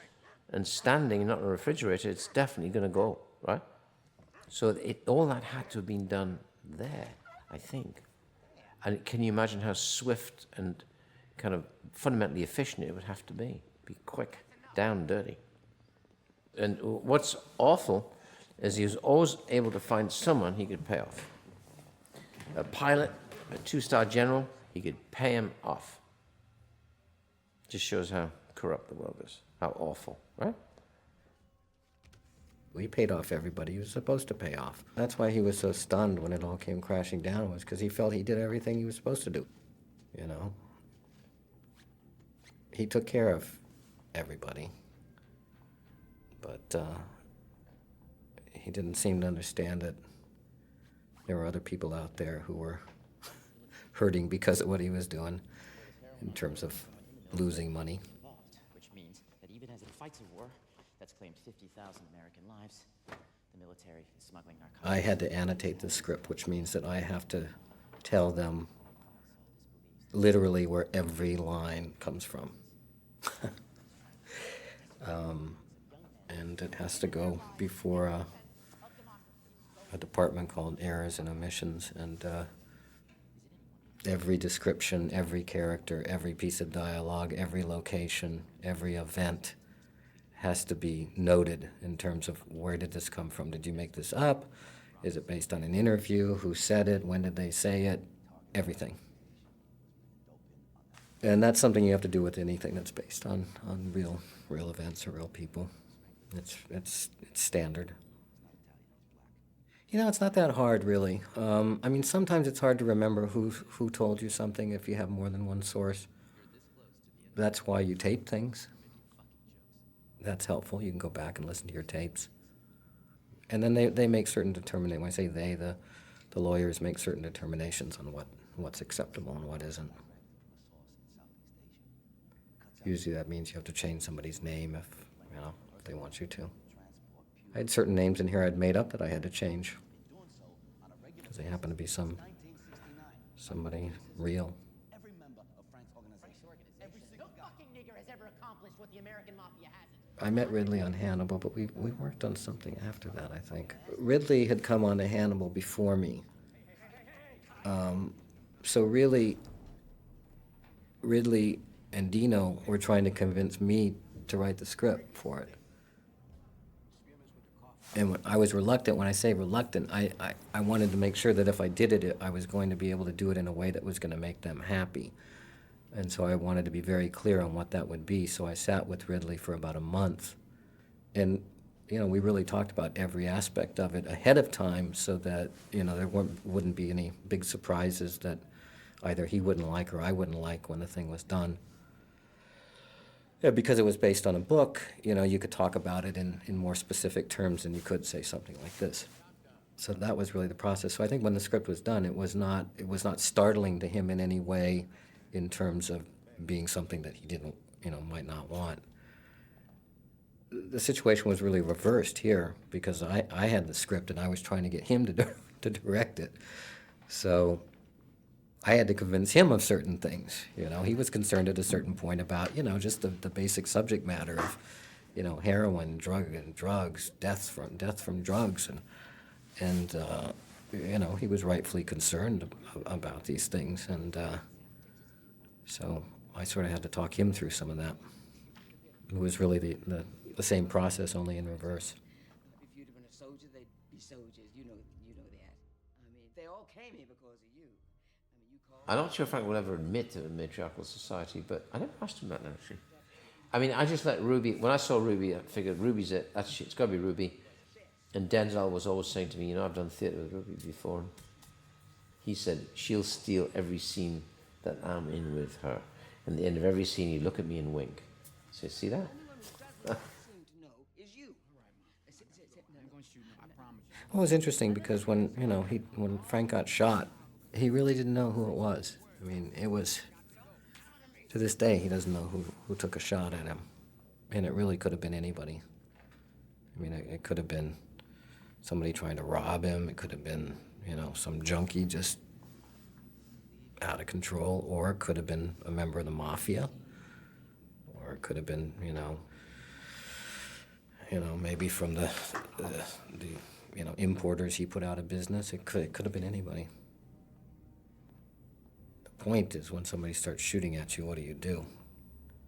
and standing, not in a refrigerator, it's definitely going to go, right? So all that had to have been done there, I think. And can you imagine how swift and kind of fundamentally efficient it would have to be? Be quick, down, dirty. And what's awful is he was always able to find someone he could pay off. A pilot, a 2-star general, he could pay him off. Just shows how corrupt the world is, how awful, right? He paid off everybody he was supposed to pay off. That's why he was so stunned when it all came crashing down, was because he felt he did everything he was supposed to do, you know? He took care of everybody, but he didn't seem to understand that there were other people out there who were hurting because of what he was doing in terms of losing money. Which means that even as it fights a war that's claimed 50,000 American lives, the military is smuggling narcotics. I had to annotate the script, which means that I have to tell them literally where every line comes from. And it has to go before a department called Errors and Omissions, and every description, every character, every piece of dialogue, every location, every event has to be noted in terms of where did this come from? Did you make this up? Is it based on an interview? Who said it? When did they say it? Everything. And that's something you have to do with anything that's based on real events or real people. It's standard. You know, it's not that hard, really. I mean, sometimes it's hard to remember who told you something if you have more than one source. That's why you tape things. That's helpful. You can go back and listen to your tapes. And then they make certain determinations. When I say they, the lawyers make certain determinations on what's acceptable and what isn't. Usually that means you have to change somebody's name if they want you to. I had certain names in here I'd made up that I had to change because they happen to be somebody real. Every member of Frank's organization. No fucking nigger has ever accomplished what the American mafia hasn't. I met Ridley on Hannibal, but we worked on something after that, I think. Ridley had come on to Hannibal before me. So really, Ridley and Dino were trying to convince me to write the script for it. And when I was reluctant. When I say reluctant, I wanted to make sure that if I did it, I was going to be able to do it in a way that was going to make them happy. And so I wanted to be very clear on what that would be. So I sat with Ridley for about a month. And, we really talked about every aspect of it ahead of time so that, there wouldn't be any big surprises that either he wouldn't like or I wouldn't like when the thing was done. Yeah, because it was based on a book, you could talk about it in more specific terms than you could say something like this. So that was really the process. So I think when the script was done, it was not startling to him in any way in terms of being something that he didn't, might not want. The situation was really reversed here because I had the script and I was trying to get him to direct it. So I had to convince him of certain things. He was concerned at a certain point about, just the basic subject matter of, heroin, drugs, death from drugs, and he was rightfully concerned about these things. And So I sort of had to talk him through some of that. It was really the same process, only in reverse. If you'd have been a soldier, they'd be soldiers. You know that. I mean, they all came here because of you. I mean, you called... I'm not sure Frank will ever admit to a matriarchal society, but I never asked him that, actually. I mean, I just let Ruby... When I saw Ruby, I figured Ruby's it. It's got to be Ruby. And Denzel was always saying to me, you know, I've done theatre with Ruby before. And he said, she'll steal every scene that I'm in with her. And at the end of every scene, you look at me and wink. So, see that? Well, it was interesting because when Frank got shot, he really didn't know who it was. I mean, it was, to this day, he doesn't know who took a shot at him. And it really could have been anybody. I mean, it could have been somebody trying to rob him. It could have been, some junkie just out of control. Or it could have been a member of the mafia. Or it could have been, maybe from the importers he put out of business. It could have been anybody. The point is, when somebody starts shooting at you, what do?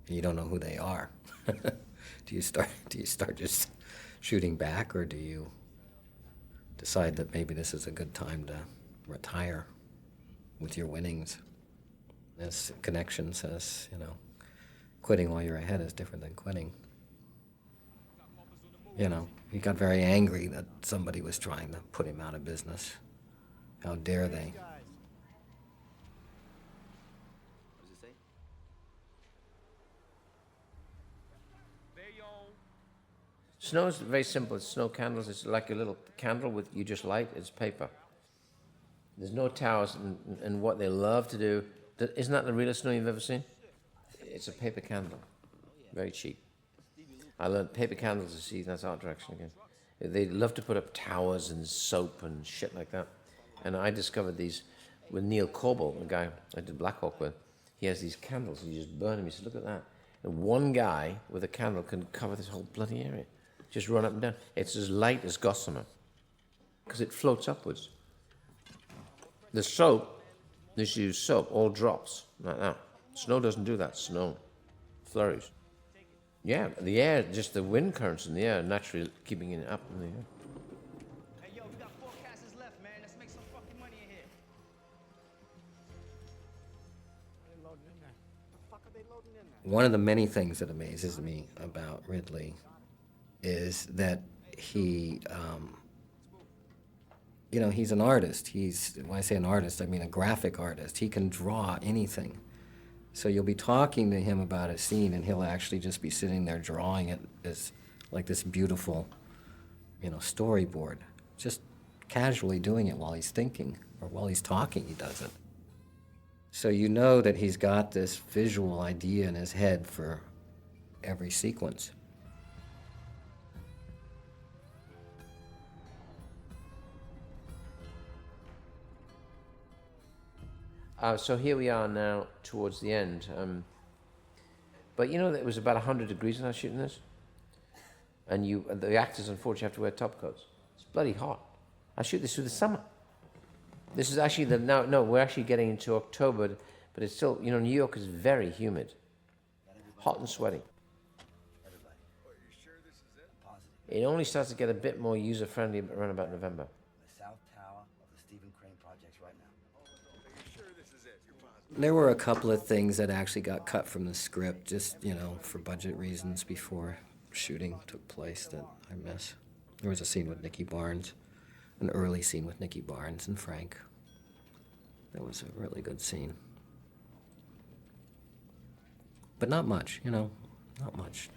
And you don't know who they are. Do you start just shooting back, or do you decide that maybe this is a good time to retire with your winnings? As Connection says, quitting while you're ahead is different than quitting. He got very angry that somebody was trying to put him out of business. How dare they? What does it say? Snow is very simple. It's snow candles. It's like a little candle with you just light. It's paper. There's no towers, and what they love to do, isn't that the realest snow you've ever seen? It's a paper candle. Very cheap. I learned paper candles this season. That's art direction again. They love to put up towers and soap and shit like that. And I discovered these with Neil Corbell, the guy I did Black Hawk with. He has these candles, and you just burn them. He said, look at that. And one guy with a candle can cover this whole bloody area. Just run up and down. It's as light as gossamer because it floats upwards. The soap, this use soap, all drops like that. Snow doesn't do that. Snow flurries. Yeah, the air, just the wind currents in the air, naturally keeping it up in the air. Hey, yo, we got 4 casters left, man. Let's make some fucking money in here. They're loading in there. The fuck are they loading in there? One of the many things that amazes me about Ridley is that he, he's an artist. When I say an artist, I mean a graphic artist. He can draw anything. So you'll be talking to him about a scene, and he'll actually just be sitting there drawing it as like this beautiful, storyboard. Just casually doing it while he's thinking, or while he's talking, he does it. So you know that he's got this visual idea in his head for every sequence. So here we are now towards the end. But it was about 100 degrees when I was shooting this. And the actors, unfortunately, have to wear top coats. It's bloody hot. I shoot this through the summer. This is actually we're actually getting into October, but it's still, New York is very humid. Hot and sweaty. It only starts to get a bit more user-friendly around about November. The South Tower of the Stephen Crane projects right now. There were a couple of things that actually got cut from the script, just, for budget reasons before shooting took place that I miss. There was a scene with Nicky Barnes, an early scene with Nicky Barnes and Frank. That was a really good scene. But not much, not much.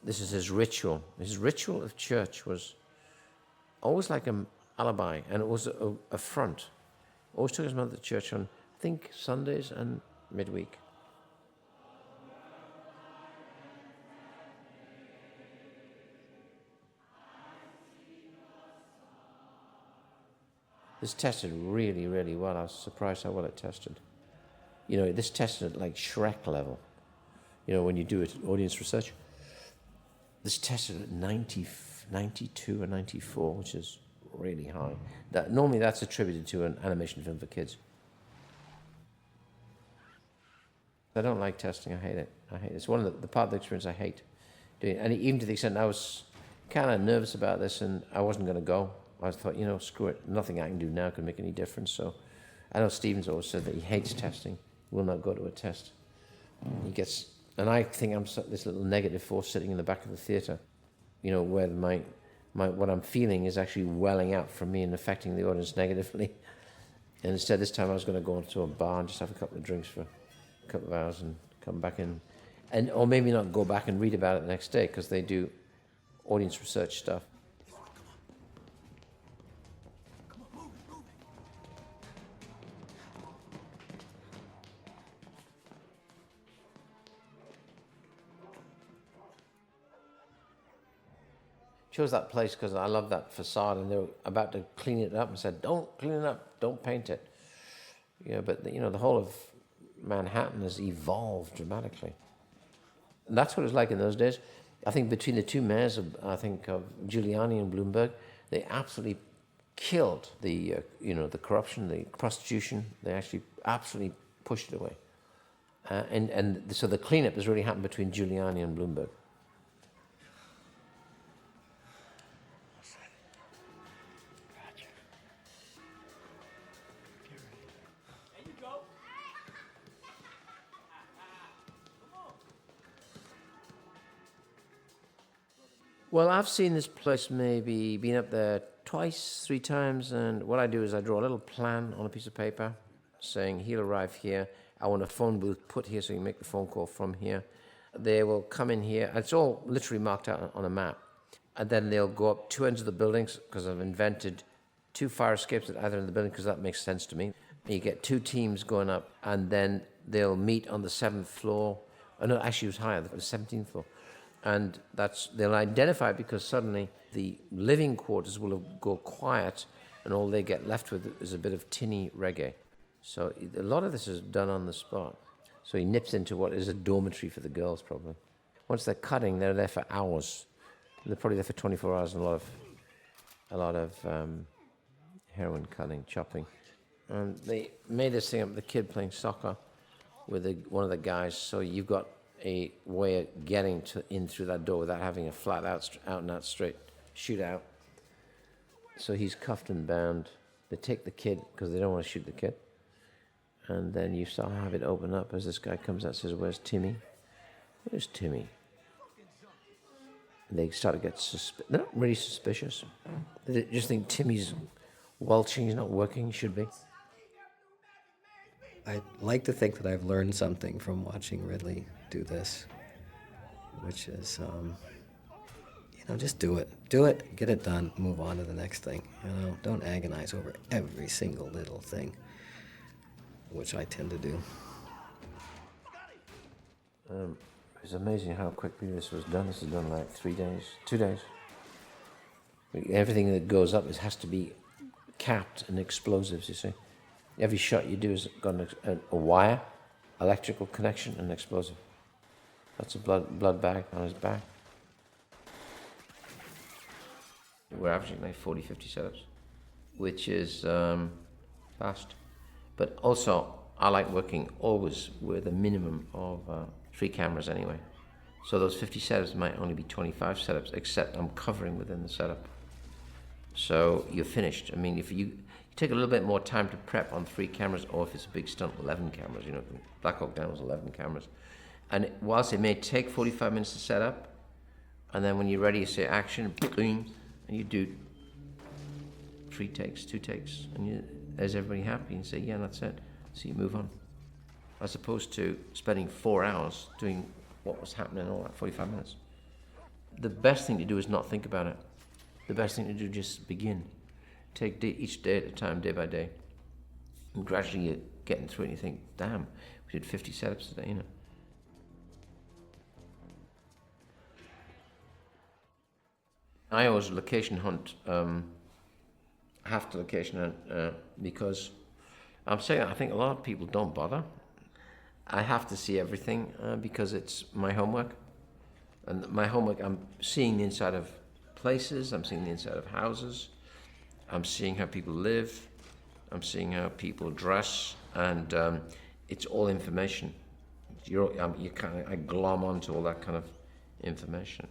This is his ritual. His ritual of church was always like an alibi, and it was a front. Always took his mother to church on, I think, Sundays and midweek. This tested really, really well. I was surprised how well it tested. This tested at like Shrek level. When you do it, audience research. This tested at 92 or 94, which is really high. Normally that's attributed to an animation film for kids. I don't like testing. I hate it. It's one of the part of the experience I hate doing. And even to the extent I was kind of nervous about this, and I wasn't going to go. I thought, screw it. Nothing I can do now can make any difference. So I know Stephen's always said that he hates testing. Will not go to a test. He gets, and I think I'm this little negative force sitting in the back of the theatre, where my what I'm feeling is actually welling out from me and affecting the audience negatively. And instead, this time I was going to go into a bar and just have a couple of drinks for a couple of hours and come back in, or maybe not go back and read about it the next day, because they do audience research stuff. Chose that place because I love that facade, and they were about to clean it up and said, "Don't clean it up, don't paint it." But the whole of Manhattan has evolved dramatically. And that's what it was like in those days. I think between the two mayors of Giuliani and Bloomberg, they absolutely killed the corruption, the prostitution. They actually absolutely pushed it away. So the cleanup has really happened between Giuliani and Bloomberg. Well, I've seen this place been up there twice, 3 times, and what I do is I draw a little plan on a piece of paper saying he'll arrive here. I want a phone booth put here so you can make the phone call from here. They will come in here. It's all literally marked out on a map. And then they'll go up 2 ends of the buildings, because I've invented 2 fire escapes at either end of the building, because that makes sense to me. You get 2 teams going up, and then they'll meet on the 7th floor. Oh, no, actually it was higher, the 17th floor. And they'll identify it because suddenly the living quarters will go quiet, and all they get left with is a bit of tinny reggae. So a lot of this is done on the spot. So he nips into what is a dormitory for the girls, probably. Once they're cutting, they're there for hours. They're probably there for 24 hours, and a lot of heroin cutting, chopping. And they made this thing up, the kid playing soccer with one of the guys. So you've got a way of getting in through that door without having a flat out and out straight shootout. So he's cuffed and bound. They take the kid because they don't want to shoot the kid. And then you start to have it open up as this guy comes out and says, "Where's Timmy? Where's Timmy?" And they start to get they're not really suspicious. They just think Timmy's welching, he's not working, he should be. I like to think that I've learned something from watching Ridley do this, which is, just do it, get it done, move on to the next thing. Don't agonize over every single little thing, which I tend to do. It's amazing how quickly this was done. This is done like 3 days, 2 days. Everything that goes up has to be capped and explosives, you see. Every shot you do has got a wire, electrical connection, and explosive. That's a blood bag on his back. We're averaging like 40, 50 setups, which is fast. But also, I like working always with a minimum of 3 cameras anyway. So those 50 setups might only be 25 setups, except I'm covering within the setup. So you're finished. I mean, if you take a little bit more time to prep on 3 cameras, or if it's a big stunt, 11 cameras, Black Hawk Down was 11 cameras. And whilst it may take 45 minutes to set up, and then when you're ready, you say action, and you do 3 takes, 2 takes, and is everybody happy? And say, yeah, that's it. So you move on. As opposed to spending 4 hours doing what was happening in all that 45 minutes. The best thing to do is not think about it. The best thing to do is just begin. Take each day at a time, day by day. And gradually you're getting through it and you think, damn, we did 50 setups today, I always location hunt, have to location hunt, because I'm saying I think a lot of people don't bother. I have to see everything because it's my homework. And my homework, I'm seeing the inside of places, I'm seeing the inside of houses, I'm seeing how people live, I'm seeing how people dress, and it's all information. I glom onto all that kind of information.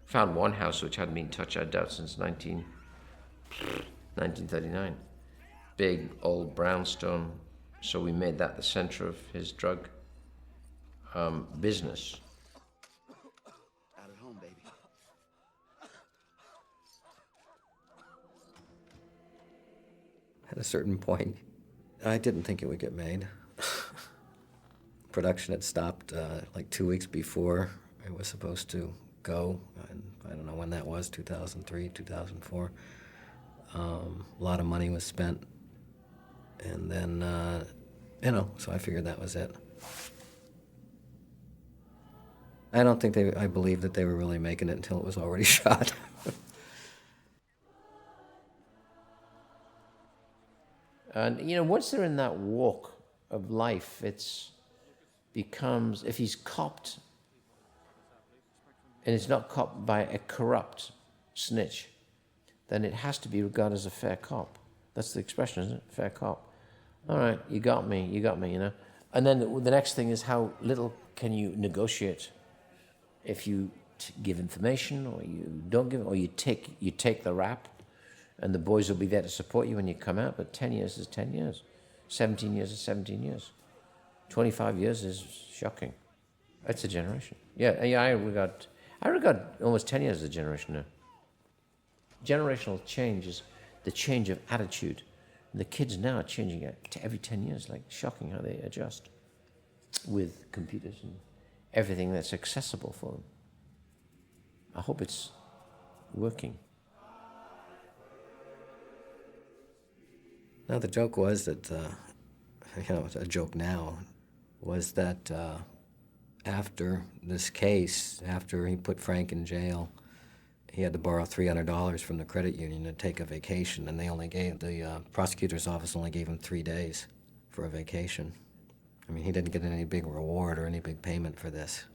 Found one house which hadn't been touched, I doubt, since 1939. Big old brownstone, so we made that the center of his drug business. Out at home, baby. At a certain point, I didn't think it would get made. Production had stopped like 2 weeks before it was supposed to go. And I don't know when that was, 2003, 2004. A lot of money was spent. And then, so I figured that was it. I don't think I believed that they were really making it until it was already shot. And, once they're in that walk of life, becomes, if he's copped, and it's not copped by a corrupt snitch, then it has to be regarded as a fair cop. That's the expression, isn't it? Fair cop. All right, you got me, And then the next thing is how little can you negotiate if you give information, or you don't give, or you take the rap, and the boys will be there to support you when you come out. But 10 years is 10 years. 17 years is 17 years. 25 years is shocking. That's a generation. Yeah, I regard almost 10 years as a generation now. Generational change is the change of attitude. And the kids now are changing it every 10 years. Like, shocking how they adjust with computers and everything that's accessible for them. I hope it's working. Now, the joke was that, a joke now, was that after this case, after he put Frank in jail, he had to borrow $300 from the credit union to take a vacation, and the prosecutor's office only gave him 3 days for a vacation. I mean, he didn't get any big reward or any big payment for this.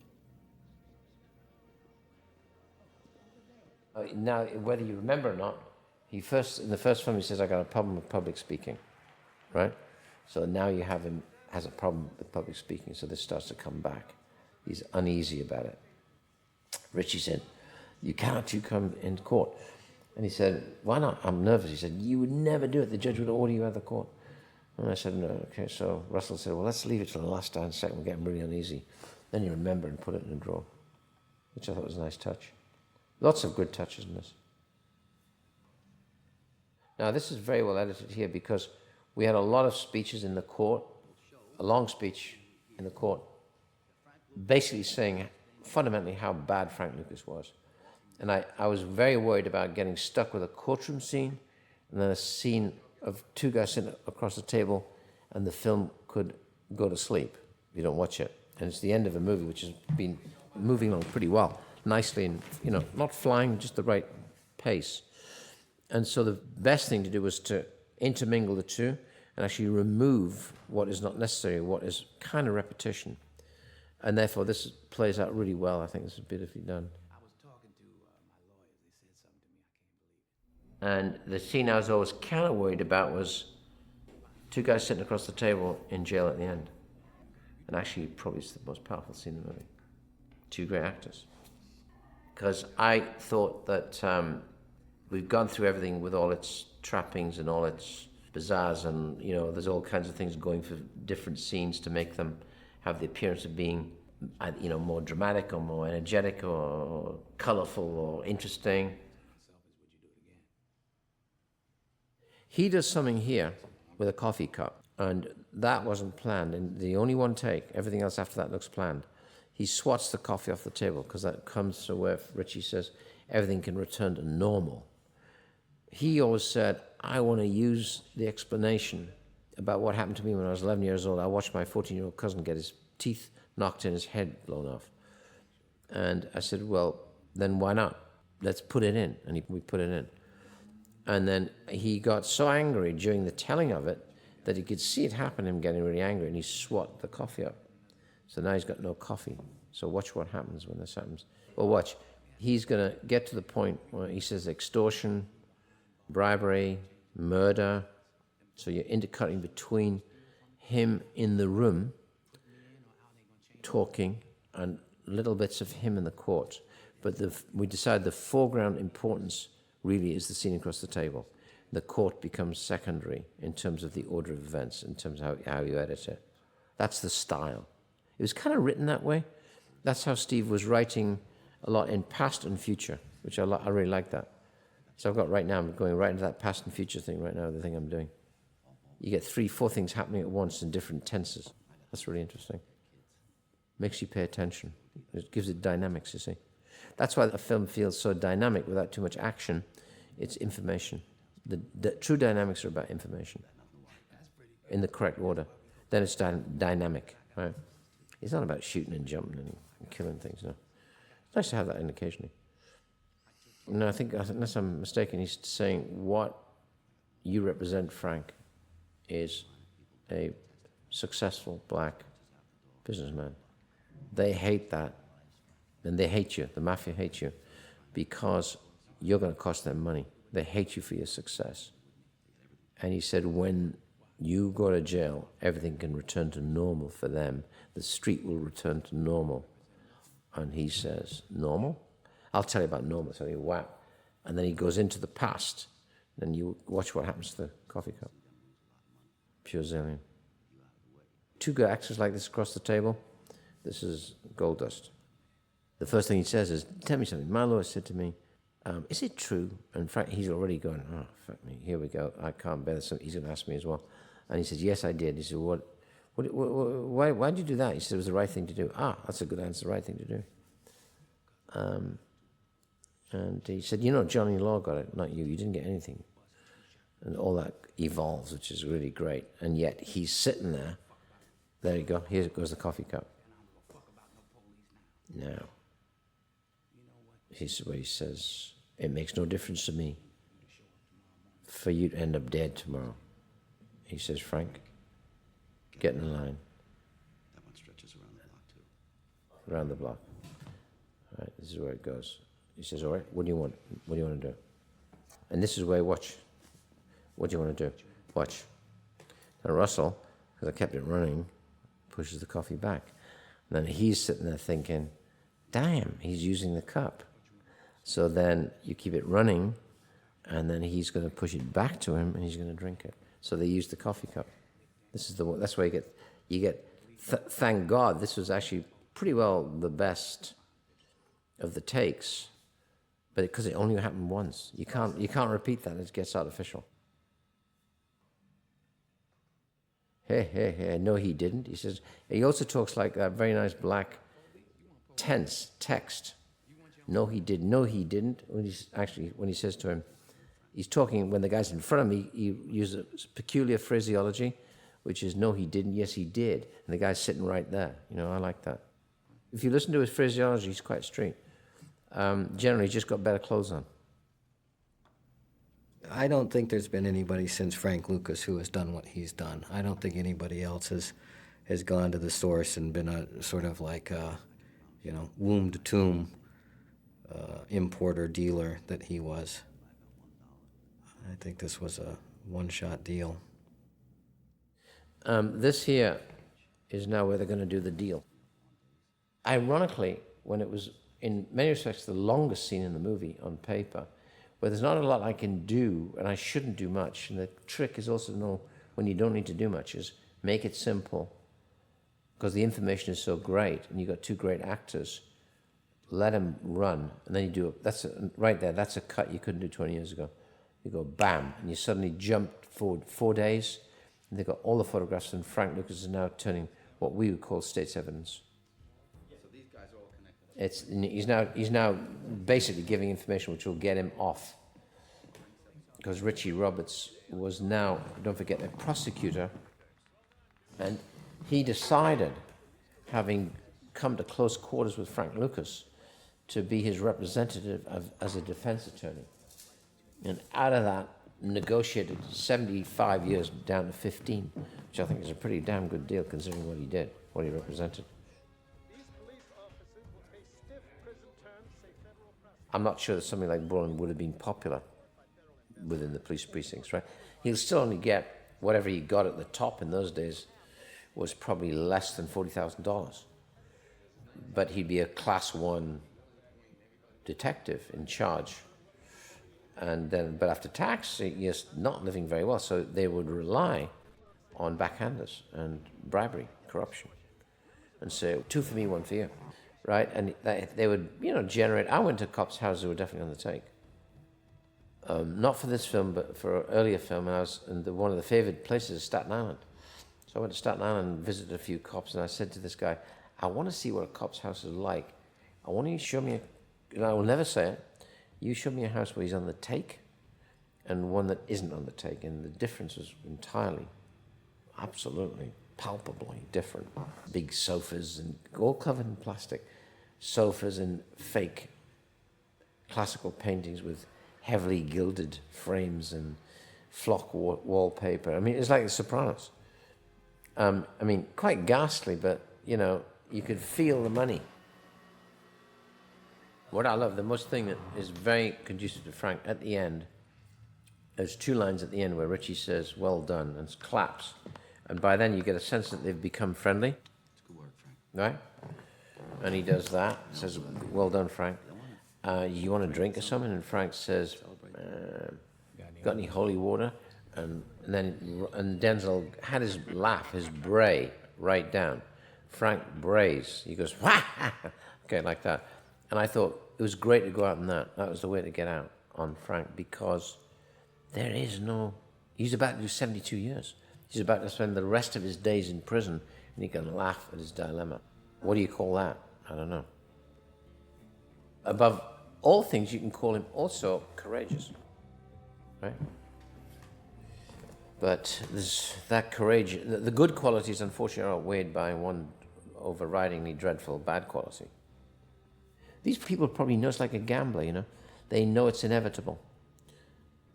Now, whether you remember or not, in the first film he says, I got a problem with public speaking, right? So now you have him has a problem with public speaking, so this starts to come back. He's uneasy about it. Richie said, you come in court. And he said, why not? I'm nervous. He said, you would never do it. The judge would order you out of the court. And I said, no, okay. So Russell said, well, let's leave it till the last second. We'll get him really uneasy. Then you remember and put it in a drawer, which I thought was a nice touch. Lots of good touches in this. Now, this is very well edited here because we had a lot of speeches in the court, a long speech in the court, basically saying fundamentally how bad Frank Lucas was. And I was very worried about getting stuck with a courtroom scene and then a scene of two guys sitting across the table, and the film could go to sleep if you don't watch it. And it's the end of a movie which has been moving along pretty well, nicely, and not flying, just the right pace. And so the best thing to do was to intermingle the two and actually remove what is not necessary, what is kind of repetition. And therefore, this plays out really well. I think this is beautifully done. I was talking to my lawyers. They said something to me. I can't believe it. And the scene I was always kind of worried about was two guys sitting across the table in jail at the end. And actually, probably it's the most powerful scene in the movie. Two great actors. Because I thought that we've gone through everything with all its trappings and all its bazaars, and there's all kinds of things going for different scenes to make them have the appearance of being more dramatic or more energetic or colorful or interesting. He does something here with a coffee cup, and that wasn't planned. And the only one take, everything else after that looks planned. He swats the coffee off the table because that comes to where Richie says everything can return to normal. He always said, I want to use the explanation about what happened to me when I was 11 years old. I watched my 14-year-old cousin get his teeth knocked in, his head blown off. And I said, well, then why not? Let's put it in. And we put it in. And then he got so angry during the telling of it that he could see it happen, him getting really angry, and he swat the coffee up. So now he's got no coffee. So watch what happens when this happens. Well, watch. He's going to get to the point where he says extortion, bribery, murder. So you're intercutting between him in the room talking and little bits of him in the court. But we decide the foreground importance really is the scene across the table. The court becomes secondary in terms of the order of events, in terms of how you edit it. That's the style. It was kind of written that way. That's how Steve was writing a lot in past and future, which I really like that. So I've got right now, I'm going right into that past and future thing right now, the thing I'm doing. You get 3-4 things happening at once in different tenses. That's really interesting. Makes you pay attention. It gives it dynamics, you see. That's why a film feels so dynamic without too much action. It's information. The true dynamics are about information in the correct order. Then it's dynamic, right? It's not about shooting and jumping and killing things, no. It's nice to have that in occasionally. No, I think unless I'm mistaken, he's saying what you represent, Frank, is a successful black businessman. They hate that, and they hate you. The mafia hates you because you're going to cost them money. They hate you for your success. And he said, when you go to jail, everything can return to normal for them. The street will return to normal. And he says, normal? I'll tell you about normal. So he wow. And then he goes into the past. Then you watch what happens to the coffee cup. Pure zillion. Two good actors like this across the table. This is gold dust. The first thing he says is, tell me something. My lawyer said to me, is it true? And Frank, he's already going, oh, fuck me, here we go. I can't bear this. So he's going to ask me as well. And he says, yes, I did. He said, why did you do that? He said, it was the right thing to do. Ah, that's a good answer, the right thing to do. And he said, Johnny Law got it, not you. You didn't get anything. And all that evolves, which is really great. And yet he's sitting there. There you go. Here goes the coffee cup. Now, here's what he says. It makes no difference to me for you to end up dead tomorrow. He says, Frank, get in line. That one stretches around the block, too. Around the block. All right, this is where it goes. He says, all right, what do you want? What do you want to do? And this is where you watch. What do you want to do? Watch. Now Russell, because I kept it running, pushes the coffee back. And then he's sitting there thinking, damn, he's using the cup. So then you keep it running, and then he's going to push it back to him, and he's going to drink it. So they use the coffee cup. This is that's where you get. Thank God, this was actually pretty well the best of the takes, but because it only happened once, you can't repeat that. It gets artificial. Hey, no, he didn't. He says, he also talks like that very nice black tense text. No, he didn't. No, he didn't. When he says to him, he's talking, when the guy's in front of me, he uses peculiar phraseology, which is, no, he didn't, yes, he did. And the guy's sitting right there. I like that. If you listen to his phraseology, he's quite straight. Generally, he's just got better clothes on. I don't think there's been anybody since Frank Lucas who has done what he's done. I don't think anybody else has gone to the source and been a sort of like a, womb to tomb importer dealer that he was. I think this was a one-shot deal. This here is now where they're going to do the deal. Ironically, when it was, in many respects, the longest scene in the movie on paper, where there's not a lot I can do, and I shouldn't do much, and the trick is also to know when you don't need to do much, is make it simple, because the information is so great, and you've got two great actors, let them run, and then you do it. Right there, that's a cut you couldn't do 20 years ago. You go bam, and you suddenly jump forward 4 days, and they've got all the photographs, and Frank Lucas is now turning what we would call state's evidence. So these guys are all connected. He's now basically giving information which will get him off, because Richie Roberts was now, don't forget, a prosecutor, and he decided, having come to close quarters with Frank Lucas, to be his representative as a defense attorney. And out of that, negotiated 75 years down to 15, which I think is a pretty damn good deal considering what he did, what he represented. These police officers will face stiff prison terms, say federal I'm not sure that something like Brolin would have been popular within the police precincts, right? He'll still only get whatever he got at the top in those days was probably less than $40,000. But he'd be a class 1 detective in charge. And then, but after tax, he's not living very well. So they would rely on backhanders and bribery, corruption, and say, 2 for me, 1 for you, right? And they would, generate. I went to cops' houses who were definitely on the take. Not for this film, but for an earlier film, and I was in one of the favored places is Staten Island. So I went to Staten Island and visited a few cops, and I said to this guy, I want to see what a cop's house is like. I want you to show me, and I will never say it, you show me a house where he's on the take and one that isn't on the take, and the difference was entirely, absolutely, palpably different. Big sofas, and all covered in plastic. Sofas and fake classical paintings with heavily gilded frames and flock wallpaper. I mean, it's like The Sopranos. Quite ghastly, but, you could feel the money. What I love, the most thing that is very conducive to Frank, at the end, there's 2 lines at the end where Richie says, well done, and claps. And by then you get a sense that they've become friendly. It's good work, Frank. Right? And he does that, says, well done, Frank. You want a drink or something? And Frank says, got any holy water? And Denzel had his laugh, his bray, right down. Frank brays. He goes, wah! Okay, like that. And I thought it was great to go out on that. That was the way to get out on Frank, because there is no... He's about to do 72 years. He's about to spend the rest of his days in prison, and he can laugh at his dilemma. What do you call that? I don't know. Above all things, you can call him also courageous, right? But there's that courage. The good qualities, unfortunately, are outweighed by one overridingly dreadful bad quality. These people probably know it's like a gambler, They know it's inevitable.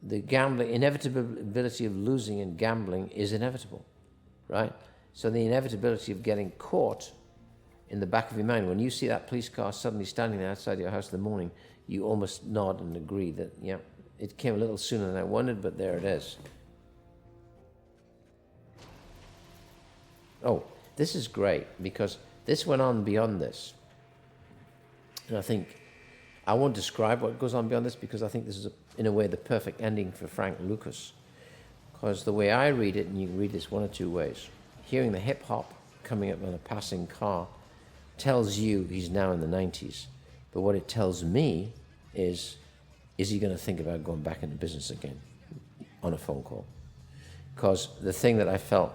The inevitability of losing in gambling is inevitable, right? So the inevitability of getting caught in the back of your mind, when you see that police car suddenly standing there outside your house in the morning, you almost nod and agree that, yeah, it came a little sooner than I wanted, but there it is. Oh, this is great, because this went on beyond this. And I think I won't describe what goes on beyond this, because I think this is, in a way, the perfect ending for Frank Lucas. Because the way I read it, and you can read this 1 or 2 ways, hearing the hip-hop coming up on a passing car tells you he's now in the 90s. But what it tells me is he going to think about going back into business again on a phone call? Because the thing that I felt,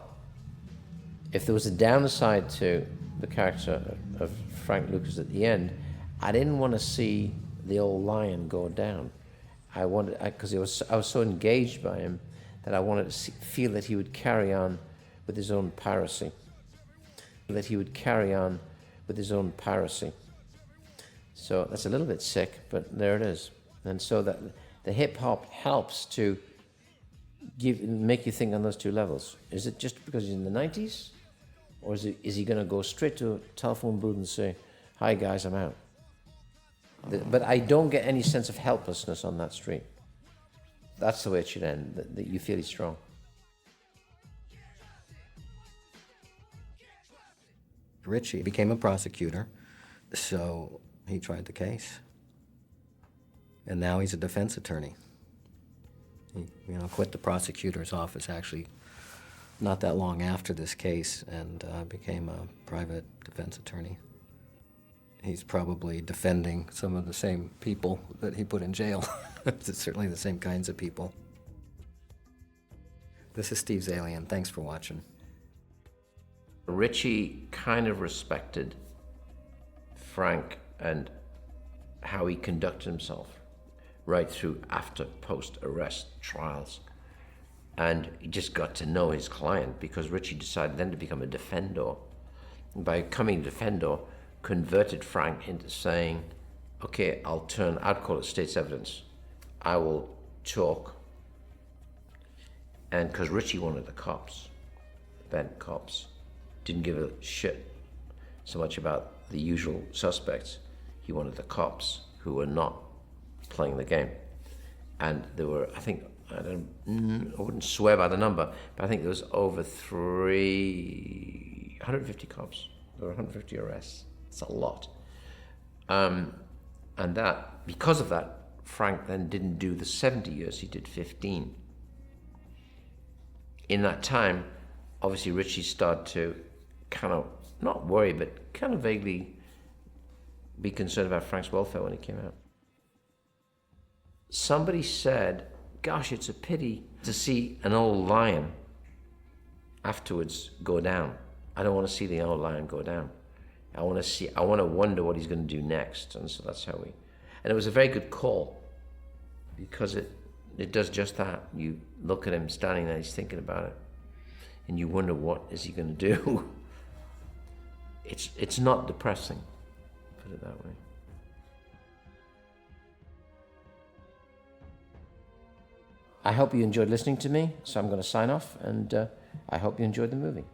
if there was a downside to the character of Frank Lucas at the end, I didn't want to see the old lion go down. Because I was so engaged by him that I wanted to feel that he would carry on with his own piracy. So that's a little bit sick, but there it is. And so that the hip hop helps to make you think on those 2 levels. Is it just because he's in the 90s? Or is he going to go straight to a telephone booth and say, hi guys, I'm out? But I don't get any sense of helplessness on that street. That's the way it should end, that you feel he's strong. Richie became a prosecutor, so he tried the case. And now he's a defense attorney. He, quit the prosecutor's office actually not that long after this case and became a private defense attorney. He's probably defending some of the same people that he put in jail. It's certainly the same kinds of people. This is Steve Zalian. Thanks for watching. Richie kind of respected Frank and how he conducted himself right through after post-arrest trials. And he just got to know his client, because Richie decided then to become a defendor. And by becoming a defendor, converted Frank into saying, okay, I'd call it state's evidence. I will talk. And because Richie wanted the cops, bent cops, didn't give a shit so much about the usual suspects. He wanted the cops who were not playing the game. And there were, I think, I wouldn't swear by the number, but I think there was over 150 cops. There were 150 arrests. It's a lot. And that, because of that, Frank then didn't do the 70 years, he did 15. In that time, obviously Richie started to kind of, not worry, but kind of vaguely be concerned about Frank's welfare when he came out. Somebody said, gosh, it's a pity to see an old lion afterwards go down. I don't want to see the old lion go down. I want to wonder what he's going to do next. And so that's how and it was a very good call, because it does just that. You look at him standing there, he's thinking about it, and you wonder, what is he going to do? It's not depressing, put it that way. I hope you enjoyed listening to me, so I'm going to sign off, and I hope you enjoyed the movie.